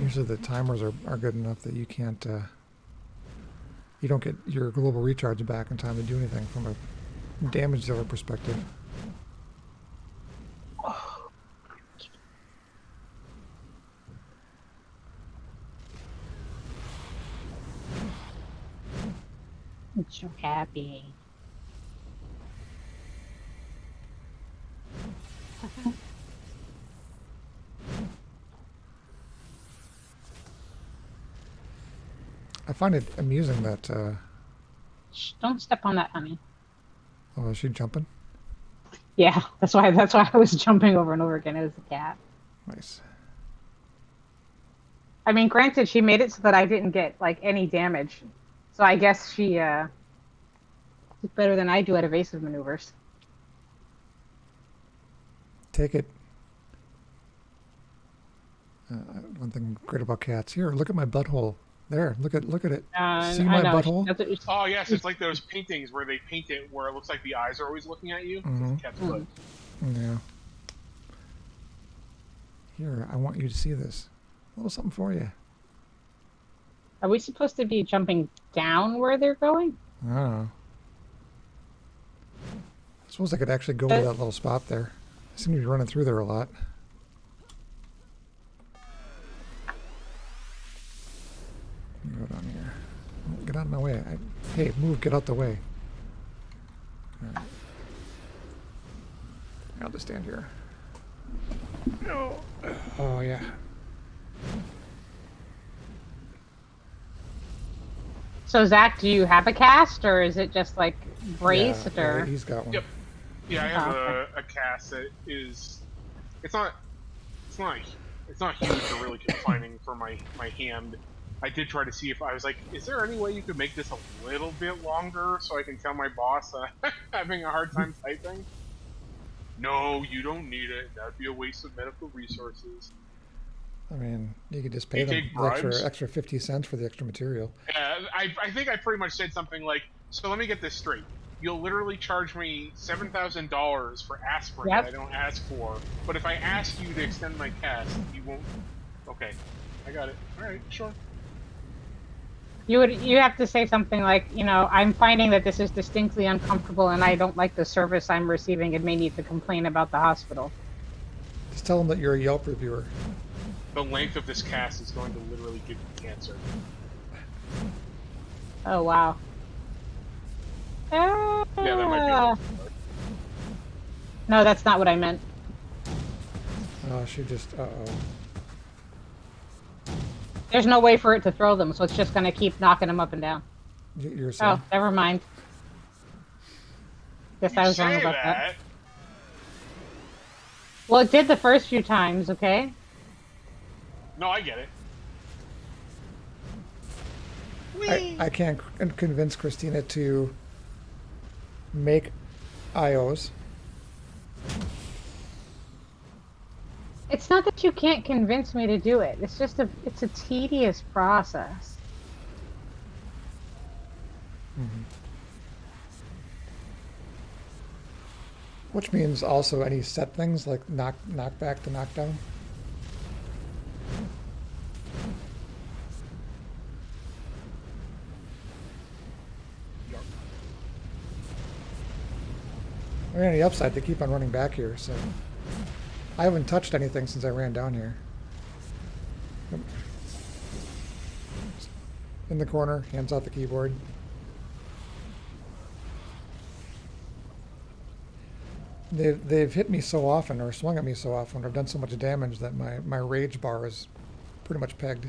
[SPEAKER 1] Usually the timers are good enough that you can't, you don't get your global recharge back in time to do anything from a damage dealer perspective.
[SPEAKER 2] I'm so happy.
[SPEAKER 1] I find it amusing that,
[SPEAKER 2] Shh, don't step on that, honey.
[SPEAKER 1] oh, is she jumping?
[SPEAKER 2] Yeah, that's why I was jumping over and over again. It was a cat.
[SPEAKER 1] Nice.
[SPEAKER 2] I mean, granted, she made it so that I didn't get like any damage. So I guess she did better than I do at evasive maneuvers.
[SPEAKER 1] Take it. One thing great about cats. Here, look at my butthole. There, look at it. See my
[SPEAKER 2] I know.
[SPEAKER 1] butthole?
[SPEAKER 2] That's what
[SPEAKER 3] Oh yes, it's like those paintings where they paint it where it looks like the eyes are always looking at you.
[SPEAKER 1] Mhm.
[SPEAKER 3] It's a cat's butt.
[SPEAKER 1] Yeah. Here, I want you to see this. A little something for you.
[SPEAKER 2] Are we supposed to be jumping down where they're going?
[SPEAKER 1] I don't know. I suppose I could actually go to that little spot there. I seem to be running through there a lot. Let me go down here. Oh, get out of my way. Hey, move, get out the way. All right. I'll just stand here. Oh, oh yeah.
[SPEAKER 2] So Zach, do you have a cast, or is it just like braced,
[SPEAKER 1] Yeah,
[SPEAKER 2] or
[SPEAKER 1] he's got one.
[SPEAKER 3] Yep. Yeah, I have
[SPEAKER 2] Oh, okay.
[SPEAKER 3] a cast that is. It's not. It's not. It's not huge or really confining for my hand. I did try to see if I was like, is there any way you could make this a little bit longer so I can tell my boss having a hard time typing? No, you don't need it. That'd be a waste of medical resources.
[SPEAKER 1] I mean, you could just
[SPEAKER 3] Do
[SPEAKER 1] pay
[SPEAKER 3] you
[SPEAKER 1] them
[SPEAKER 3] take
[SPEAKER 1] the extra
[SPEAKER 3] bribes?
[SPEAKER 1] 50 cents for the extra material.
[SPEAKER 3] I think I pretty much said something like, so let me get this straight. You'll literally charge me $7,000 for aspirin that
[SPEAKER 2] Yep.
[SPEAKER 3] I don't ask for, but if I ask you to extend my cast, you won't. Okay, I got it. All right, sure.
[SPEAKER 2] You have to say something like, I'm finding that this is distinctly uncomfortable and I don't like the service I'm receiving and may need to complain about the hospital.
[SPEAKER 1] Just tell them that you're a Yelp reviewer.
[SPEAKER 3] The length of this cast is going to literally give you cancer.
[SPEAKER 2] Oh wow.
[SPEAKER 3] Yeah, that might be a little too far.
[SPEAKER 2] No, that's not what I meant.
[SPEAKER 1] She just, uh-oh.
[SPEAKER 2] There's no way for it to throw them, so it's just gonna keep knocking them up and down.
[SPEAKER 1] You're
[SPEAKER 2] Oh,
[SPEAKER 1] saying.
[SPEAKER 2] never mind. Guess
[SPEAKER 3] You
[SPEAKER 2] I was wrong
[SPEAKER 3] say
[SPEAKER 2] about that.
[SPEAKER 3] that.
[SPEAKER 2] Well, it did the first few times, okay?
[SPEAKER 3] No, I get it.
[SPEAKER 1] I can't convince Christina to make IOs.
[SPEAKER 2] It's not that you can't convince me to do it. It's just it's a tedious process.
[SPEAKER 1] Mm-hmm. Which means also any set things like knockback to knockdown. I mean, on the upside, they keep on running back here, so I haven't touched anything since I ran down here. In the corner, hands out the keyboard. They've hit me so often or swung at me so often. I've done so much damage that my rage bar is pretty much pegged.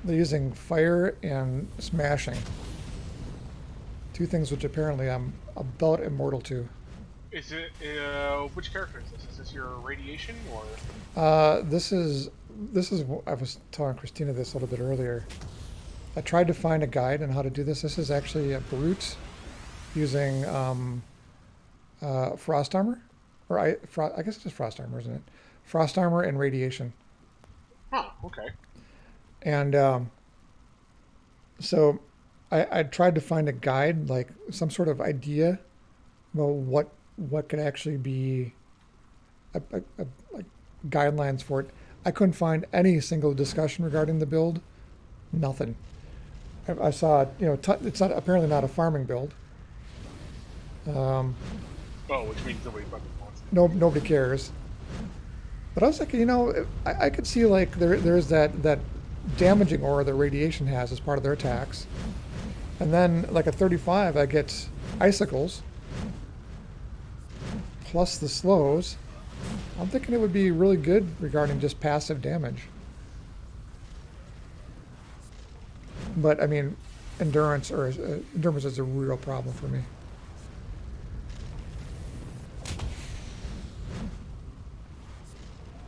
[SPEAKER 1] They're using fire and smashing. Two things which apparently I'm about immortal to.
[SPEAKER 3] Is it which character is this? Is this your radiation or?
[SPEAKER 1] This is I was telling Christina this a little bit earlier. I tried to find a guide on how to do this. This is actually a brute using frost armor, or I guess it's just frost armor, isn't it? Frost armor and radiation.
[SPEAKER 3] Oh, okay.
[SPEAKER 1] And so I tried to find a guide, like some sort of idea about what could actually be like guidelines for it. I couldn't find any single discussion regarding the build. Nothing. I saw it. It's not apparently not a farming build.
[SPEAKER 3] Oh, which means nobody fucking wants it.
[SPEAKER 1] No, nobody cares. But I was like, I could see like there's that damaging aura that radiation has as part of their attacks, and then like a 35, I get icicles plus the slows. I'm thinking it would be really good regarding just passive damage. But I mean, endurance is a real problem for me.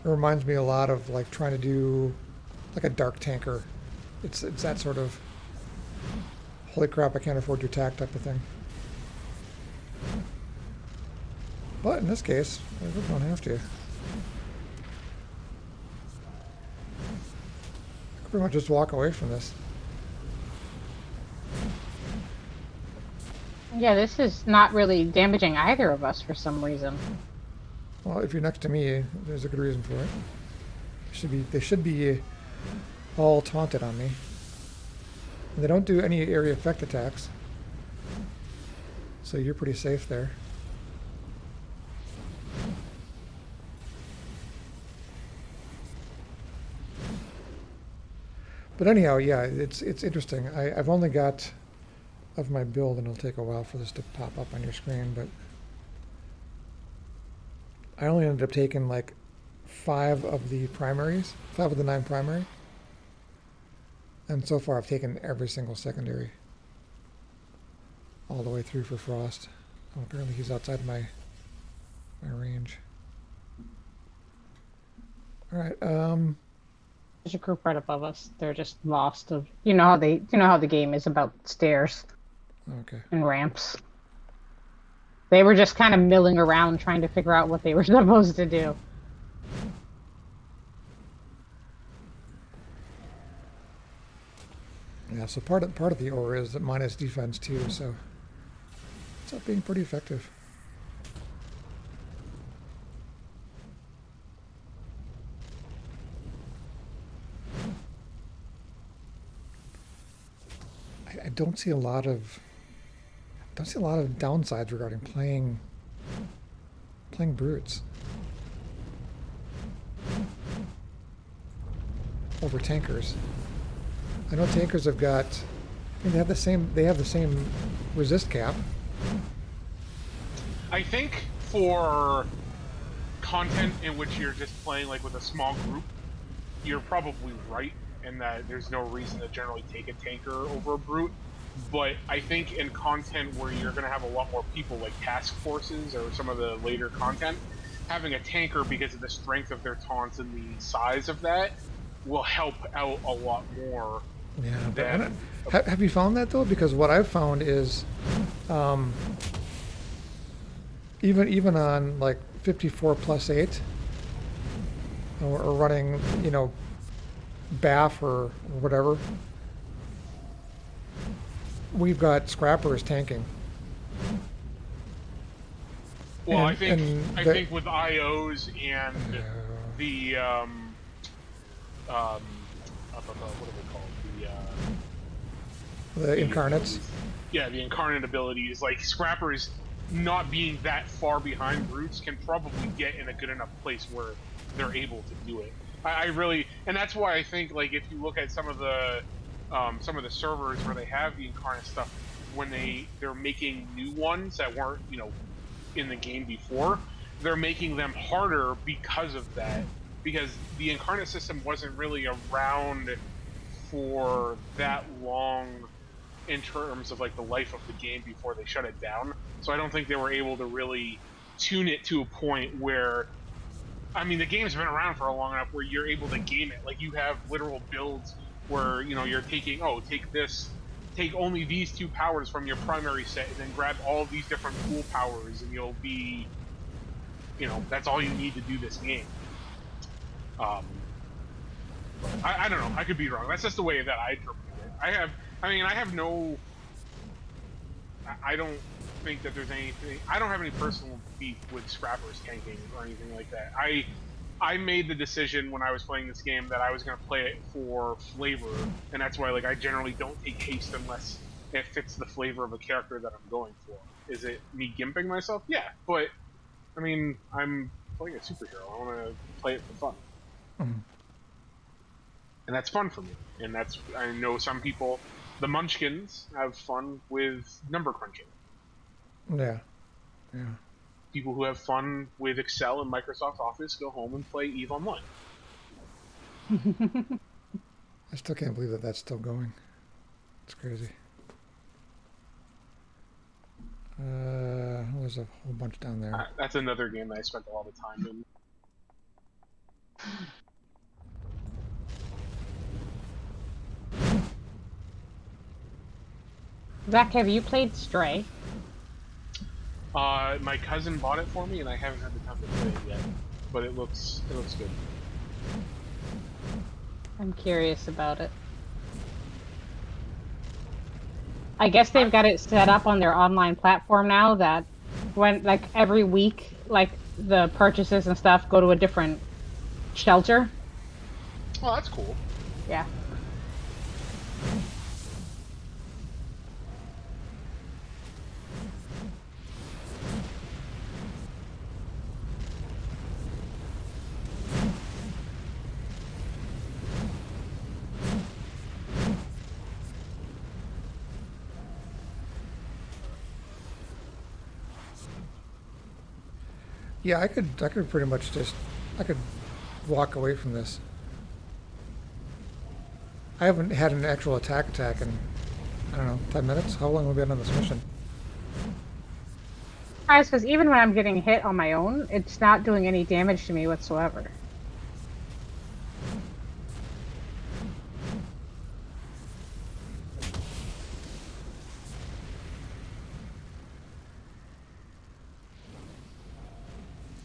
[SPEAKER 1] It reminds me a lot of like trying to do like a dark tanker. It's that sort of holy crap, I can't afford your attack type of thing. But in this case, I really don't have to. I could pretty much just walk away from this.
[SPEAKER 2] Yeah, this is not really damaging either of us for some reason.
[SPEAKER 1] Well, if you're next to me, there's a good reason for it. They should be all taunted on me. And they don't do any area effect attacks. So you're pretty safe there. But anyhow, yeah, it's interesting. I've only got of my build, and it'll take a while for this to pop up on your screen, but I only ended up taking like 5 of the 9 primary, and so far I've taken every single secondary all the way through for Frost. Oh, apparently he's outside my range. All right.
[SPEAKER 2] There's a group right above us. They're just lost of you know how the game is about stairs
[SPEAKER 1] Okay.
[SPEAKER 2] and ramps. They were just kind of milling around trying to figure out what they were supposed to do.
[SPEAKER 1] Yeah. So part of the aura is that minus defense too. So it's up being pretty effective. I don't see a lot of downsides regarding playing brutes over tankers. I know tankers have got. I mean, they have the same. They have the same resist cap.
[SPEAKER 3] I think for content in which you're just playing like with a small group, you're probably right in that there's no reason to generally take a tanker over a brute. But I think in content where you're going to have a lot more people, like task forces or some of the later content, having a tanker because of the strength of their taunts and the size of that will help out a lot more.
[SPEAKER 1] Yeah, but
[SPEAKER 3] than
[SPEAKER 1] have you found that though? Because what I've found is, even on like 54 plus 8, or running, BAF or whatever, we've got scrappers tanking.
[SPEAKER 3] Well,
[SPEAKER 1] And-
[SPEAKER 3] I think
[SPEAKER 1] and
[SPEAKER 3] I
[SPEAKER 1] the-
[SPEAKER 3] think with IOs and the what are they called?
[SPEAKER 1] The incarnates.
[SPEAKER 3] abilities. Yeah, the incarnate abilities, like scrappers not being that far behind brutes can probably get in a good enough place where they're able to do it. I really, and that's why I think, like, if you look at some of the servers where they have the incarnate stuff, when they're making new ones that weren't in the game before, they're making them harder because of that, because the incarnate system wasn't really around for that long in terms of like the life of the game before they shut it down. So I don't think they were able to really tune it to a point where, I mean, the game's been around for a long enough where you're able to game it. Like, you have literal builds where you're taking, take only these 2 powers from your primary set and then grab all these different cool powers and you'll be, that's all you need to do this game. I don't know, I could be wrong. That's just the way that I interpret it. I don't think that there's anything. I don't have any personal beef with scrappers tanking or anything like that. I made the decision when I was playing this game that I was going to play it for flavor, and that's why, like, I generally don't take haste unless it fits the flavor of a character that I'm going for. Is it me gimping myself? Yeah, but I mean, I'm playing a superhero. I want to play it for fun.
[SPEAKER 1] Mhm.
[SPEAKER 3] And that's fun for me. And I know some people, the Munchkins, have fun with number crunching.
[SPEAKER 1] Yeah.
[SPEAKER 3] People who have fun with Excel and Microsoft Office go home and play EVE Online.
[SPEAKER 1] I still can't believe that that's still going. It's crazy. There's a whole bunch down there.
[SPEAKER 3] That's another game that I spent a lot of time in.
[SPEAKER 2] Zach, have you played Stray?
[SPEAKER 3] My cousin bought it for me, and I haven't had the time to play it yet. But it looks good.
[SPEAKER 2] I'm curious about it. I guess they've got it set up on their online platform now that when, like, every week, like, the purchases and stuff go to a different shelter.
[SPEAKER 3] Oh, that's cool.
[SPEAKER 2] Yeah.
[SPEAKER 1] Yeah, I could pretty much just, I could walk away from this. I haven't had an actual attack in, I don't know, 10 minutes? How long have we been on this mission?
[SPEAKER 2] Guys, because even when I'm getting hit on my own, it's not doing any damage to me whatsoever.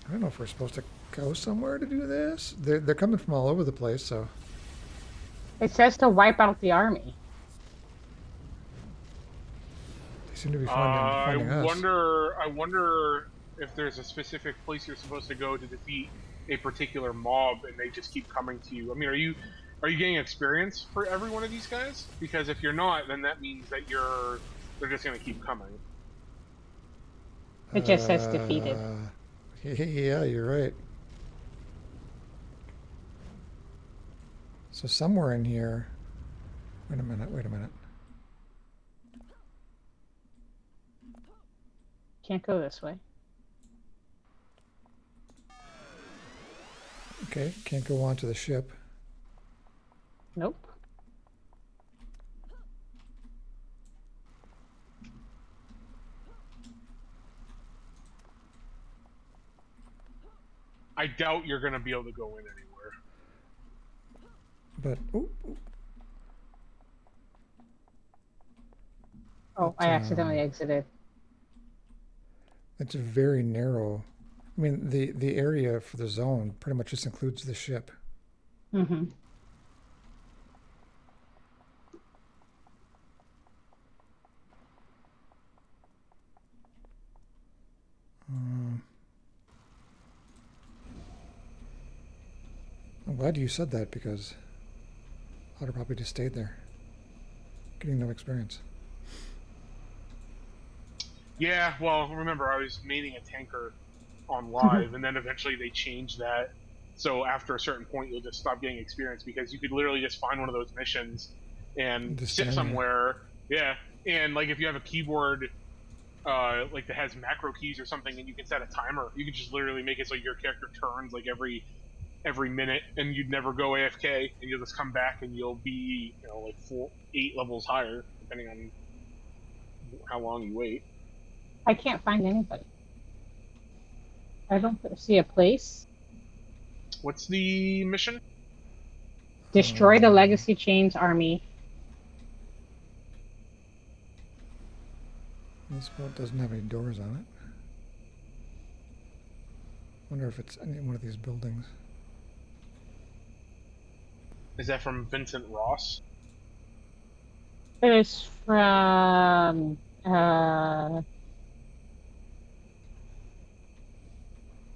[SPEAKER 1] I don't know if we're supposed to go somewhere to do this. They're coming from all over the place, so
[SPEAKER 2] It says to wipe out the army.
[SPEAKER 1] they seem to be
[SPEAKER 3] I
[SPEAKER 1] finding us.
[SPEAKER 3] wonder if there's a specific place you're supposed to go to defeat a particular mob, and they just keep coming to you. I mean, are you getting experience for every one of these guys? Because if you're not, then that means that they're just gonna keep coming.
[SPEAKER 2] It just says defeated.
[SPEAKER 1] Yeah, you're right. So somewhere in here. Wait a minute. Wait a minute.
[SPEAKER 2] Can't go this way.
[SPEAKER 1] Okay, can't go onto the ship.
[SPEAKER 2] Nope.
[SPEAKER 3] I doubt you're gonna be able to go in anywhere.
[SPEAKER 1] But
[SPEAKER 2] Oh, I accidentally exited.
[SPEAKER 1] it's very narrow. I mean, the area for the zone pretty much just includes the ship.
[SPEAKER 2] Mm-hmm.
[SPEAKER 1] I'm glad you said that because I'd have probably just stayed there, getting no experience.
[SPEAKER 3] Yeah, well, remember I was maining a tanker on live, and then eventually they changed that. So after a certain point, you'll just stop getting experience because you could literally just find one of those missions and
[SPEAKER 1] Just
[SPEAKER 3] sit
[SPEAKER 1] stand there.
[SPEAKER 3] somewhere. Yeah, and like if you have a keyboard like that has macro keys or something, and you can set a timer, you can just literally make it so your character turns like every minute, and you'd never go AFK, and you'll just come back and you'll be like 8 levels higher depending on how long you wait.
[SPEAKER 2] I can't find anybody. I don't see a place.
[SPEAKER 3] What's the mission?
[SPEAKER 2] Destroy the Legacy Chains army.
[SPEAKER 1] This boat doesn't have any doors on it. Wonder if it's any one of these buildings.
[SPEAKER 3] Is that from Vincent Ross?
[SPEAKER 2] It is from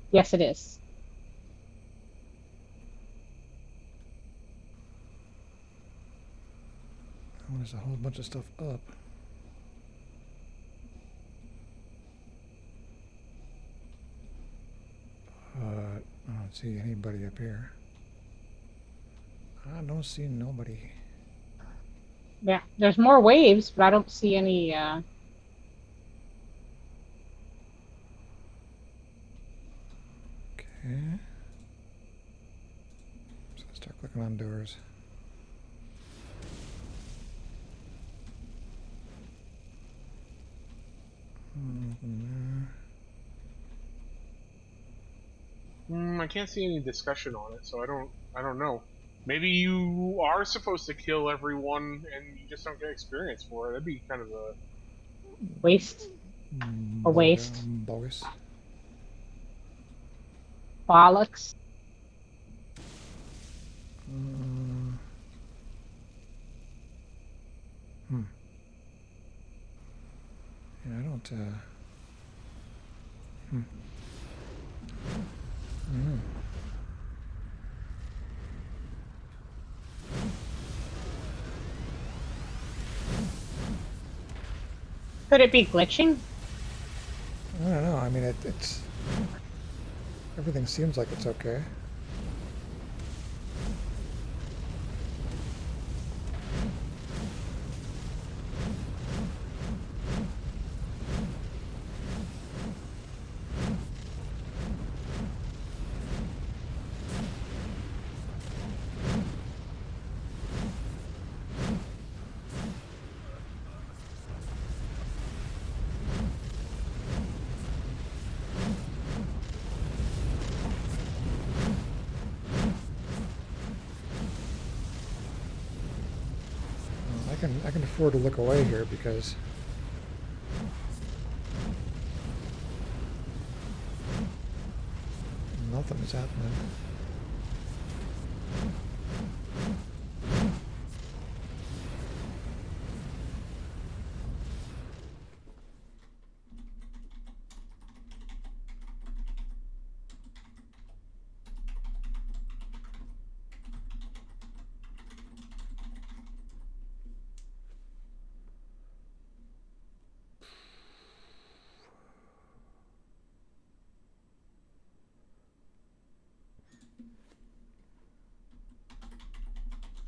[SPEAKER 2] yes, it is.
[SPEAKER 1] Oh, there's a whole bunch of stuff up. I don't see anybody up here. I don't see nobody.
[SPEAKER 2] Yeah, there's more waves, but I don't see any.
[SPEAKER 1] Okay. So start clicking on doors. Nothing there.
[SPEAKER 3] I can't see any discussion on it, so I don't know. Maybe you are supposed to kill everyone and you just don't get experience for it. That'd be kind of a
[SPEAKER 2] Waste. A waste.
[SPEAKER 1] Bogus.
[SPEAKER 2] Bollocks.
[SPEAKER 1] Yeah, I don't.
[SPEAKER 2] Could it be glitching?
[SPEAKER 1] I don't know. I mean, it's everything seems like it's okay. I can afford to look away here because nothing is happening.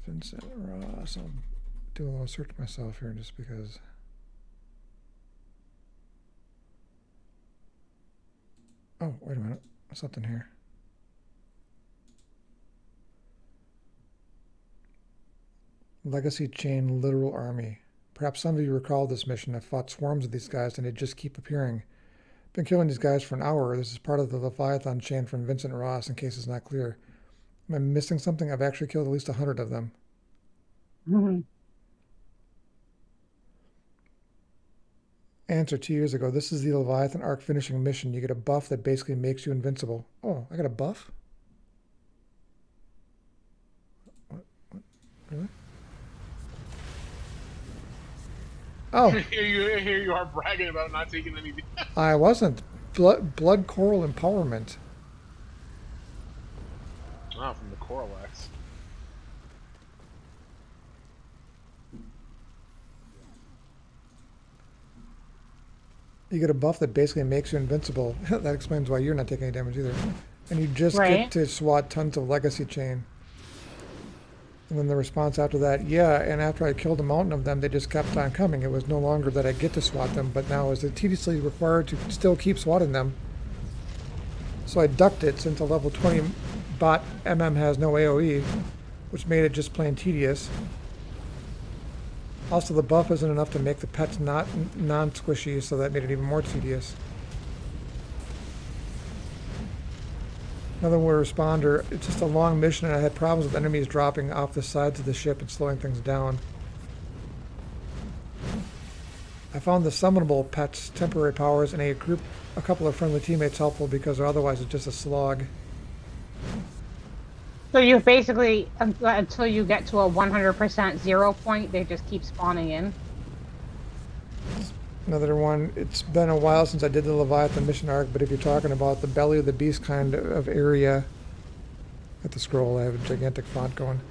[SPEAKER 1] Vincent Ross. I'll do a little search myself here just because. Oh, wait a minute. Something here. Legacy Chain Literal Army. Perhaps some of you recall this mission. I've fought swarms of these guys and they just keep appearing. Been killing these guys for an hour. This is part of the Leviathan chain from Vincent Ross, in case it's not clear. Am I missing something? I've actually killed at least 100 of them.
[SPEAKER 2] Mhm.
[SPEAKER 1] Answer 2 years ago. This is the Leviathan Arc finishing mission. You get a buff that basically makes you invincible. Oh, I got a buff? What? Really? Oh,
[SPEAKER 3] Here you are bragging about not taking any.
[SPEAKER 1] I wasn't. Blood Coral Empowerment.
[SPEAKER 3] Ah, from the Coral Axe.
[SPEAKER 1] You get a buff that basically makes you invincible. That explains why you're not taking any damage either. And you just
[SPEAKER 2] Right.
[SPEAKER 1] get to swat tons of Legacy Chain. And then the response after that, yeah, and after I killed a mountain of them, they just kept on coming. It was no longer that I get to swat them, but now is it tediously required to still keep swatting them. So I ducked it since a level 20 bot MM has no AoE, which made it just plain tedious. Also, the buff isn't enough to make the pets not non-squishy, so that made it even more tedious. Another war responder. It's just a long mission, and I had problems with enemies dropping off the sides of the ship and slowing things down. I found the summonable pets' temporary powers and a couple of friendly teammates helpful because otherwise it's just a slog.
[SPEAKER 2] So you basically, until you get to a 100% 0 point, they just keep spawning in.
[SPEAKER 1] Another one, it's been a while since I did the Leviathan mission arc, but if you're talking about the belly of the beast kind of area, at the scroll, I have a gigantic font going,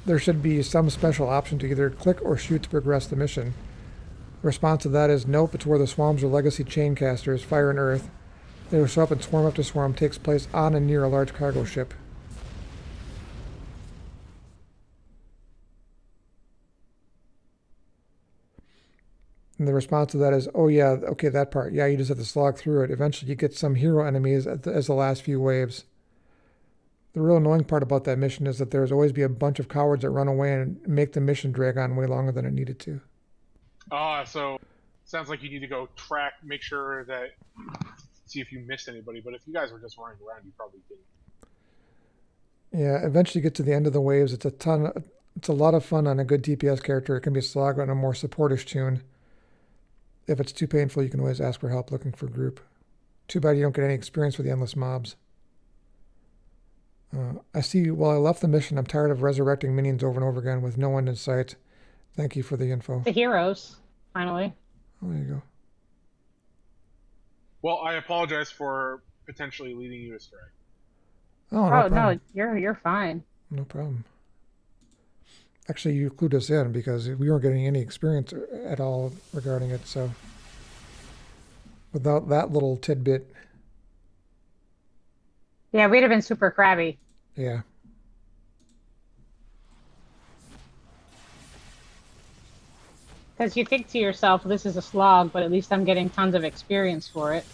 [SPEAKER 1] there should be some special option to either click or shoot to progress the mission. The response to that is nope, it's where the swarms are legacy chain casters, fire and earth. They will show up and swarm after swarm takes place on and near a large cargo ship. And the response to that is, oh yeah, okay, that part. Yeah, you just have to slog through it. Eventually you get some hero enemies as the last few waves. The real annoying part about that mission is that there's always be a bunch of cowards that run away and make the mission drag on way longer than it needed to.
[SPEAKER 3] So sounds like you need to go track, make sure that, see if you missed anybody. But if you guys were just running around, you probably didn't.
[SPEAKER 1] Yeah, eventually you get to the end of the waves. It's a lot of fun on a good DPS character. It can be a slog on a more supportish tune. If it's too painful, you can always ask for help looking for a group. Too bad you don't get any experience with the endless mobs. I see, while I left the mission, I'm tired of resurrecting minions over and over again with no end in sight. Thank you for the info.
[SPEAKER 2] The heroes, finally.
[SPEAKER 1] Oh, there you go.
[SPEAKER 3] Well, I apologize for potentially leading you astray.
[SPEAKER 1] Oh,
[SPEAKER 2] Oh,
[SPEAKER 1] problem.
[SPEAKER 2] no, you're fine.
[SPEAKER 1] No problem. Actually, you clued us in because we weren't getting any experience at all regarding it, so without that little tidbit,
[SPEAKER 2] Yeah, we'd have been super crabby.
[SPEAKER 1] yeah.
[SPEAKER 2] Because you think to yourself, this is a slog, but at least I'm getting tons of experience for it.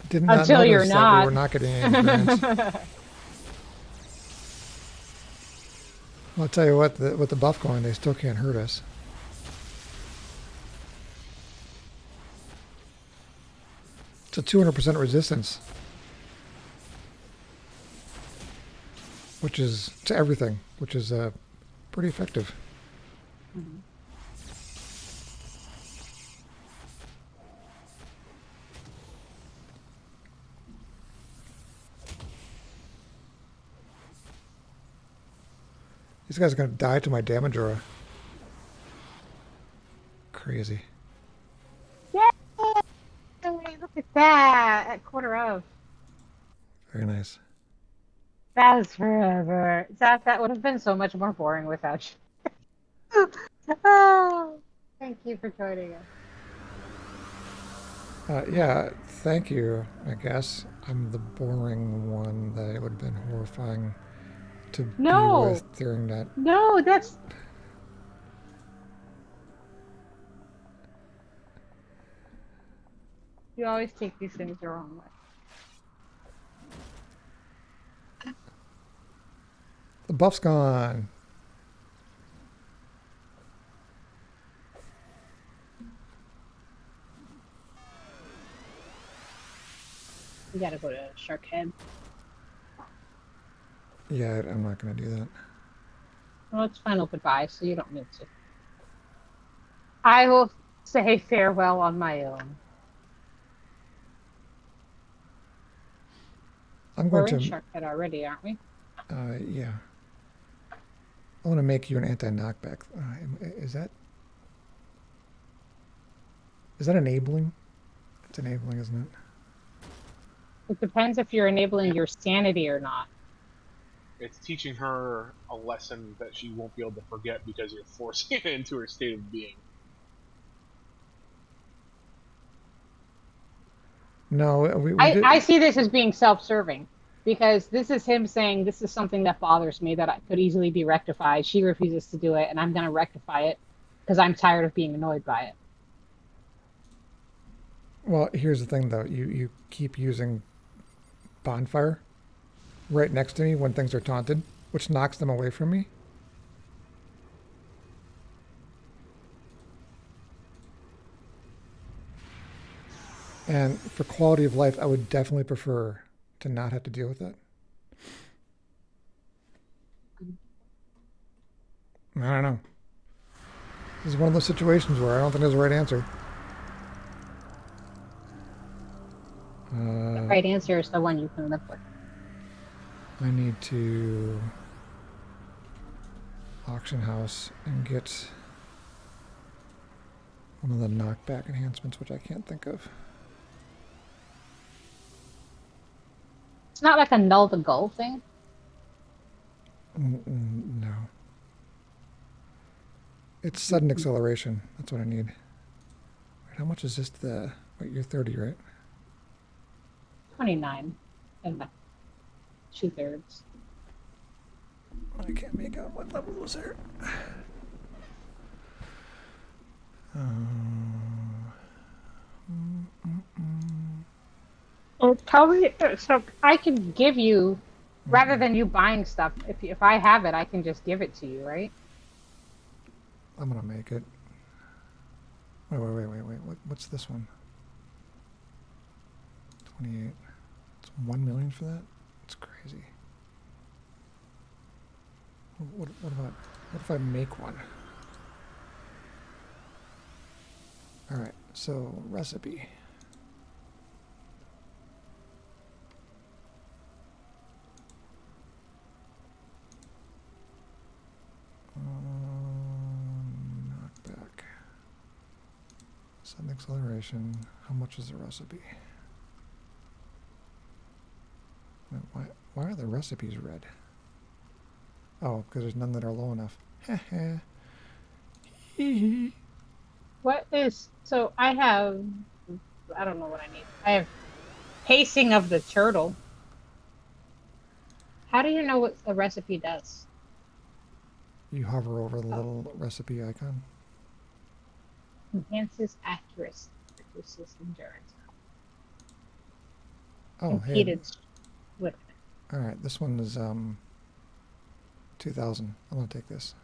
[SPEAKER 1] Did not
[SPEAKER 2] Until
[SPEAKER 1] notice
[SPEAKER 2] you're
[SPEAKER 1] that
[SPEAKER 2] not.
[SPEAKER 1] we were not getting any experience. Well, I'll tell you what, with the buff going, they still can't hurt us. It's a 200% resistance, which is to everything, which is pretty effective.
[SPEAKER 2] Mhm.
[SPEAKER 1] These guys are gonna die to my damage aura. Crazy.
[SPEAKER 2] Yay! Look at that! At quarter of.
[SPEAKER 1] Very nice.
[SPEAKER 2] That was forever. That would have been so much more boring without you. Oh, thank you for joining us.
[SPEAKER 1] Yeah, thank you. I guess I'm the boring one that it would have been horrifying to be with
[SPEAKER 2] No,
[SPEAKER 1] during that.
[SPEAKER 2] no, that's you always take these things the wrong way.
[SPEAKER 1] The buff's gone.
[SPEAKER 2] You gotta go to Shark Head.
[SPEAKER 1] Yeah, I'm not gonna do that.
[SPEAKER 2] Well, it's final goodbye, so you don't need to. I will say farewell on my own.
[SPEAKER 1] I'm going
[SPEAKER 2] We're in
[SPEAKER 1] to.
[SPEAKER 2] Shark Head already, aren't we?
[SPEAKER 1] Yeah. I want to make you an anti-knockback. Is that enabling? It's enabling, isn't it?
[SPEAKER 2] It depends if you're enabling your sanity or not.
[SPEAKER 3] It's teaching her a lesson that she won't be able to forget because you're forcing it into her state of being.
[SPEAKER 1] No, we did.
[SPEAKER 2] I see this as being self-serving because this is him saying this is something that bothers me that could easily be rectified. She refuses to do it, and I'm going to rectify it because I'm tired of being annoyed by it.
[SPEAKER 1] Well, here's the thing, though. You keep using bonfire right next to me when things are taunted, which knocks them away from me. And for quality of life, I would definitely prefer to not have to deal with that. I don't know. This is one of those situations where I don't think there's a right answer.
[SPEAKER 2] The right answer is the one you can live with.
[SPEAKER 1] I need to auction house and get one of the knockback enhancements, which I can't think of.
[SPEAKER 2] It's not like a null to goal thing.
[SPEAKER 1] No. It's sudden acceleration. That's what I need. Wait, how much is this? Wait, you're 30, right?
[SPEAKER 2] 29 and 2/3.
[SPEAKER 1] I can't make out what level was there.
[SPEAKER 2] Oh, tell me, so I can give you, rather than you buying stuff, if I have it, I can just give it to you, right?
[SPEAKER 1] I'm gonna make it. Wait. What's this one? 28. It's 1 million for that? It's crazy. What if I make one? Alright, so recipe. Knockback. Sudden acceleration. How much is the recipe? Why are the recipes red? Oh, because there's none that are low enough.
[SPEAKER 2] What is, so I have, I don't know what I need. I have pacing of the turtle. How do you know what a recipe does?
[SPEAKER 1] You hover over the little recipe icon.
[SPEAKER 2] Enhances accuracy, reduces endurance.
[SPEAKER 1] Oh,
[SPEAKER 2] Competed with it.
[SPEAKER 1] All right, this one is 2,000. I'm gonna take this.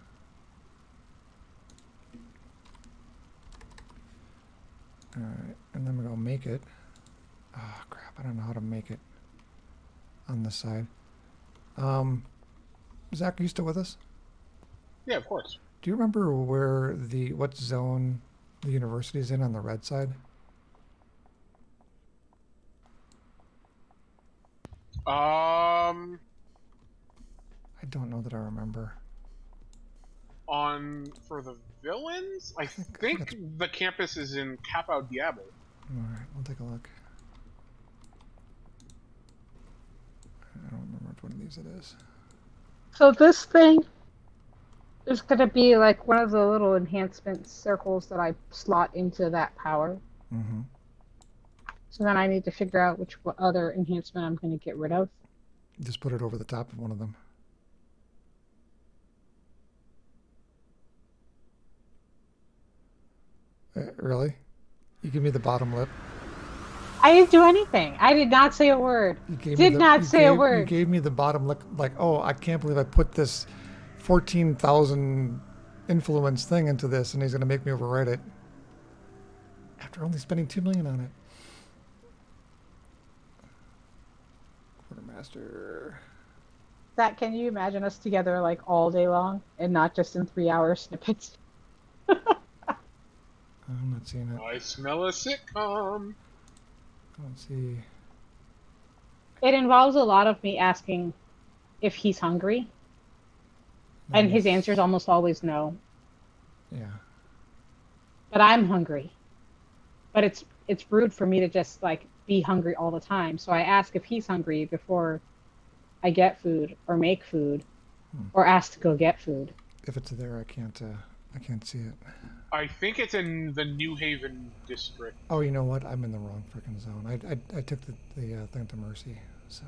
[SPEAKER 1] All right, and then we're gonna make it. Oh crap! I don't know how to make it on this side. Zach, are you still with us?
[SPEAKER 3] Yeah, of course.
[SPEAKER 1] Do you remember what zone the university is in on the red side?
[SPEAKER 3] Um,
[SPEAKER 1] I don't know that I remember.
[SPEAKER 3] for the villains, I
[SPEAKER 1] think
[SPEAKER 3] think
[SPEAKER 1] it's...
[SPEAKER 3] the campus is in Capo Diablo.
[SPEAKER 1] Alright, we'll take a look. I don't remember which one of these it is.
[SPEAKER 2] So this thing is going to be like one of the little enhancement circles that I slot into that power.
[SPEAKER 1] Mm-hmm.
[SPEAKER 2] So then I need to figure out what other enhancement I'm going to get rid of.
[SPEAKER 1] Just put it over the top of one of them. Really? You give me the bottom lip?
[SPEAKER 2] I didn't do anything. I did not say a word.
[SPEAKER 1] You gave
[SPEAKER 2] Did
[SPEAKER 1] me the,
[SPEAKER 2] not
[SPEAKER 1] you
[SPEAKER 2] say
[SPEAKER 1] gave,
[SPEAKER 2] a
[SPEAKER 1] You
[SPEAKER 2] word.
[SPEAKER 1] gave me the bottom lip, like, oh, I can't believe I put this 14,000 influence thing into this, and he's going to make me overwrite it. After only spending $2 million on it. Quartermaster.
[SPEAKER 2] That, can you imagine us together like all day long and not just in 3-hour snippets?
[SPEAKER 1] I'm not seeing it.
[SPEAKER 3] I smell a sitcom.
[SPEAKER 1] Let's see.
[SPEAKER 2] It involves a lot of me asking if he's hungry, and his answer is almost always no.
[SPEAKER 1] Yeah.
[SPEAKER 2] But I'm hungry. But it's rude for me to just like be hungry all the time. So I ask if he's hungry before I get food or make food or ask to go get food.
[SPEAKER 1] If it's there, I can't see it.
[SPEAKER 3] I think it's in the New Haven district.
[SPEAKER 1] Oh, you know what? I'm in the wrong freaking zone. I took the thing to Mercy, so.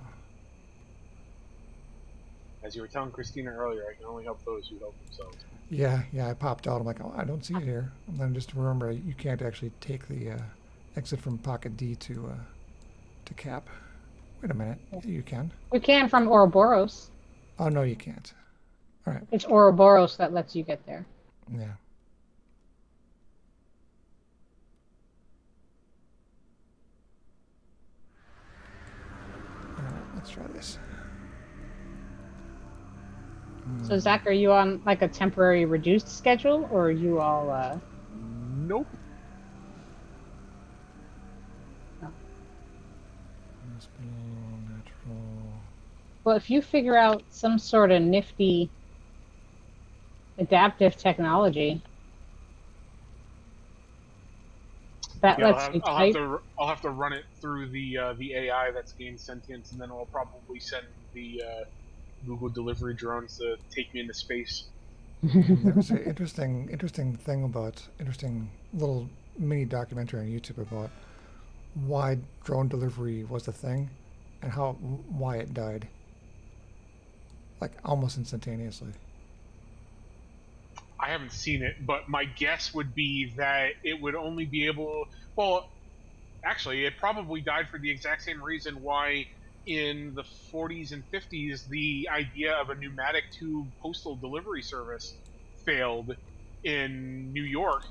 [SPEAKER 3] As you were telling Christina earlier, I can only help those who help themselves.
[SPEAKER 1] Yeah, I popped out. I'm like, oh, I don't see it here. And then just remember, you can't actually take the exit from pocket D to cap. Wait a minute. Yeah, you can.
[SPEAKER 2] We can from Ouroboros.
[SPEAKER 1] Oh, no, you can't. All right.
[SPEAKER 2] It's Ouroboros that lets you get there.
[SPEAKER 1] Yeah. All right, let's try this.
[SPEAKER 2] So Zach, are you on like a temporary reduced schedule, or are you all?
[SPEAKER 3] Nope.
[SPEAKER 2] No.
[SPEAKER 1] Natural.
[SPEAKER 2] Well, if you figure out some sort of nifty adaptive technology that lets you type.
[SPEAKER 3] I'll have to run it through the AI that's gained sentience, and then I'll probably send the Google delivery drones to take me into space.
[SPEAKER 1] There's an interesting little mini documentary on YouTube about why drone delivery was a thing and why it died, like almost instantaneously.
[SPEAKER 3] I haven't seen it, but my guess would be that it would only be able. Well, actually, it probably died for the exact same reason why in the 40s and 50s the idea of a pneumatic tube postal delivery service failed in New York,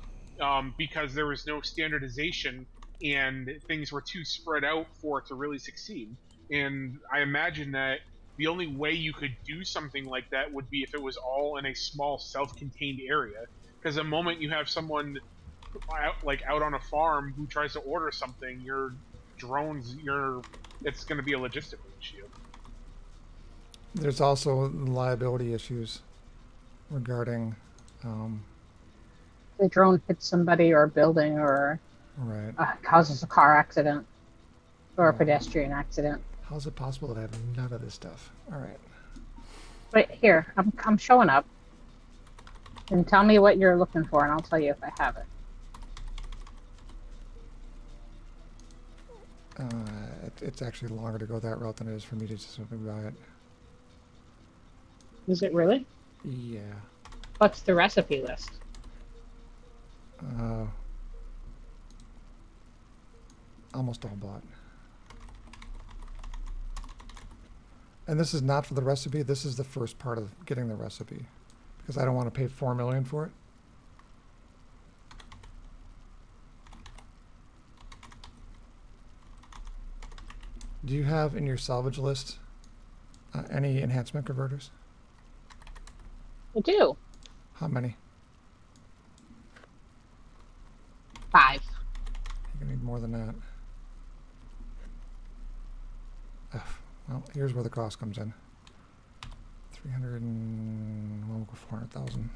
[SPEAKER 3] because there was no standardization and things were too spread out for it to really succeed. And I imagine that the only way you could do something like that would be if it was all in a small self-contained area, because the moment you have someone out on a farm who tries to order something, it's going to be a logistical issue.
[SPEAKER 1] There's also liability issues regarding
[SPEAKER 2] The drone hits somebody or a building or
[SPEAKER 1] right.
[SPEAKER 2] Causes a car accident or a pedestrian accident.
[SPEAKER 1] How's it possible that I have none of this stuff? All right.
[SPEAKER 2] But here, I'm showing up. And tell me what you're looking for, and I'll tell you if I have it.
[SPEAKER 1] It's actually longer to go that route than it is for me to just simply buy it.
[SPEAKER 2] Is it really?
[SPEAKER 1] Yeah.
[SPEAKER 2] What's the recipe list?
[SPEAKER 1] Almost all bought. And this is not for the recipe. This is the first part of getting the recipe, because I don't want to pay $4 million for it. Do you have in your salvage list any enhancement converters?
[SPEAKER 2] I do.
[SPEAKER 1] How many?
[SPEAKER 2] 5.
[SPEAKER 1] You're gonna need more than that. Well, here's where the cost comes in. 300 and we'll go 400,000.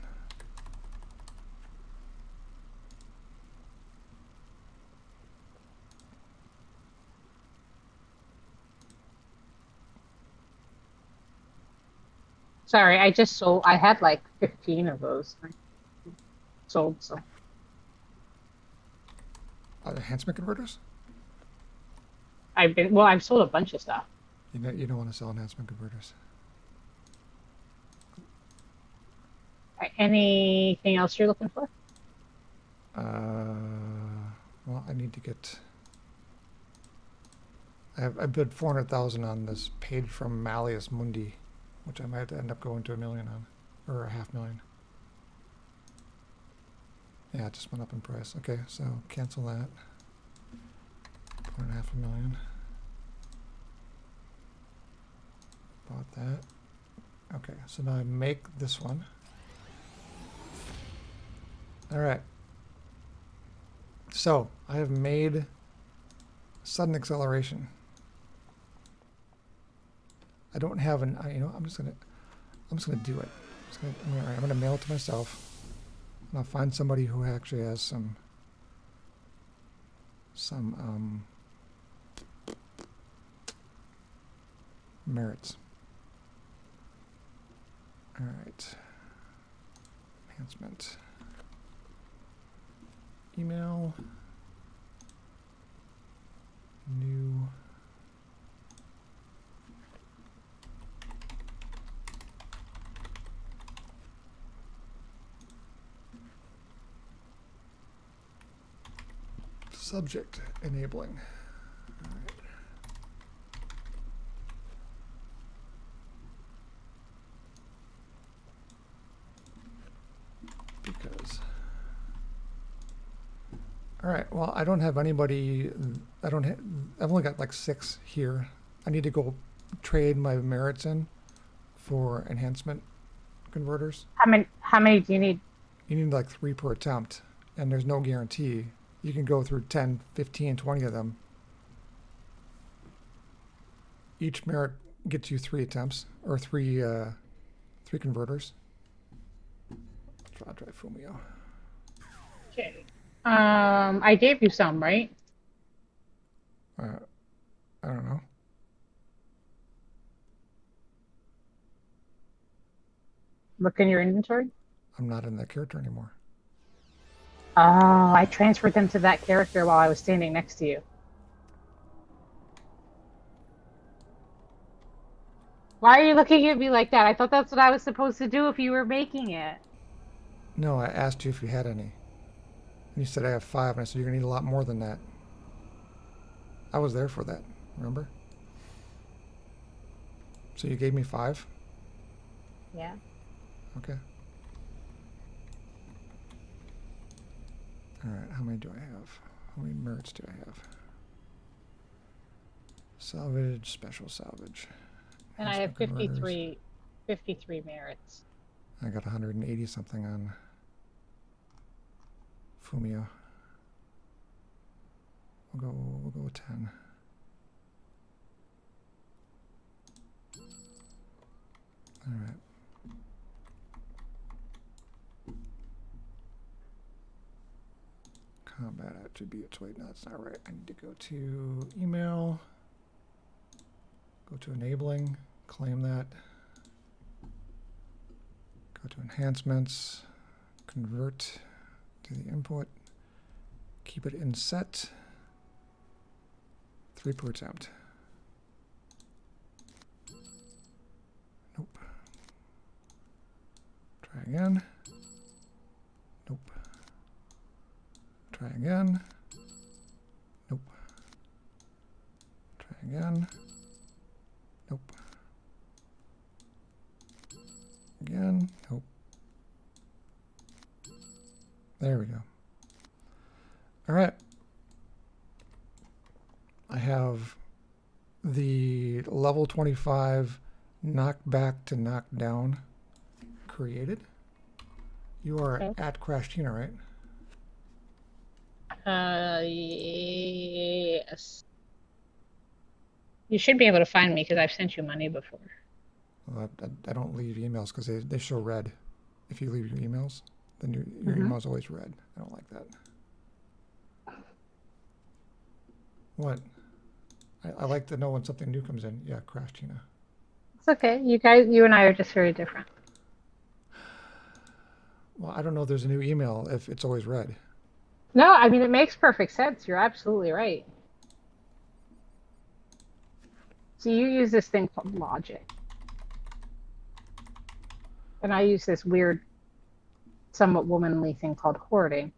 [SPEAKER 2] Sorry, I just sold. I had like 15 of those. I sold some.
[SPEAKER 1] Enhancement converters?
[SPEAKER 2] I've sold a bunch of stuff.
[SPEAKER 1] You don't want to sell enhancement converters.
[SPEAKER 2] Anything else you're looking for?
[SPEAKER 1] Well, I need to get. I bid 400,000 on this page from Malleus Mundi, which I might end up going to $1 million on, or $500,000. Yeah, it just went up in price. Okay, so cancel that. 1.5 million. Bought that. Okay, so now I make this one. All right. So I have made sudden acceleration. I don't have an. I'm just gonna do it. I'm gonna mail it to myself. And I'll find somebody who actually has some merits. All right. Enhancement. Email. New. Subject enabling. All right. Because. All right. Well, I don't have anybody. I've only got like 6 here. I need to go trade my merits in for enhancement converters.
[SPEAKER 2] How many do you need?
[SPEAKER 1] You need like 3 per attempt, and there's no guarantee. You can go through 10, 15, 20 of them. Each merit gets you 3 attempts, or 3 converters. Draw drive Fumio.
[SPEAKER 2] Okay. I gave you some, right?
[SPEAKER 1] I don't know.
[SPEAKER 2] Look in your inventory.
[SPEAKER 1] I'm not in that character anymore.
[SPEAKER 2] Oh, I transferred them to that character while I was standing next to you. Why are you looking at me like that? I thought that's what I was supposed to do if you were making it.
[SPEAKER 1] No, I asked you if you had any. And you said I have 5, and I said you're going to need a lot more than that. I was there for that, remember? So you gave me 5?
[SPEAKER 2] Yeah.
[SPEAKER 1] Okay. All right, how many do I have? How many merits do I have? Salvage, special salvage.
[SPEAKER 2] And I have
[SPEAKER 1] Enhancement converters.
[SPEAKER 2] 53 merits.
[SPEAKER 1] I got 180 something on Fumio. We'll go with 10. All right. Combat attributes. Wait, no, that's not right. I need to go to email. Go to enabling. Claim that. Go to enhancements. Convert to the input. Keep it in set. 3 per attempt. Nope. Try again. Nope. Try again. Nope. Try again. Nope. Again. Nope. There we go. All right. I have the level 25 knock back to knock down created. You are
[SPEAKER 2] Okay.
[SPEAKER 1] at Crash Tina, right?
[SPEAKER 2] Yes. You should be able to find me because I've sent you money before.
[SPEAKER 1] Well, I don't leave emails because they show red. If you leave your emails, then your
[SPEAKER 2] Mhm.
[SPEAKER 1] email's always red. I don't like that. What? I like to know when something new comes in. Yeah, Crash Tina.
[SPEAKER 2] It's okay. You and I are just very different.
[SPEAKER 1] Well, I don't know if there's a new email if it's always red.
[SPEAKER 2] No, I mean, it makes perfect sense. You're absolutely right. So you use this thing called logic, and I use this weird, somewhat womanly thing called hoarding.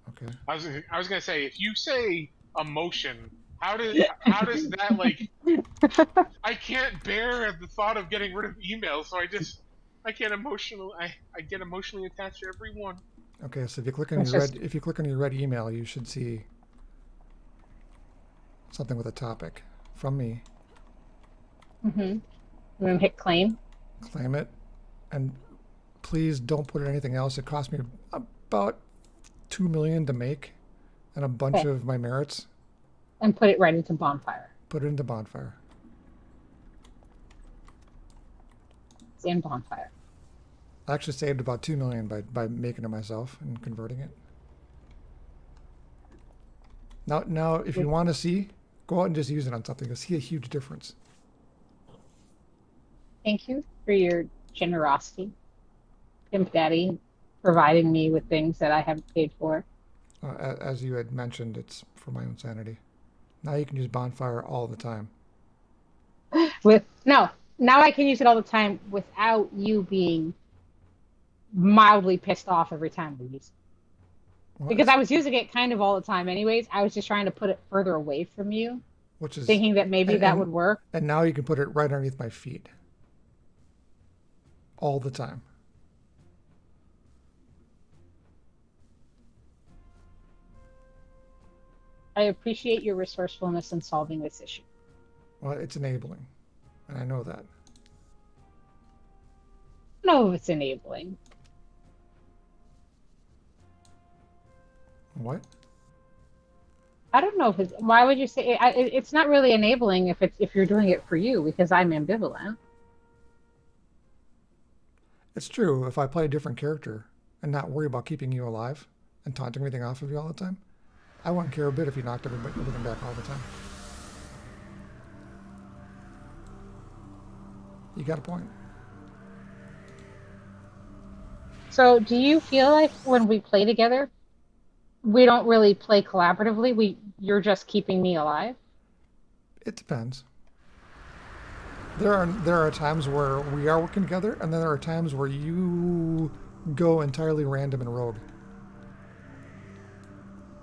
[SPEAKER 1] Okay.
[SPEAKER 3] I was gonna say, if you say emotion, how does that like? I can't bear the thought of getting rid of emails, so I can't emotional I get emotionally attached to everyone.
[SPEAKER 1] Okay, so
[SPEAKER 2] It's just,
[SPEAKER 1] if you click on your red email, you should see something with a topic from me.
[SPEAKER 2] and then hit claim.
[SPEAKER 1] Claim it, and please don't put in anything else. It cost me about 2 million to make, and a bunch
[SPEAKER 2] Okay,
[SPEAKER 1] of my merits.
[SPEAKER 2] and put it right into bonfire.
[SPEAKER 1] Put it into bonfire.
[SPEAKER 2] It's in bonfire.
[SPEAKER 1] I actually saved about 2 million by making it myself and converting it. Now, if you want to see, go out and just use it on something. You'll see a huge difference.
[SPEAKER 2] Thank you for your generosity, Pimp Daddy, providing me with things that I haven't paid for.
[SPEAKER 1] As you had mentioned, it's for my own sanity. Now you can use bonfire all the time.
[SPEAKER 2] With no, now I can use it all the time without you being mildly pissed off every time we use it.
[SPEAKER 1] Well,
[SPEAKER 2] Because I was using it kind of all the time anyways. I was just trying to put it further away from you,
[SPEAKER 1] which is
[SPEAKER 2] thinking that maybe
[SPEAKER 1] and,
[SPEAKER 2] that
[SPEAKER 1] and
[SPEAKER 2] would work.
[SPEAKER 1] and now you can put it right underneath my feet all the time.
[SPEAKER 2] I appreciate your resourcefulness in solving this issue.
[SPEAKER 1] Well, it's enabling, and I know that.
[SPEAKER 2] No, it's enabling.
[SPEAKER 1] What?
[SPEAKER 2] I don't know if it's. Why would you say it's not really enabling if you're doing it for you because I'm ambivalent.
[SPEAKER 1] It's true. If I play a different character and not worry about keeping you alive and taunting everything off of you all the time, I wouldn't care a bit if you knocked everything back all the time. You got a point.
[SPEAKER 2] So, do you feel like when we play together, we don't really play collaboratively? You're just keeping me alive.
[SPEAKER 1] It depends. There are times where we are working together, and then there are times where you go entirely random and rogue.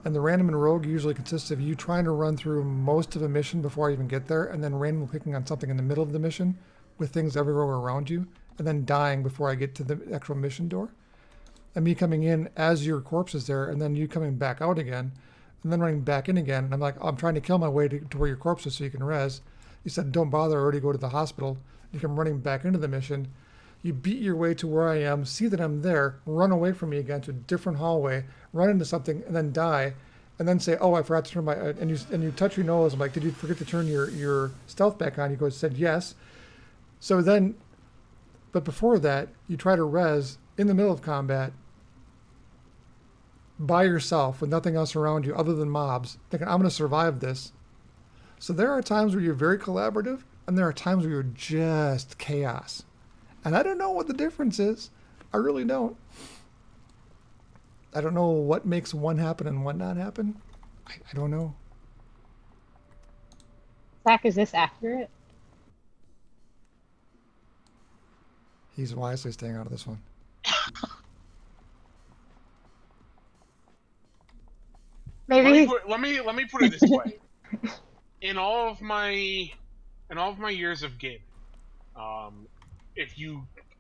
[SPEAKER 1] And the random and rogue usually consists of you trying to run through most of a mission before I even get there, and then randomly clicking on something in the middle of the mission with things everywhere around you, and then dying before I get to the actual mission door. And me coming in as your corpse is there, and then you coming back out again, and then running back in again. And I'm like, oh, I'm trying to kill my way to where your corpse is so you can res. You said, don't bother, I already go to the hospital. You come running back into the mission. You beat your way to where I am, see that I'm there, run away from me again to a different hallway, run into something, and then die. And then say, oh, I forgot to turn my, and you touch your nose. I'm like, did you forget to turn your stealth back on? You said yes. So then, but before that, you try to res in the middle of combat by yourself with nothing else around you other than mobs, thinking, I'm going to survive this. So there are times where you're very collaborative, and there are times where you're just chaos. And I don't know what the difference is. I really don't. I don't know what makes one happen and what not happen. I don't know.
[SPEAKER 2] Zach, is this accurate?
[SPEAKER 1] He's wisely staying out of this one.
[SPEAKER 2] Maybe.
[SPEAKER 3] Let me put it this way. In all of my years of gaming,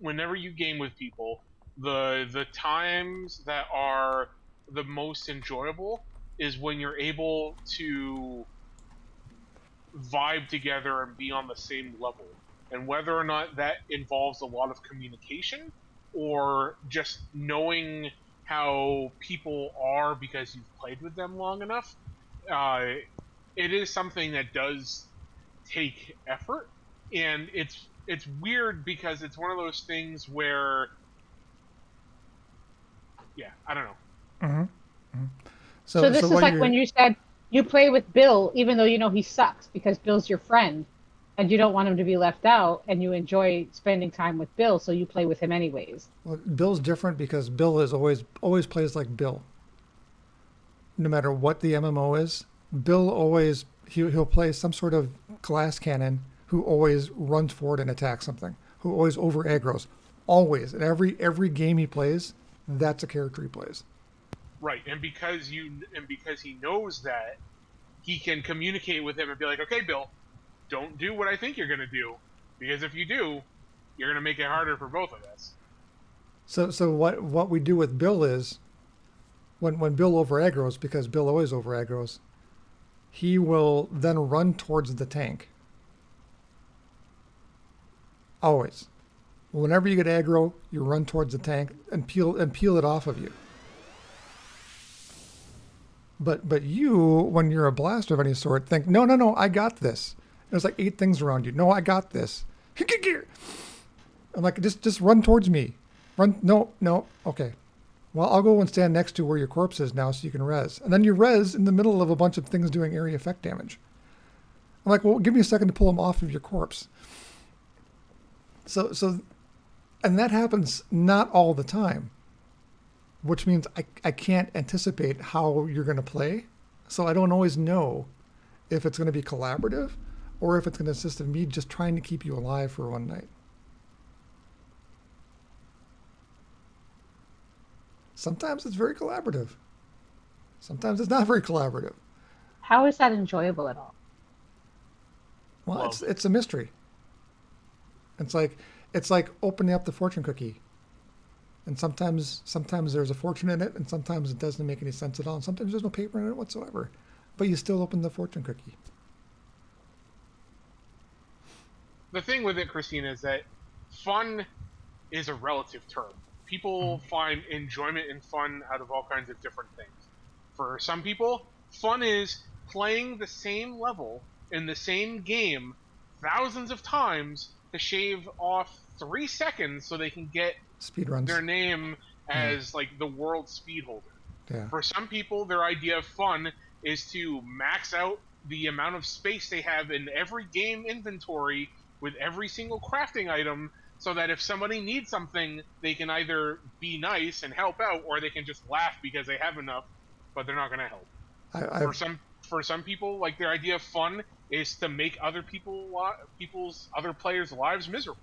[SPEAKER 3] whenever you game with people, the times that are the most enjoyable is when you're able to vibe together and be on the same level. And whether or not that involves a lot of communication or just knowing how people are because you've played with them long enough, it is something that does take effort, and it's weird because it's one of those things where, yeah, I don't know.
[SPEAKER 1] Mm-hmm. Mm-hmm.
[SPEAKER 2] So this is like when you said you play with Bill, even though you know he sucks because Bill's your friend, and you don't want him to be left out, and you enjoy spending time with Bill, so you play with him anyways.
[SPEAKER 1] Well, Bill's different because Bill is always plays like Bill. No matter what the MMO is, Bill always he'll play some sort of glass cannon who always runs forward and attacks something, who always over aggros, always. In every game he plays, that's a character he plays.
[SPEAKER 3] Right, and because he knows that, he can communicate with him and be like, okay, Bill, don't do what I think you're gonna do, because if you do, you're gonna make it harder for both of us.
[SPEAKER 1] So what we do with Bill is when Bill over aggros, because Bill always over aggros, he will then run towards the tank. Always. Whenever you get aggro, you run towards the tank and peel it off of you. But you, when you're a blaster of any sort, think, no, I got this. There's like 8 things around you. No, I got this. I'm like, just run towards me. Run. No. Okay. Well, I'll go and stand next to where your corpse is now so you can res. And then you res in the middle of a bunch of things doing area effect damage. I'm like, well, give me a second to pull them off of your corpse. So, and that happens not all the time, which means I can't anticipate how you're going to play. So I don't always know if it's going to be collaborative or if it's going to consist of me just trying to keep you alive for one night. Sometimes it's very collaborative. Sometimes it's not very collaborative.
[SPEAKER 2] How is that enjoyable at all?
[SPEAKER 1] Well, it's a mystery. It's like opening up the fortune cookie. And sometimes there's a fortune in it, and sometimes it doesn't make any sense at all, and sometimes there's no paper in it whatsoever. But you still open the fortune cookie.
[SPEAKER 3] The thing with it, Christina, is that fun is a relative term. People find enjoyment and fun out of all kinds of different things. For some people, fun is playing the same level in the same game thousands of times to shave off 3 seconds so they can get
[SPEAKER 1] speedruns
[SPEAKER 3] their name as like the world speed holder.
[SPEAKER 1] Yeah.
[SPEAKER 3] For some people, their idea of fun is to max out the amount of space they have in every game inventory with every single crafting item, so that if somebody needs something, they can either be nice and help out, or they can just laugh because they have enough, but they're not going to help. For some people, like, their idea of fun is to make other other players' lives miserable,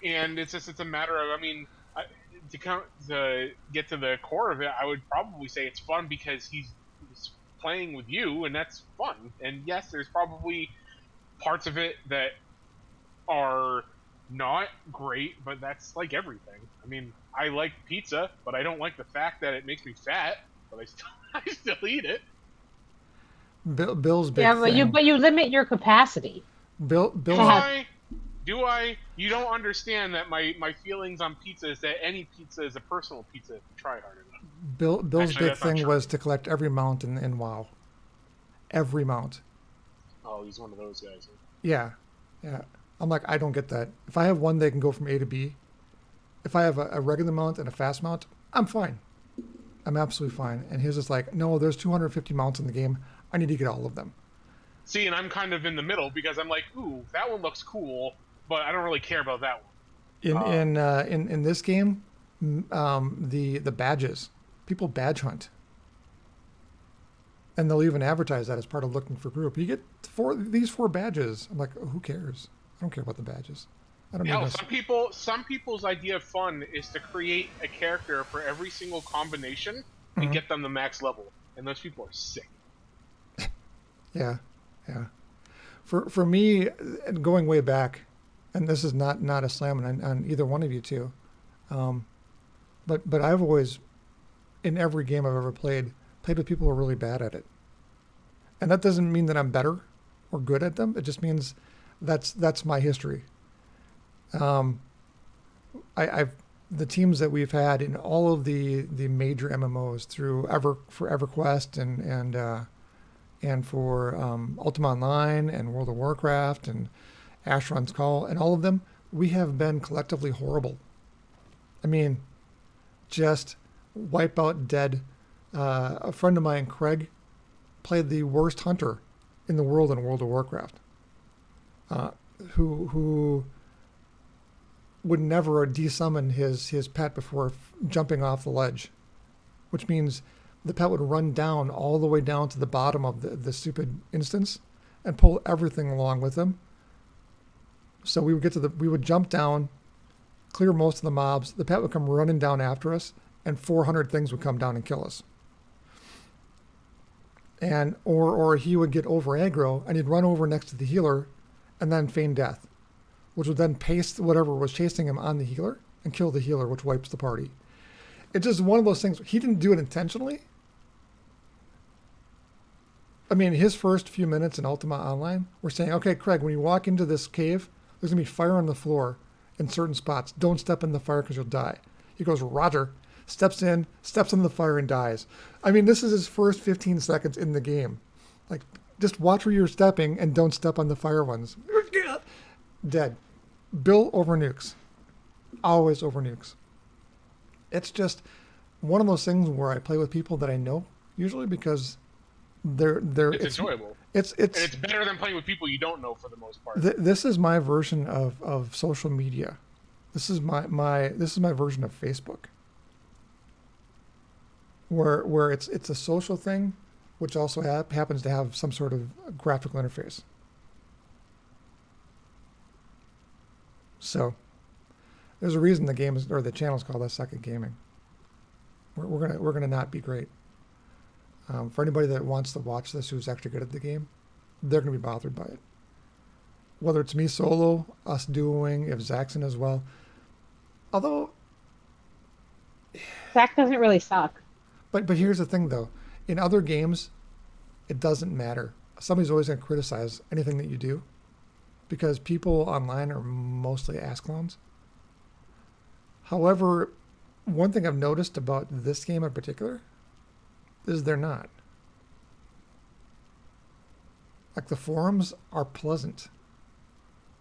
[SPEAKER 3] and it's a matter of, I mean, to get to the core of it, I would probably say it's fun because he's playing with you, and that's fun. And yes, there's probably parts of it that are not great, but that's like everything. I mean, I like pizza, but I don't like the fact that it makes me fat, but I still eat it.
[SPEAKER 1] Bill's big thing.
[SPEAKER 2] But you limit your capacity.
[SPEAKER 1] Bill's
[SPEAKER 3] Do I? You don't understand that my feelings on pizza is that any pizza is a personal pizza if you try hard enough.
[SPEAKER 1] Bill's big thing was to collect every mount in WoW. Every mount.
[SPEAKER 3] Oh, he's one of those guys.
[SPEAKER 1] Yeah. I'm like, I don't get that. If I have one that can go from A to B, if I have a regular mount and a fast mount, I'm fine. I'm absolutely fine. And his is like, no, there's 250 mounts in the game. I need to get all of them.
[SPEAKER 3] See, and I'm kind of in the middle because I'm like, ooh, that one looks cool, but I don't really care about that one.
[SPEAKER 1] In this game, the badges, people badge hunt, and they'll even advertise that as part of looking for group. You get these four badges. I'm like, who cares? I don't care about the badges. I don't know.
[SPEAKER 3] Some people's idea of fun is to create a character for every single combination and get them the max level, and those people are sick.
[SPEAKER 1] Yeah. For me, going way back, and this is not a slam on either one of you two, but I've always, in every game I've ever played with people who are really bad at it, and that doesn't mean that I'm better or good at them. It just means that's my history. I've the teams that we've had in all of the major MMOs through EverQuest and for Ultima Online and World of Warcraft and Asheron's Call, and all of them, we have been collectively horrible. I mean, just wipe out dead. A friend of mine, Craig, played the worst hunter in the world in World of Warcraft. who would never desummon his pet before jumping off the ledge, which means the pet would run down all the way down to the bottom of the stupid instance and pull everything along with him. So we would jump down, clear most of the mobs. The pet would come running down after us, and 400 things would come down and kill us. And or he would get over aggro and he'd run over next to the healer, and then feign death, which would then paste whatever was chasing him on the healer and kill the healer, which wipes the party. It's just one of those things. He didn't do it intentionally. I mean, his first few minutes in Ultima Online, we're saying, okay, Craig, when you walk into this cave, there's going to be fire on the floor in certain spots. Don't step in the fire because you'll die. He goes, Roger. Steps in, steps in the fire, and dies. I mean, this is his first 15 seconds in the game. Like, just watch where you're stepping and don't step on the fire ones. Dead. Bill over nukes. Always over nukes. It's just one of those things where I play with people that I know, usually because it's
[SPEAKER 3] enjoyable.
[SPEAKER 1] It's
[SPEAKER 3] and it's better than playing with people you don't know for the most part.
[SPEAKER 1] This is my version of social media. This is my version of Facebook. Where it's a social thing, which also happens to have some sort of graphical interface. So there's a reason the game is, or the channel is called Second Gaming. We're gonna not be great. For anybody that wants to watch this who's actually good at the game, they're gonna be bothered by it. Whether it's me solo, us duoing, if Zach's in as well. Although
[SPEAKER 2] Zach doesn't really suck.
[SPEAKER 1] But here's the thing, though. In other games, it doesn't matter. Somebody's always going to criticize anything that you do because people online are mostly ass clowns. However, one thing I've noticed about this game in particular is they're not. Like, the forums are pleasant.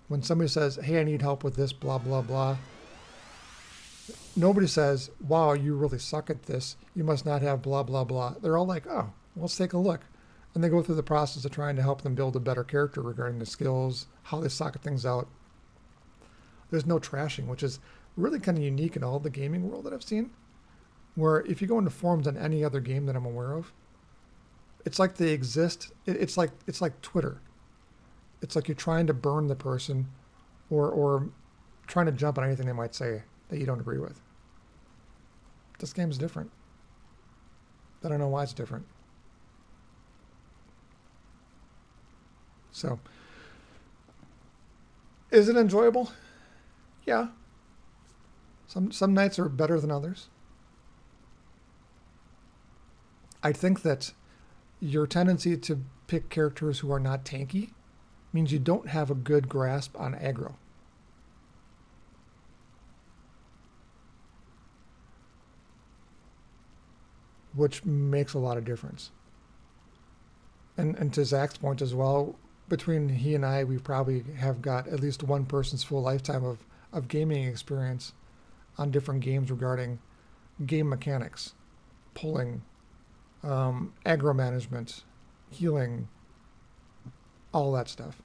[SPEAKER 1] When somebody says, hey, I need help with this, blah, blah, blah, nobody says, wow, you really suck at this. You must not have blah, blah, blah. They're all like, oh, let's take a look. And they go through the process of trying to help them build a better character regarding the skills, how they socket things out. There's no trashing, which is really kind of unique in all the gaming world that I've seen. Where if you go into forums on any other game that I'm aware of, it's like they exist. It's like Twitter. It's like you're trying to burn the person or trying to jump on anything they might say that you don't agree with. This game's different. I don't know why it's different. So, is it enjoyable? Yeah. Some nights are better than others. I think that your tendency to pick characters who are not tanky means you don't have a good grasp on aggro. Which makes a lot of difference. And to Zach's point as well, between he and I, we probably have got at least one person's full lifetime of gaming experience on different games regarding game mechanics, pulling, aggro management, healing, all that stuff.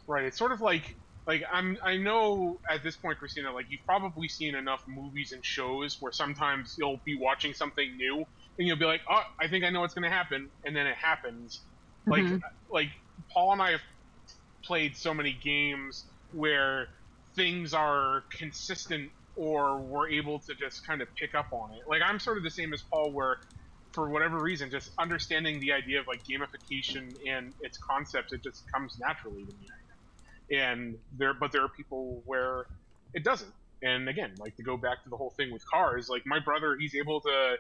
[SPEAKER 3] Right. It's sort of like I know at this point, Christina, like you've probably seen enough movies and shows where sometimes you'll be watching something new and you'll be like, oh, I think I know what's going to happen, and then it happens.
[SPEAKER 2] Mm-hmm.
[SPEAKER 3] Like Paul and I have played so many games where things are consistent or we're able to just kind of pick up on it. Like I'm sort of the same as Paul, where for whatever reason, just understanding the idea of like gamification and its concepts, it just comes naturally to me. And there are people where it doesn't. And again, like to go back to the whole thing with cars, like my brother, he's able to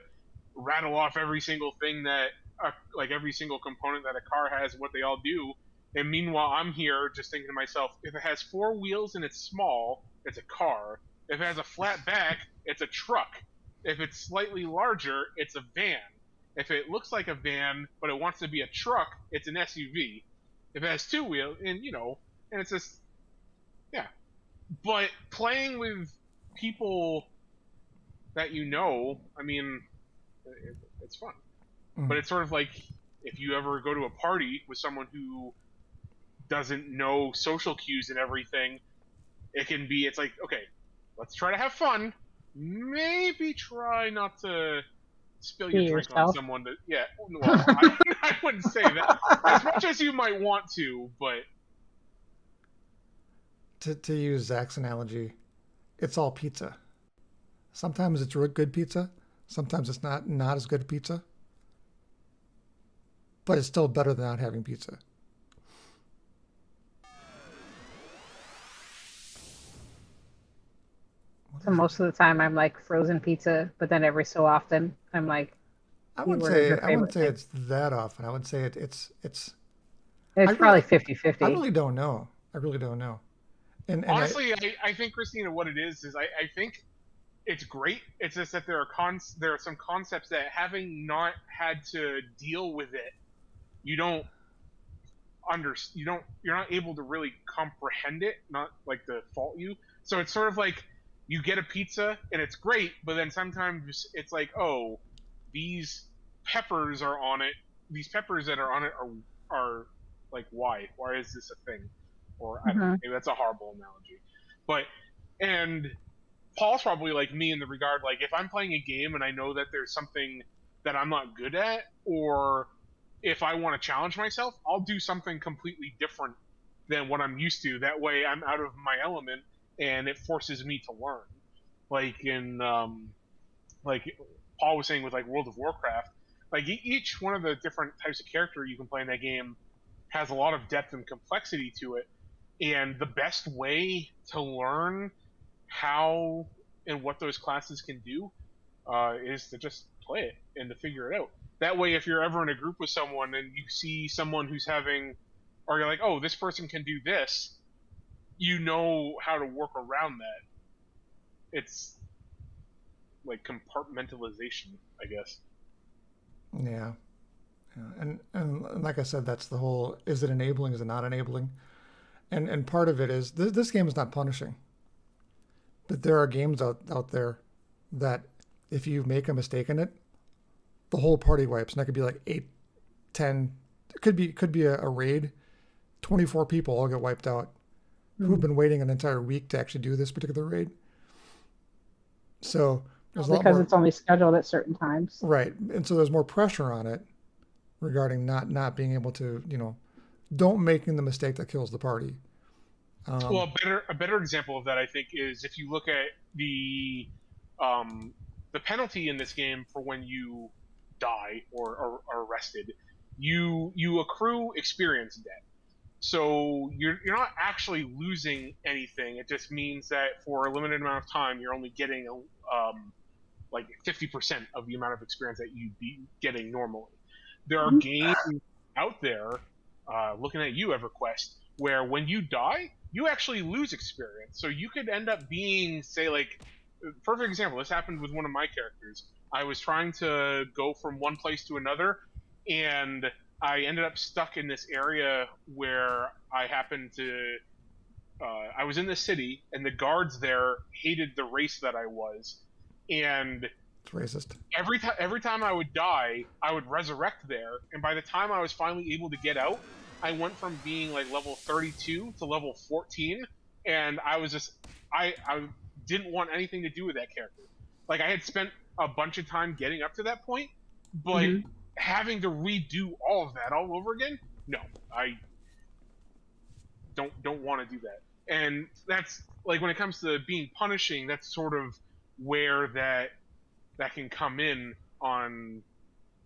[SPEAKER 3] rattle off every single thing that, like every single component that a car has, what they all do. And meanwhile, I'm here just thinking to myself, if it has four wheels and it's small, it's a car. If it has a flat back, it's a truck. If it's slightly larger, it's a van. If it looks like a van, but it wants to be a truck, it's an SUV. If it has two wheels, and and it's just, yeah. But playing with people that I mean, it's fun. But it's sort of like if you ever go to a party with someone who doesn't know social cues and everything, it's like, okay, let's try to have fun. Maybe try not to spill
[SPEAKER 2] Be
[SPEAKER 3] your drink on
[SPEAKER 2] yourself.
[SPEAKER 3] someone. Yeah, well, I wouldn't say that as much as you might want to, but
[SPEAKER 1] To use Zach's analogy, it's all pizza. Sometimes it's real good pizza. Sometimes it's not as good pizza. But it's still better than not having pizza.
[SPEAKER 2] So most of the time I'm like frozen pizza, but then every so often I'm like, what is your
[SPEAKER 1] I wouldn't
[SPEAKER 2] favorite
[SPEAKER 1] say
[SPEAKER 2] thing?
[SPEAKER 1] it's that often. I would say it's I
[SPEAKER 2] It's
[SPEAKER 1] really
[SPEAKER 2] probably 50
[SPEAKER 1] I
[SPEAKER 2] 50.
[SPEAKER 1] really don't know. I really don't know. And
[SPEAKER 3] honestly, I think, Christina, what it is I think it's great. It's just that there are some concepts that, having not had to deal with it, you don't you're not able to really comprehend it, not like to fault you. So it's sort of like you get a pizza and it's great, but then sometimes it's like, oh, these peppers are on it. These peppers that are on it are like, why is this a thing? Or I don't know,
[SPEAKER 2] Hmm.
[SPEAKER 3] maybe that's a horrible analogy, but and Paul's probably like me in the regard, like, if I'm playing a game and I know that there's something that I'm not good at, or if I want to challenge myself, I'll do something completely different than what I'm used to. That way, I'm out of my element, and it forces me to learn. Like in like Paul was saying with like World of Warcraft, like each one of the different types of character you can play in that game has a lot of depth and complexity to it, and the best way to learn how and what those classes can do is to just play it and to figure it out. That way, if you're ever in a group with someone and you see someone who's having, or you're like, oh, this person can do this, you know how to work around that. It's like compartmentalization, I guess.
[SPEAKER 1] yeah, yeah. And like I said, that's the whole: is it enabling? Is it not enabling? And part of it is this game is not punishing, but there are games out there that if you make a mistake in it, the whole party wipes, and that could be like 8, 10. It could be a raid. 24 people all get wiped out who've been waiting an entire week to actually do this particular raid. So there's a lot
[SPEAKER 2] Because
[SPEAKER 1] more,
[SPEAKER 2] it's only scheduled at certain times.
[SPEAKER 1] right, and so there's more pressure on it regarding not being able to, don't making the mistake that kills the party.
[SPEAKER 3] Well,
[SPEAKER 1] Um,
[SPEAKER 3] a better example of that, I think, is if you look at um, the penalty in this game for when you die or are arrested. You accrue experience debt. So you're not actually losing anything. It just means that for a limited amount of time, you're only getting like 50% of the amount of experience that you'd be getting normally. There are games out there, looking at you, EverQuest, where when you die, you actually lose experience. So you could end up being, say, like, perfect example. This happened with one of my characters. I was trying to go from one place to another, and I ended up stuck in this area where I happened to. I was in the city, and the guards there hated the race that I was, and
[SPEAKER 1] it's racist.
[SPEAKER 3] every time I would die, I would resurrect there, and by the time I was finally able to get out, I went from being like level 32 to level 14, and I was just I didn't want anything to do with that character. Like, I had spent a bunch of time getting up to that point, but
[SPEAKER 2] Hmm.
[SPEAKER 3] having to redo all of that all over again, no, I don't want to do that. And that's like, when it comes to being punishing, that's sort of where that can come in on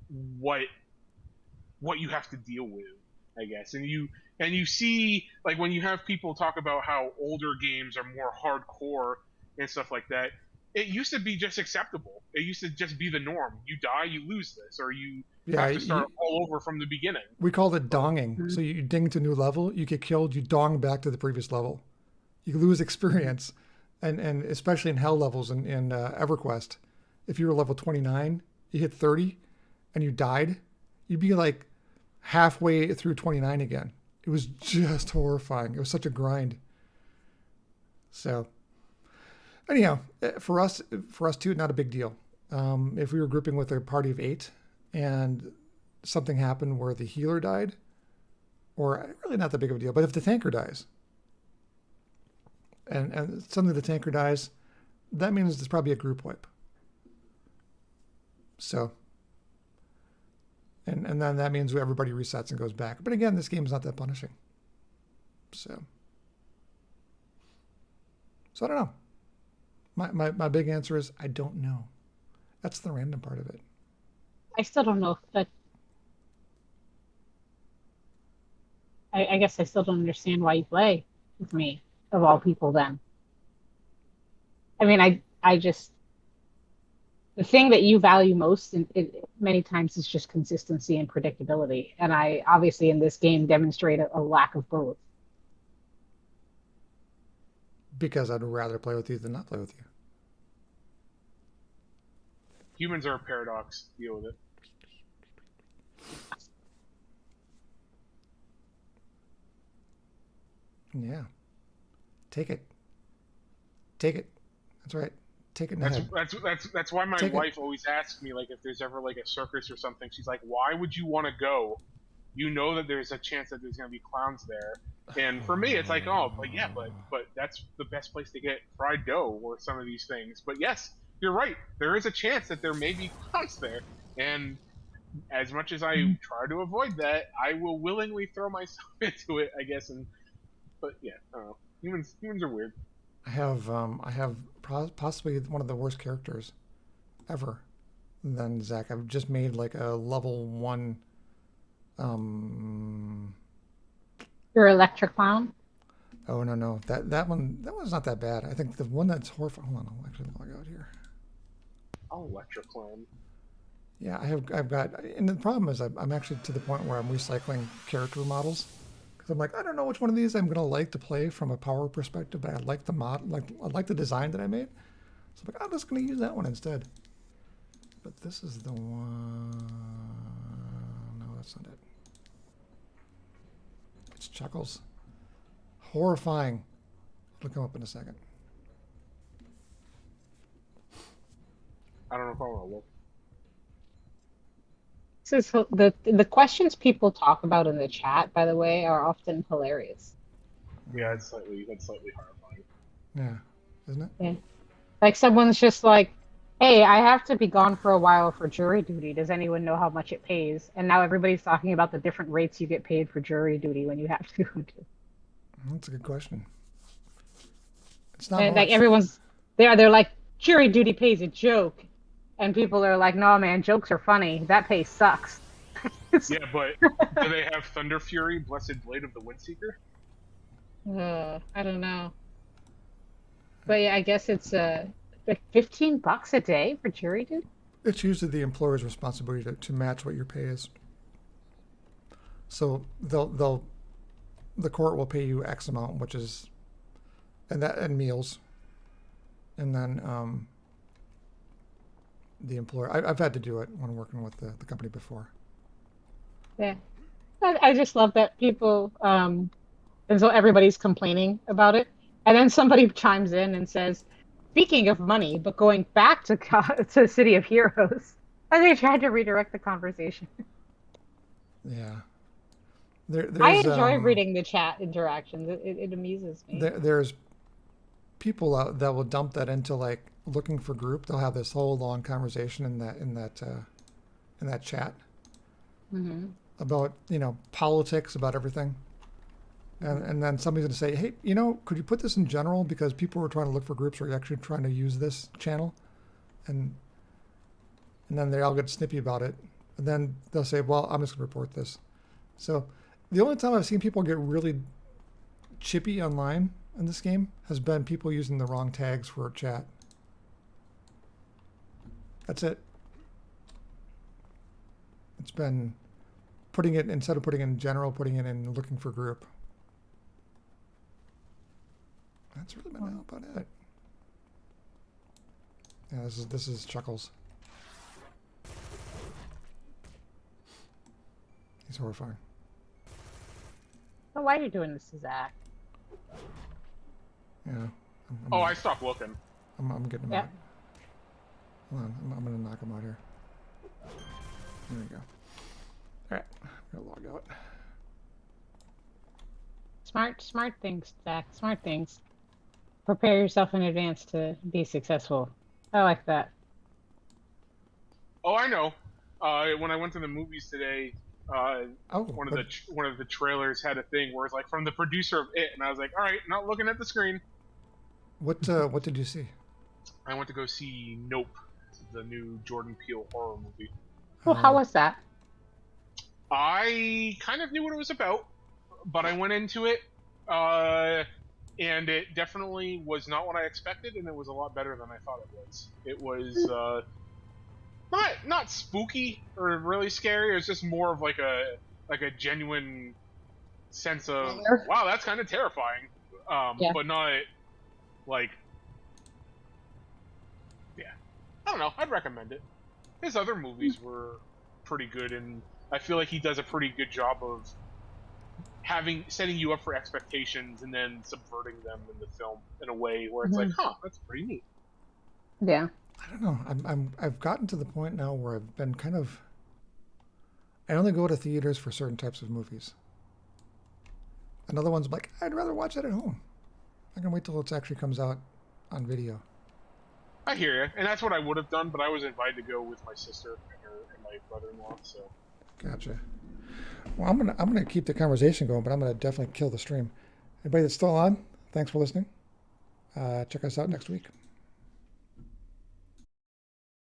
[SPEAKER 3] what what you have to deal with, I guess. And you see, like, when you have people talk about how older games are more hardcore and stuff like that, it used to be just acceptable. It used to just be the norm. You die, you lose this, or you
[SPEAKER 1] Yeah,
[SPEAKER 3] have to start all over from the beginning.
[SPEAKER 1] we called it
[SPEAKER 3] But
[SPEAKER 1] donging. So you ding to a new level, you get killed, you dong back to the previous level. You lose experience, and especially in hell levels in EverQuest, if you were level 29, you hit 30, and you died, you'd be like halfway through 29 again. It was just horrifying. It was such a grind. So anyhow, for us too, not a big deal. If we were grouping with a party of 8 and something happened where the healer died or really not that big of a deal, but if the tanker dies, and suddenly the tanker dies, that means there's probably a group wipe. So, and then that means everybody resets and goes back. But again, this game's not that punishing. So I don't know. My big answer is I don't know. That's the random part of it.
[SPEAKER 2] I still don't know, but I guess I still don't understand why you play with me, of all people then. I mean, I just, the thing that you value most many times is just consistency and predictability. And I obviously in this game demonstrate a lack of both.
[SPEAKER 1] Because I'd rather play with you than not play with you.
[SPEAKER 3] Humans are a paradox. Deal with it.
[SPEAKER 1] Yeah. Take it. Take it. That's right. Take it in the head.
[SPEAKER 3] That's why my wife always asks me, like, if there's ever like a circus or something. She's like, "Why would you want to go? You know that there's a chance that there's gonna be clowns there." And for me, it's like, oh, but yeah, but that's the best place to get fried dough or some of these things. But yes, you're right. There is a chance that there may be clowns there, and as much as I try to avoid that, I will willingly throw myself into it, I guess. But yeah, I don't know. Humans are weird.
[SPEAKER 1] I have possibly one of the worst characters ever than Zach. I've just made like a level 1.
[SPEAKER 2] Your electric clown?
[SPEAKER 1] Oh no, that one's not that bad. I think the one that's horrifying. Hold on, I'll actually log out here.
[SPEAKER 3] Oh, electric clown.
[SPEAKER 1] Yeah, I've got, and the problem is I'm actually to the point where I'm recycling character models. I'm like, I don't know which one of these I'm gonna like to play from a power perspective, but I like the I like the design that I made. So I'm like, I'm just gonna use that one instead. But this is the one. No, that's not it. It's Chuckles. Horrifying. It'll come up in a second.
[SPEAKER 3] I don't know if I want to look.
[SPEAKER 2] The questions people talk about in the chat, by the way, are often hilarious.
[SPEAKER 3] Yeah, that's slightly horrifying.
[SPEAKER 1] Yeah, isn't it?
[SPEAKER 2] Yeah. Like someone's just like, hey, I have to be gone for a while for jury duty. Does anyone know how much it pays? And now everybody's talking about the different rates you get paid for jury duty when you have to go to.
[SPEAKER 1] That's a good question. It's not
[SPEAKER 2] And
[SPEAKER 1] much.
[SPEAKER 2] like everyone's they're like, jury duty pays a joke. And people are like, no, man, jokes are funny. That pay sucks.
[SPEAKER 3] Yeah, but do they have Thunder Fury, Blessed Blade of the Windseeker?
[SPEAKER 2] I don't know. But yeah, I guess it's like $15 a day for jury duty.
[SPEAKER 1] It's usually the employer's responsibility to match what your pay is. So the court will pay you X amount, which is, and meals, and then the employer. I've had to do it when working with the company before.
[SPEAKER 2] Yeah, I just love that people, and so everybody's complaining about it, and then somebody chimes in and says, "Speaking of money, but going back to City of Heroes," and they tried to redirect the conversation.
[SPEAKER 1] Yeah,
[SPEAKER 2] I enjoy reading the chat interactions. It amuses me.
[SPEAKER 1] There's people out that will dump that into like looking for group. They'll have this whole long conversation in that chat about politics, about everything, and then somebody's going to say, hey, could you put this in general, because people were trying to look for groups or actually trying to use this channel, and then they all get snippy about it, and then they'll say, well, I'm just going to report this. So the only time I've seen people get really chippy online in this game has been people using the wrong tags for chat. That's it. It's been putting it, instead of putting it in general, putting it in looking for group. That's really been about it. Yeah, this is Chuckles. He's horrifying.
[SPEAKER 2] So why are you doing this to Zach?
[SPEAKER 1] Yeah.
[SPEAKER 3] I stopped looking.
[SPEAKER 1] I'm getting him out. Hold on, I'm gonna knock him out here. There we go. All right, I'm gonna log out.
[SPEAKER 2] Smart things, Jack. Smart things. Prepare yourself in advance to be successful. I like that.
[SPEAKER 3] Oh, I know. When I went to the movies today, uh,
[SPEAKER 1] Oh, what
[SPEAKER 3] one of the trailers had a thing where it's like from the producer of It, and I was like, all right, not looking at the screen.
[SPEAKER 1] what did you see?
[SPEAKER 3] I went to go see Nope, the new Jordan Peele horror movie.
[SPEAKER 2] Well, how
[SPEAKER 1] Oh,
[SPEAKER 2] was that?
[SPEAKER 3] I kind of knew what it was about, but I went into it, uh, and it definitely was not what I expected, and it was a lot better than I thought it was. It was not spooky or really scary. It was just more of like a genuine sense of
[SPEAKER 2] Thriller?
[SPEAKER 3] wow, that's kind of terrifying,
[SPEAKER 2] Yeah.
[SPEAKER 3] but not like yeah. I don't know. I'd recommend it. His other movies were pretty good, and I feel like he does a pretty good job of having setting you up for expectations and then subverting them in the film in a way where it's like,
[SPEAKER 2] Hmm.
[SPEAKER 3] huh, that's pretty neat.
[SPEAKER 2] Yeah.
[SPEAKER 1] I don't know. I've gotten to the point now where I've been kind of. I only go to theaters for certain types of movies. Another one's like, I'd rather watch it at home. I can wait till it actually comes out on video.
[SPEAKER 3] I hear you, and that's what I would have done, but I was invited to go with my sister and my brother-in-law, so
[SPEAKER 1] Gotcha. Well, I'm gonna keep the conversation going, but I'm gonna definitely kill the stream. Anybody that's still on, thanks for listening. Check us out next week.